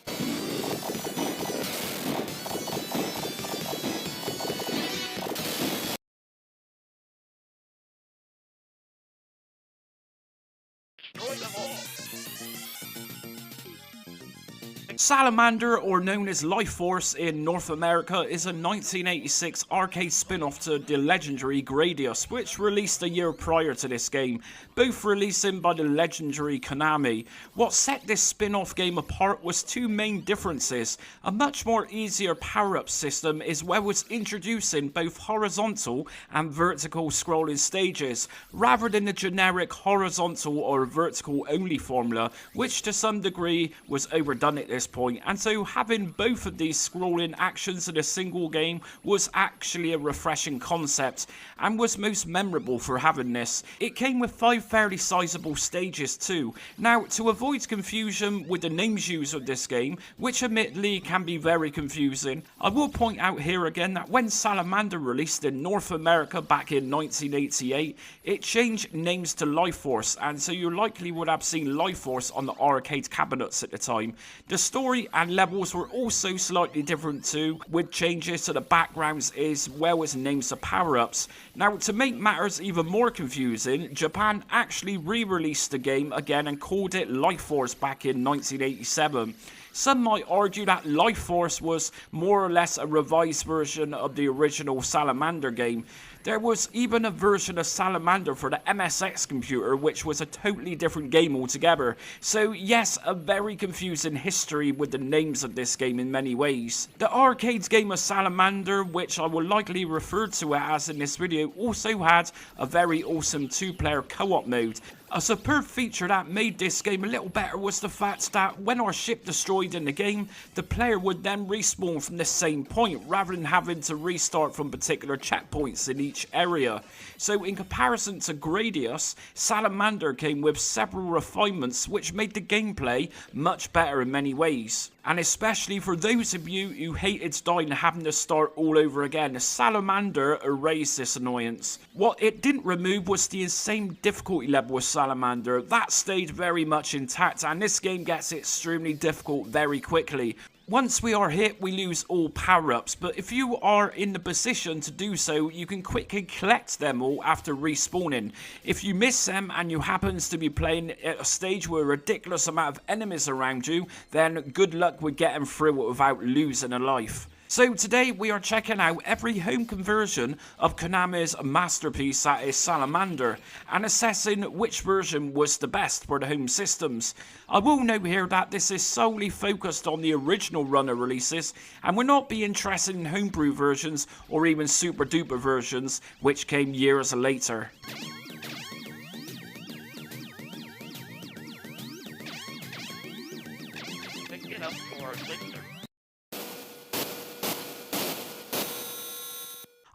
Salamander, or known as Life Force in North America, is a 1986 arcade spin-off to the legendary Gradius, which released a year prior to this game, both releasing by the legendary Konami. What set this spin-off game apart was two main differences: a much more easier power-up system, as well as introducing both horizontal and vertical scrolling stages, rather than the generic horizontal or vertical only formula, which to some degree was overdone at this point. And so having both of these scrolling actions in a single game was actually a refreshing concept, and was most memorable for having this. It came with 5 fairly sizable stages too. Now, to avoid confusion with the names used of this game, which admittedly can be very confusing, I will point out here again that when Salamander released in North America back in 1988, it changed names to Life Force, and so you likely would have seen Life Force on the arcade cabinets at the time. The story and levels were also slightly different too, with changes to the backgrounds as well as names of power-ups. Now, to make matters even more confusing, Japan actually re-released the game again and called it Life Force back in 1987. Some might argue that Life Force was more or less a revised version of the original Salamander game. There was even a version of Salamander for the MSX computer, which was a totally different game altogether. So yes, a very confusing history with the names of this game in many ways. The arcade game of Salamander, which I will likely refer to it as in this video, also had a very awesome 2-player co-op mode. A superb feature that made this game a little better was the fact that when our ship destroyed in the game, the player would then respawn from the same point, rather than having to restart from particular checkpoints in each area. So in comparison to Gradius, Salamander came with several refinements which made the gameplay much better in many ways. And especially for those of you who hated dying and having to start all over again, Salamander erased this annoyance. What it didn't remove was the insane difficulty level with Salamander. That stayed very much intact, and this game gets extremely difficult very quickly. Once we are hit, we lose all power-ups, but if you are in the position to do so, you can quickly collect them all after respawning. If you miss them and you happen to be playing at a stage with a ridiculous amount of enemies around you, then good luck with getting through it without losing a life. So today we are checking out every home conversion of Konami's masterpiece, that is Salamander, and assessing which version was the best for the home systems. I will note here that this is solely focused on the original runner releases, and will not be interested in homebrew versions or even super duper versions which came years later.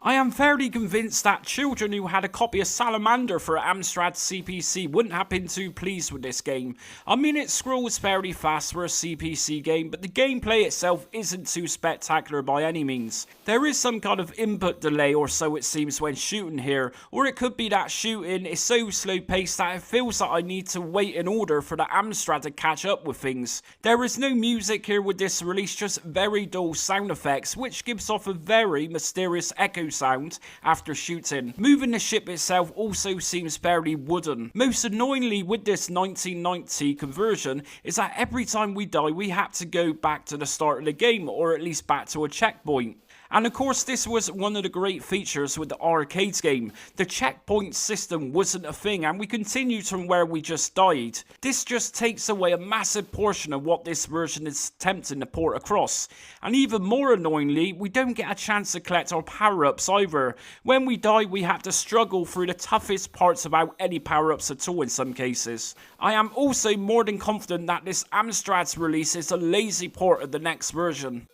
I am fairly convinced that children who had a copy of Salamander for Amstrad CPC wouldn't have been too pleased with this game. I mean, it scrolls fairly fast for a CPC game, but the gameplay itself isn't too spectacular by any means. There is some kind of input delay or so it seems when shooting here, or it could be that shooting is so slow paced that it feels like I need to wait in order for the Amstrad to catch up with things. There is no music here with this release, just very dull sound effects, which gives off a very mysterious echo sound after shooting. Moving the ship itself also seems fairly wooden. Most annoyingly with this 1990 conversion is that every time we die we have to go back to the start of the game, or at least back to a checkpoint. And of course this was one of the great features with the arcade game. The checkpoint system wasn't a thing and we continued from where we just died. This just takes away a massive portion of what this version is attempting to port across. And even more annoyingly, we don't get a chance to collect our power-ups either. When we die we have to struggle through the toughest parts without any power-ups at all in some cases. I am also more than confident that this Amstrad's release is a lazy port of the next version.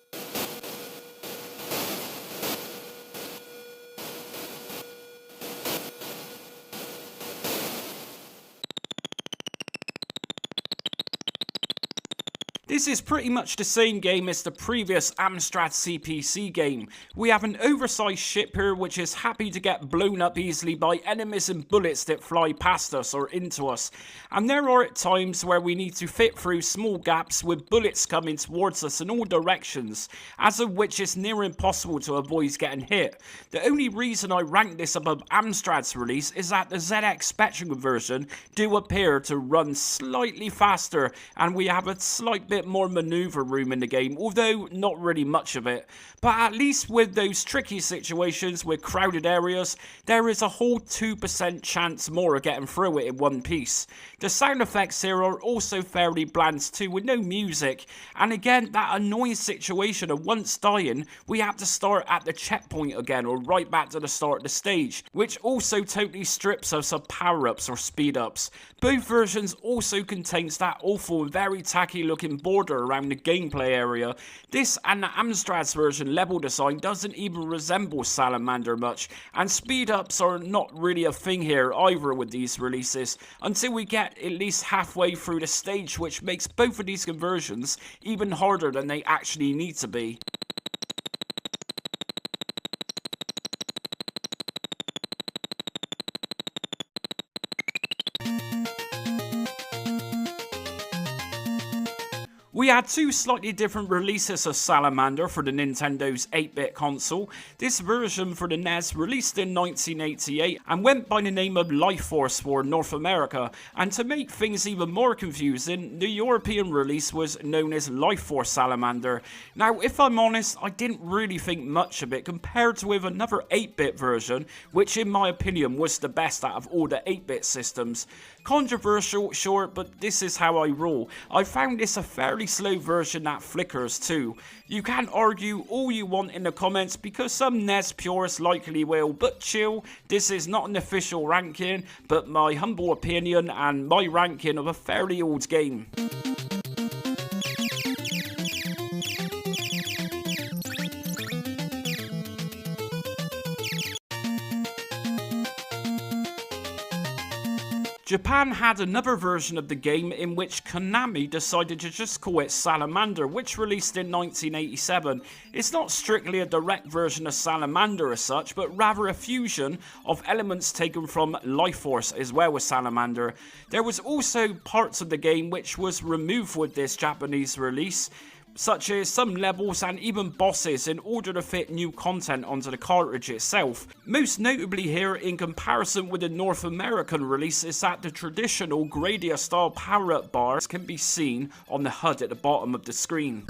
This is pretty much the same game as the previous Amstrad CPC game. We have an oversized ship here which is happy to get blown up easily by enemies and bullets that fly past us or into us. And there are times where we need to fit through small gaps with bullets coming towards us in all directions, as of which it's near impossible to avoid getting hit. The only reason I rank this above Amstrad's release is that the ZX Spectrum version do appear to run slightly faster and we have a slight bit more maneuver room in the game, although not really much of it. But at least with those tricky situations with crowded areas, there is a whole 2% chance more of getting through it in one piece. The sound effects here are also fairly bland too, with no music, and again that annoying situation of once dying we have to start at the checkpoint again or right back to the start of the stage, which also totally strips us of power-ups or speed-ups. Both versions also contains that awful and very tacky looking border around the gameplay area. This and the Amstrad's version level design doesn't even resemble Salamander much, and speed ups are not really a thing here either with these releases, until we get at least halfway through the stage, which makes both of these conversions even harder than they actually need to be. We had two slightly different releases of Salamander for the Nintendo's 8-bit console. This version for the NES released in 1988 and went by the name of Life Force for North America. And to make things even more confusing, the European release was known as Life Force Salamander. Now, if I'm honest, I didn't really think much of it compared to with another 8-bit version, which in my opinion was the best out of all the 8-bit systems. Controversial, sure, but this is how I roll. I found this a fairly slow version that flickers too. You can argue all you want in the comments because some NES purists likely will, but chill, this is not an official ranking, but my humble opinion and my ranking of a fairly old game. Japan had another version of the game in which Konami decided to just call it Salamander, which released in 1987. It's not strictly a direct version of Salamander as such, but rather a fusion of elements taken from Life Force as well as Salamander. There was also parts of the game which was removed with this Japanese release, such as some levels and even bosses, in order to fit new content onto the cartridge itself. Most notably here, in comparison with the North American release, is that the traditional Gradia style power-up bars can be seen on the HUD at the bottom of the screen.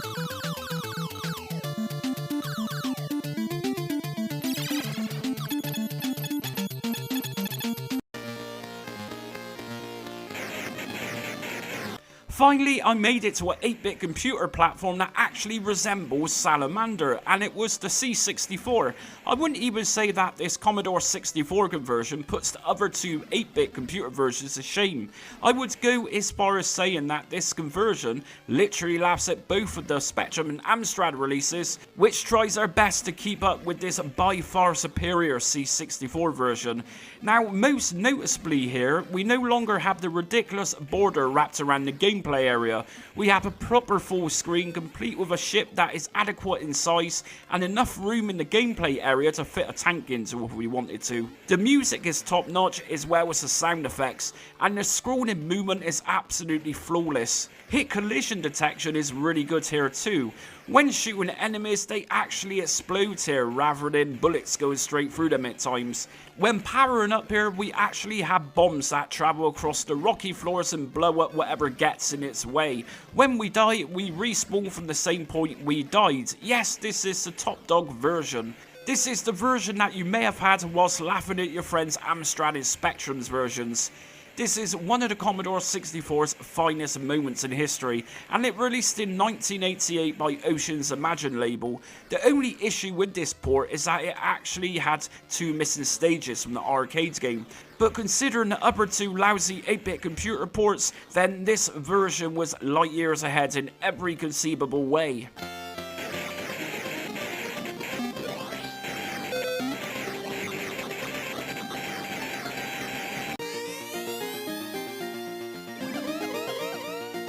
Finally, I made it to an 8-bit computer platform that actually resembles Salamander, and it was the C64. I wouldn't even say that this Commodore 64 conversion puts the other two 8-bit computer versions to shame. I would go as far as saying that this conversion literally laughs at both of the Spectrum and Amstrad releases, which tries their best to keep up with this by far superior C64 version. Now, most noticeably here, we no longer have the ridiculous border wrapped around the gameplay area. We have a proper full screen complete with a ship that is adequate in size and enough room in the gameplay area to fit a tank into if we wanted to. The music is top notch as well as the sound effects, and the scrolling movement is absolutely flawless. Hit collision detection is really good here too. When shooting enemies, they actually explode here rather than bullets going straight through them at times. When powering up here, we actually have bombs that travel across the rocky floors and blow up whatever gets in its way. When we die, we respawn from the same point we died. Yes, this is the top dog version. This is the version that you may have had whilst laughing at your friends Amstrad and Spectrum's versions. This is one of the Commodore 64's finest moments in history, and it released in 1988 by Ocean's Imagine label. The only issue with this port is that it actually had two missing stages from the arcade game, but considering the other two lousy 8-bit computer ports, then this version was light years ahead in every conceivable way.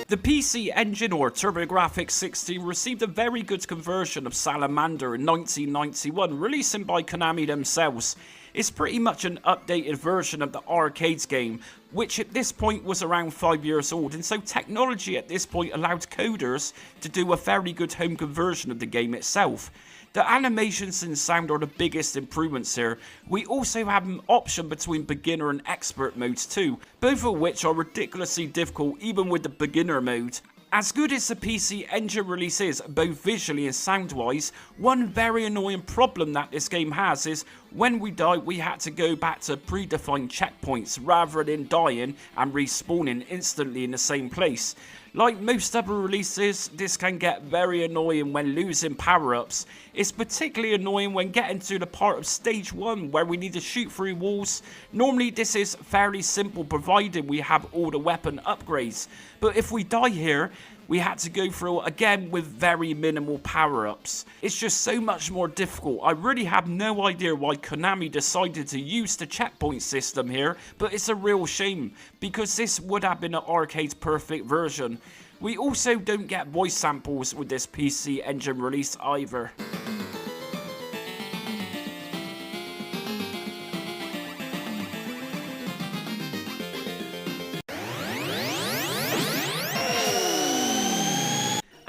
The PC Engine or TurboGrafx 60 received a very good conversion of Salamander in 1991, releasing by Konami themselves. It's pretty much an updated version of the arcades game, which at this point was around 5 years old, and so technology at this point allowed coders to do a very good home conversion of the game itself. The animations and sound are the biggest improvements here. We also have an option between beginner and expert modes too, both of which are ridiculously difficult even with the beginner mode. As good as the PC Engine release is, both visually and sound wise, one very annoying problem that this game has is when we die we had to go back to predefined checkpoints rather than dying and respawning instantly in the same place. Like most other releases, this can get very annoying when losing power-ups. It's particularly annoying when getting to the part of stage 1 where we need to shoot through walls. Normally this is fairly simple provided we have all the weapon upgrades, but if we die here, we had to go through it again with very minimal power-ups. It's just so much more difficult. I really have no idea why Konami decided to use the checkpoint system here, but it's a real shame, because this would have been an arcade's perfect version. We also don't get voice samples with this PC Engine release either.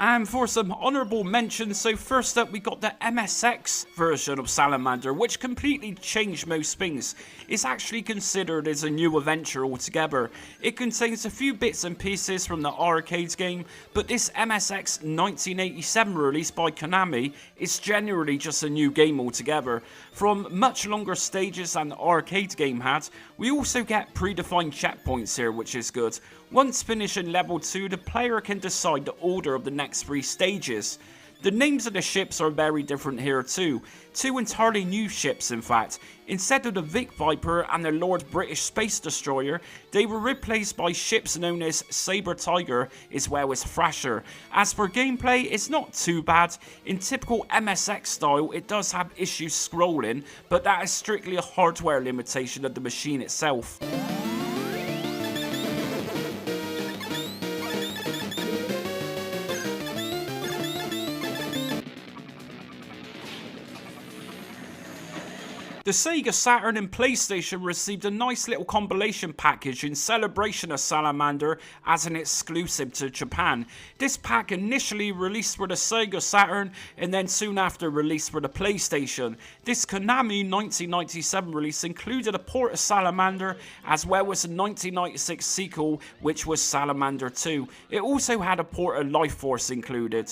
And for some honourable mentions, so first up we got the MSX version of Salamander, which completely changed most things. It's actually considered as a new adventure altogether. It contains a few bits and pieces from the arcade game, but this MSX 1987 release by Konami is generally just a new game altogether. From much longer stages than the arcade game had, we also get predefined checkpoints here, which is good. Once finishing level 2, the player can decide the order of the next 3 stages. The names of the ships are very different here too. 2 entirely new ships in fact. Instead of the Vic Viper and the Lord British Space Destroyer, they were replaced by ships known as Sabre Tiger as well as Thrasher. As for gameplay, it's not too bad. In typical MSX style, it does have issues scrolling, but that is strictly a hardware limitation of the machine itself. The Sega Saturn and PlayStation received a nice little compilation package in celebration of Salamander as an exclusive to Japan. This pack initially released for the Sega Saturn and then soon after released for the PlayStation. This Konami 1997 release included a port of Salamander as well as a 1996 sequel which was Salamander 2. It also had a port of Life Force included.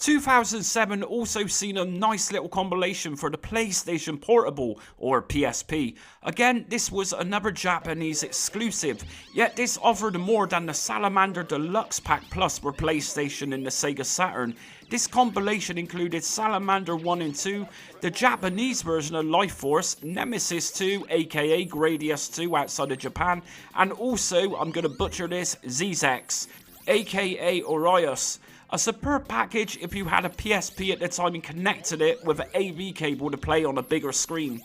2007 also seen a nice little compilation for the PlayStation Portable, or PSP. Again, this was another Japanese exclusive, yet this offered more than the Salamander Deluxe Pack Plus for PlayStation and the Sega Saturn. This compilation included Salamander 1 and 2, the Japanese version of Life Force, Nemesis 2, aka Gradius 2 outside of Japan, and also, I'm gonna butcher this, Zzex, aka Orius. A superb package if you had a PSP at the time and connected it with an AV cable to play on a bigger screen.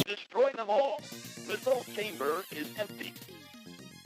Destroy them all. The soul chamber is empty.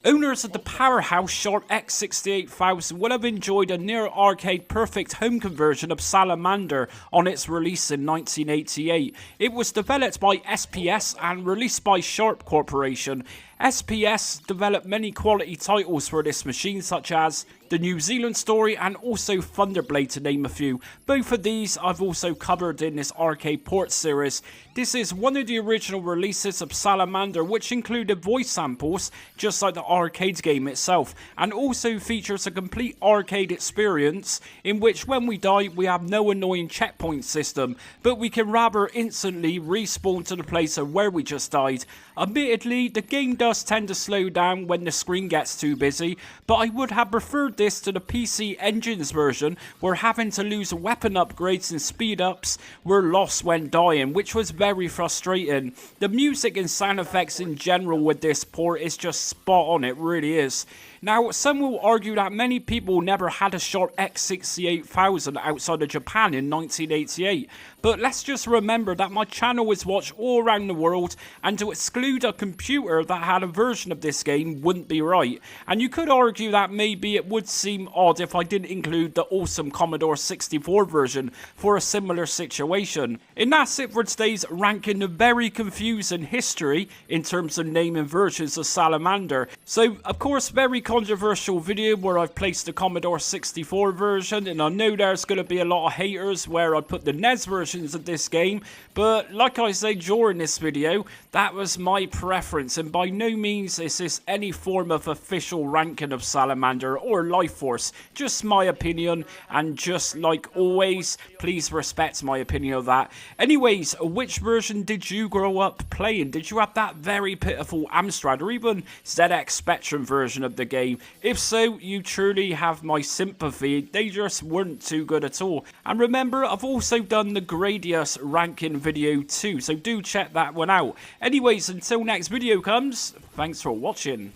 Owners of the powerhouse Sharp X68000 would have enjoyed a near arcade perfect home conversion of Salamander on its release in 1988. It was developed by SPS and released by Sharp Corporation. SPS developed many quality titles for this machine, such as the New Zealand Story and also Thunderblade, to name a few. Both of these I've also covered in this arcade port series. This is one of the original releases of Salamander, which included voice samples, just like the arcade game itself, and also features a complete arcade experience in which when we die we have no annoying checkpoint system, but we can rather instantly respawn to the place of where we just died. Admittedly, the game does tend to slow down when the screen gets too busy, but I would have preferred this to the PC Engines version, where having to lose weapon upgrades and speed ups were lost when dying, which was very frustrating. The music and sound effects in general with this port is just spot on, it really is. Now, some will argue that many people never had a Sharp X68000 outside of Japan in 1988, but let's just remember that my channel is watched all around the world, and to exclude a computer that had a version of this game wouldn't be right. And you could argue that maybe it would seem odd if I didn't include the awesome Commodore 64 version for a similar situation. And that's it for today's ranking the very confusing history in terms of naming versions of Salamander. So, of course, very controversial video where I've placed the Commodore 64 version, and I know there's going to be a lot of haters where I put the NES versions of this game, but like I said during this video, that was my preference, and by no means is this any form of official ranking of Salamander or Life Force, just my opinion, and just like always, please respect my opinion of that. Anyways, which version did you grow up playing? Did you have that very pitiful Amstrad or even ZX Spectrum version of the game? If so, you truly have my sympathy. They just weren't too good at all. And remember, I've also done the Gradius ranking video too, so do check that one out. Anyways, until next video comes, thanks for watching.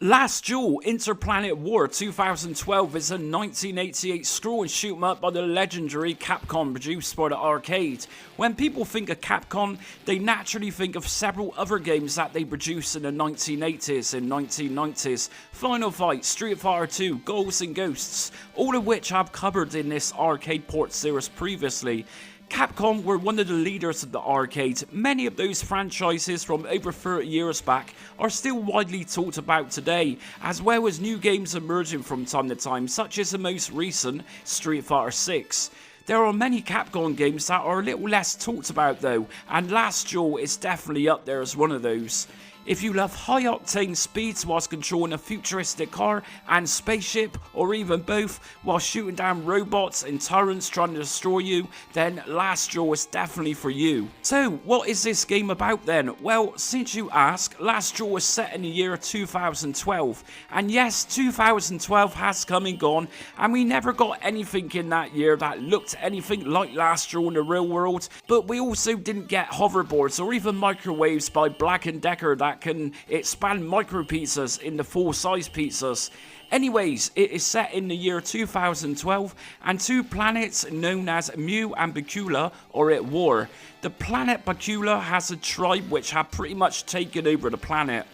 Last Duel Interplanet War 2012 is a 1988 scroll and shoot 'em up by the legendary Capcom, produced for the arcade. When people think of Capcom, they naturally think of several other games that they produced in the 1980s and 1990s. Final Fight, Street Fighter 2, Ghouls and Ghosts, all of which I've covered in this arcade port series previously. Capcom were one of the leaders of the arcade. Many of those franchises from over 30 years back are still widely talked about today, as well as new games emerging from time to time, such as the most recent Street Fighter 6. There are many Capcom games that are a little less talked about though, and Last Duel is definitely up there as one of those. If you love high-octane speeds whilst controlling a futuristic car and spaceship, or even both, while shooting down robots and tyrants trying to destroy you, then Last Duel is definitely for you. So, what is this game about then? Well, since you ask, Last Duel was set in the year 2012. And yes, 2012 has come and gone, and we never got anything in that year that looked anything like Last Duel in the real world, but we also didn't get hoverboards or even microwaves by Black & Decker that can expand micro pizzas into full-size pizzas. Anyways, it is set in the year 2012, and two planets known as Mu and Bacula are at war. The planet Bacula has a tribe which have pretty much taken over the planet.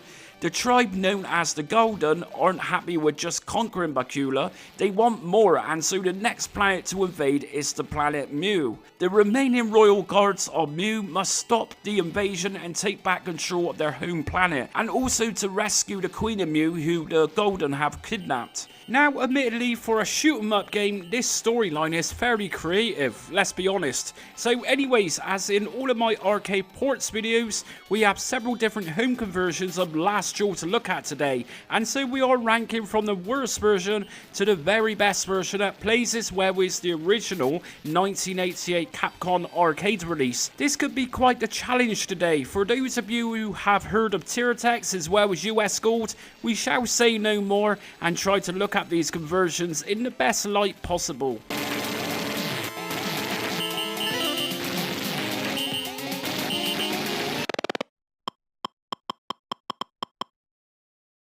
The tribe known as the Golden aren't happy with just conquering Bakula, they want more, and so the next planet to invade is the planet Mu. The remaining royal guards of Mu must stop the invasion and take back control of their home planet, and also to rescue the Queen of Mu who the Golden have kidnapped. Now, admittedly, for a shoot 'em up game, this storyline is fairly creative, let's be honest. So anyways, as in all of my arcade ports videos, we have several different home conversions of Last Duel to look at today, and so we are ranking from the worst version to the very best version that plays as well as the original 1988 Capcom arcade release. This could be quite the challenge today. For those of you who have heard of Tiratex as well as US Gold, we shall say no more and try to look at these conversions in the best light possible.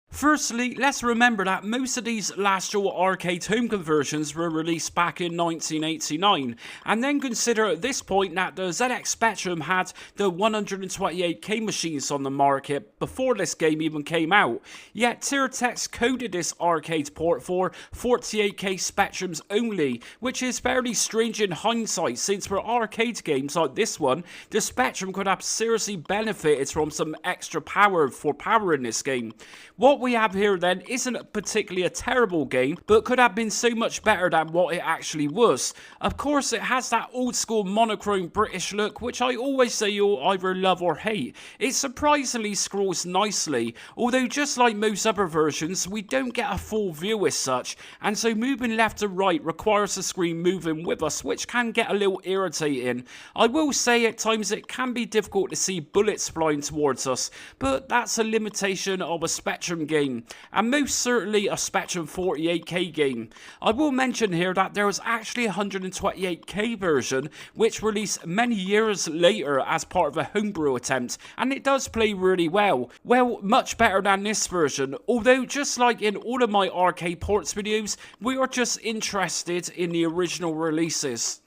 Firstly, let's remember that most of these Last Duel arcade home conversions were released back in 1989, and then consider at this point that the ZX Spectrum had the 128K machines on the market before this game even came out, yet Tiratex coded this arcade port for 48K Spectrums only, which is fairly strange in hindsight since for arcade games like this one, the Spectrum could have seriously benefited from some extra power for powering this game. What we have here then isn't particularly a terrible game, but could have been so much better than what it actually was. Of course, it has that old school monochrome British look, which I always say you'll either love or hate. It surprisingly scrolls nicely, although just like most other versions, we don't get a full view as such, and so moving left to right requires the screen moving with us, which can get a little irritating. I will say at times it can be difficult to see bullets flying towards us, but that's a limitation of a Spectrum game, and most certainly a Spectrum 48K game. I will mention here that there was actually a 128K version which released many years later as part of a homebrew attempt, and it does play really well. Well, much better than this version, although just like in all of my arcade ports videos, we are just interested in the original releases.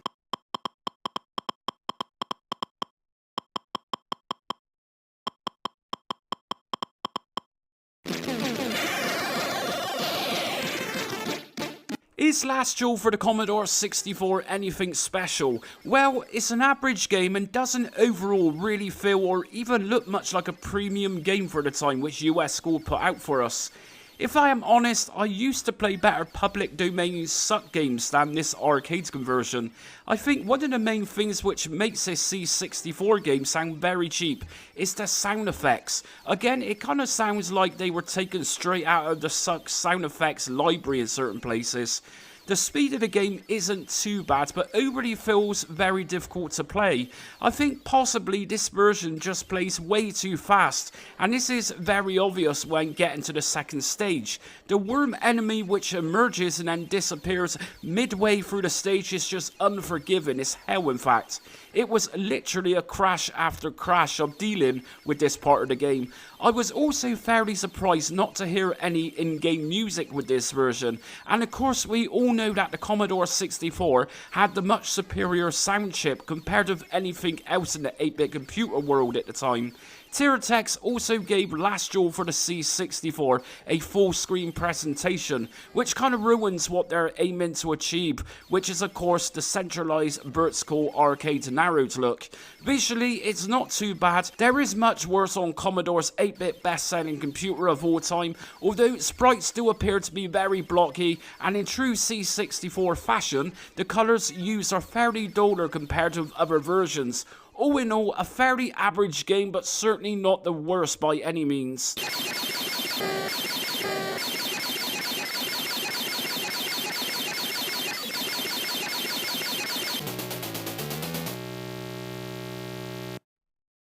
Is Last Duel for the Commodore 64 anything special? Well, it's an average game and doesn't overall really feel or even look much like a premium game for the time which US School put out for us. If I am honest, I used to play better public domain suck games than this arcade conversion. I think one of the main things which makes this C64 game sound very cheap is the sound effects. Again, it kind of sounds like they were taken straight out of the suck sound effects library in certain places. The speed of the game isn't too bad, but overly feels very difficult to play. I think possibly this version just plays way too fast, and this is very obvious when getting to the second stage. The worm enemy which emerges and then disappears midway through the stage is just unforgiving. It's hell, in fact. It was literally a crash after crash of dealing with this part of the game. I was also fairly surprised not to hear any in-game music with this version, and of course we all know that the Commodore 64 had the much superior sound chip compared with anything else in the 8-bit computer world at the time. Tiratex also gave Last Duel for the C64 a full screen presentation, which kind of ruins what they're aiming to achieve, which is of course the centralized vertical arcade narrowed look. Visually, it's not too bad. There is much worse on Commodore's 8-bit best-selling computer of all time, although sprites do appear to be very blocky, and in true C64 fashion, the colours used are fairly duller compared to other versions. All in all, a fairly average game, but certainly not the worst by any means.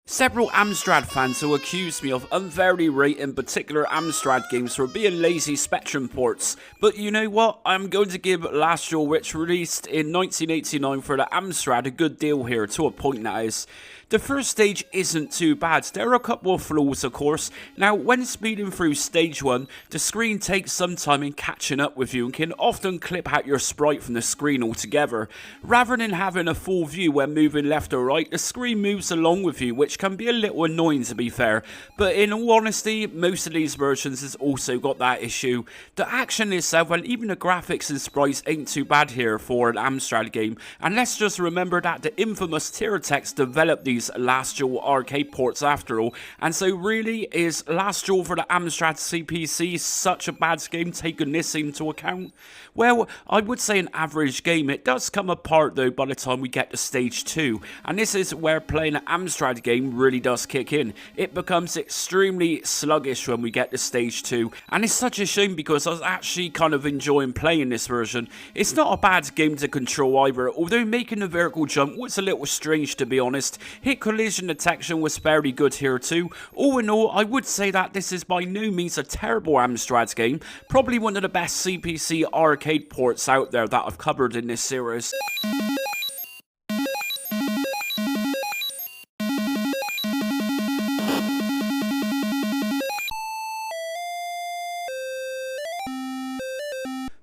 Several Amstrad fans who accused me of unfairly rating particular Amstrad games for being lazy Spectrum ports, but you know what, I'm going to give Last Duel, which released in 1989 for the Amstrad, a good deal here, to a point that is. The first stage isn't too bad. There are a couple of flaws, of course. Now, when speeding through stage 1, the screen takes some time in catching up with you and can often clip out your sprite from the screen altogether. Rather than having a full view when moving left or right, the screen moves along with you, which can can be a little annoying to be fair, but in all honesty, most of these versions has also got that issue. The action itself and even the graphics and sprites ain't too bad here for an Amstrad game, and let's just remember that the infamous Tiratex developed these Last Duel arcade ports after all, and so really, is Last Duel for the Amstrad CPC such a bad game taking this into account? Well, I would say an average game. It does come apart though by the time we get to stage 2, and this is where playing an Amstrad game really does kick in. It becomes extremely sluggish when we get to stage 2, and it's such a shame because I was actually kind of enjoying playing this version. It's not a bad game to control either, although making the vertical jump was a little strange to be honest. Hit collision detection was fairly good here too. All in all, I would say that this is by no means a terrible Amstrad game, probably one of the best CPC arcade ports out there that I've covered in this series.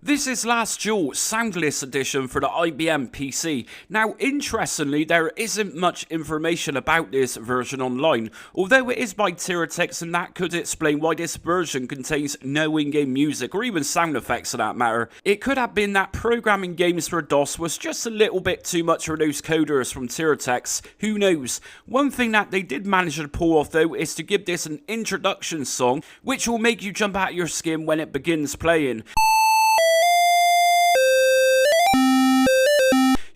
This is Last Duel Soundless Edition for the IBM PC. Now, interestingly, there isn't much information about this version online, although it is by Tiratex, and that could explain why this version contains no in-game music, or even sound effects for that matter. It could have been that programming games for DOS was just a little bit too much for those coders from Tiratex, who knows. One thing that they did manage to pull off though is to give this an introduction song, which will make you jump out of your skin when it begins playing.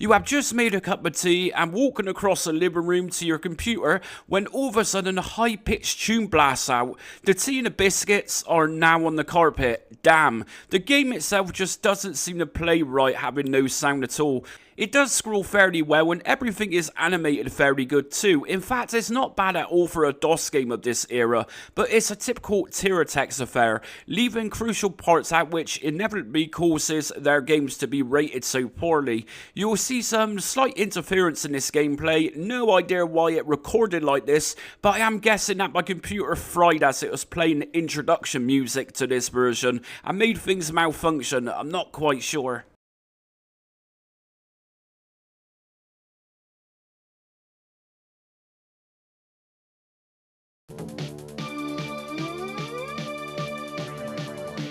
You have just made a cup of tea and walking across the living room to your computer when all of a sudden a high-pitched tune blasts out. The tea and the biscuits are now on the carpet. Damn. The game itself just doesn't seem to play right having no sound at all. It does scroll fairly well and everything is animated fairly good too. In fact, it's not bad at all for a DOS game of this era, but it's a typical Tiratex affair, leaving crucial parts out which inevitably causes their games to be rated so poorly. You'll see some slight interference in this gameplay, no idea why it recorded like this, but I am guessing that my computer fried as it was playing introduction music to this version and made things malfunction. I'm not quite sure.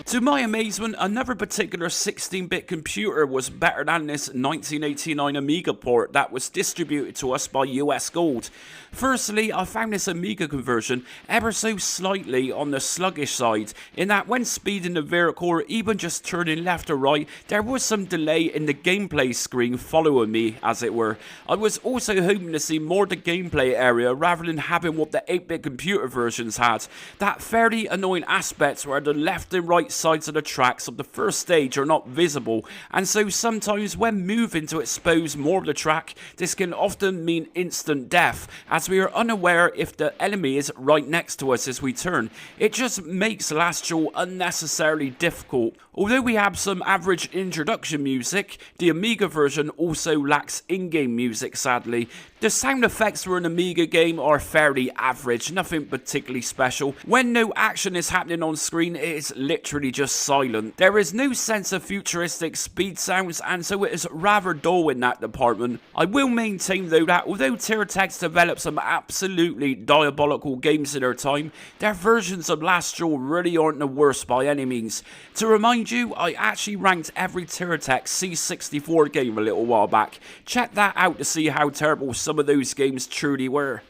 To my amazement, another particular 16-bit computer was better than this 1989 Amiga port that was distributed to us by US Gold. Firstly, I found this Amiga conversion ever so slightly on the sluggish side, in that when speeding the vehicle or even just turning left or right, there was some delay in the gameplay screen following me, as it were. I was also hoping to see more of the gameplay area rather than having what the 8-bit computer versions had. That fairly annoying aspect where the left and right sides of the tracks of the first stage are not visible, and so sometimes when moving to expose more of the track, this can often mean instant death, as we are unaware if the enemy is right next to us as we turn. It just makes Last Duel unnecessarily difficult. Although we have some average introduction music, the Amiga version also lacks in-game music sadly. The sound effects for an Amiga game are fairly average, nothing particularly special. When no action is happening on screen, it is literally just silent. There is no sense of futuristic speed sounds, and so it is rather dull in that department. I will maintain though that although Tiratex developed some absolutely diabolical games in their time, their versions of Last Duel really aren't the worst by any means. To remind you, I actually ranked every Tiratex C64 game a little while back. Check that out to see how terrible some of those games truly were.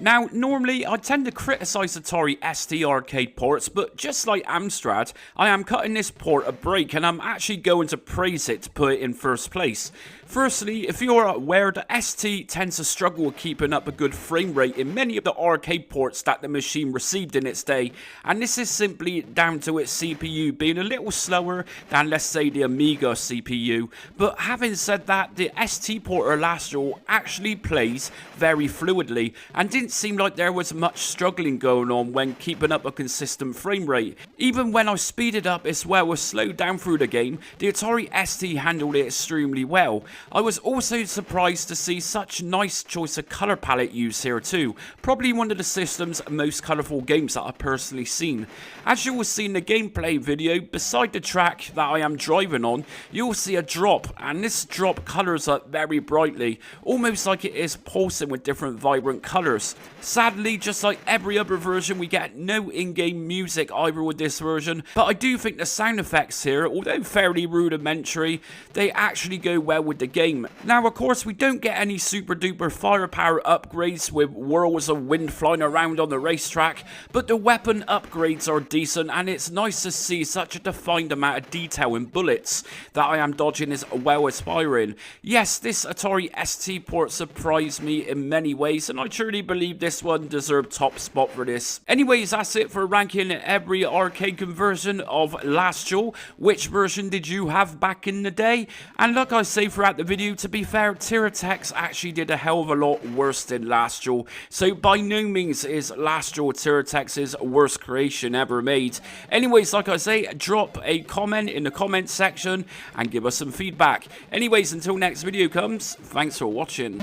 Now, normally I tend to criticise Atari ST arcade ports, but just like Amstrad, I am cutting this port a break and I'm actually going to praise it to put it in first place. Firstly, if you're aware, the ST tends to struggle with keeping up a good frame rate in many of the arcade ports that the machine received in its day, and this is simply down to its CPU being a little slower than, let's say, the Amiga CPU. But having said that, the ST port of Last Duel actually plays very fluidly and didn't seem like there was much struggling going on when keeping up a consistent frame rate. Even when I speeded up as well as slowed down through the game, the Atari ST handled it extremely well. I was also surprised to see such nice choice of colour palette used here too. Probably one of the system's most colourful games that I've personally seen. As you will see in the gameplay video, beside the track that I am driving on, you'll see a drop, and this drop colours up very brightly, almost like it is pulsing with different vibrant colours. Sadly, just like every other version, we get no in-game music either with this version, but I do think the sound effects here, although fairly rudimentary, they actually go well with the game. Now of course we don't get any super duper firepower upgrades with whirls of wind flying around on the racetrack, but the weapon upgrades are decent, and it's nice to see such a defined amount of detail in bullets that I am dodging is well aspiring. Yes, this Atari ST port surprised me in many ways, and I truly believe this one deserved top spot for this. Anyways, that's it for ranking every arcade conversion of Last Duel. Which version did you have back in the day? And like I say throughout the video, to be fair, Tiratex actually did a hell of a lot worse than Last Duel, so by no means is Last Duel Tiratex's worst creation ever made. Anyways, like I say, drop a comment in the comment section and give us some feedback. Anyways, until next video comes, thanks for watching.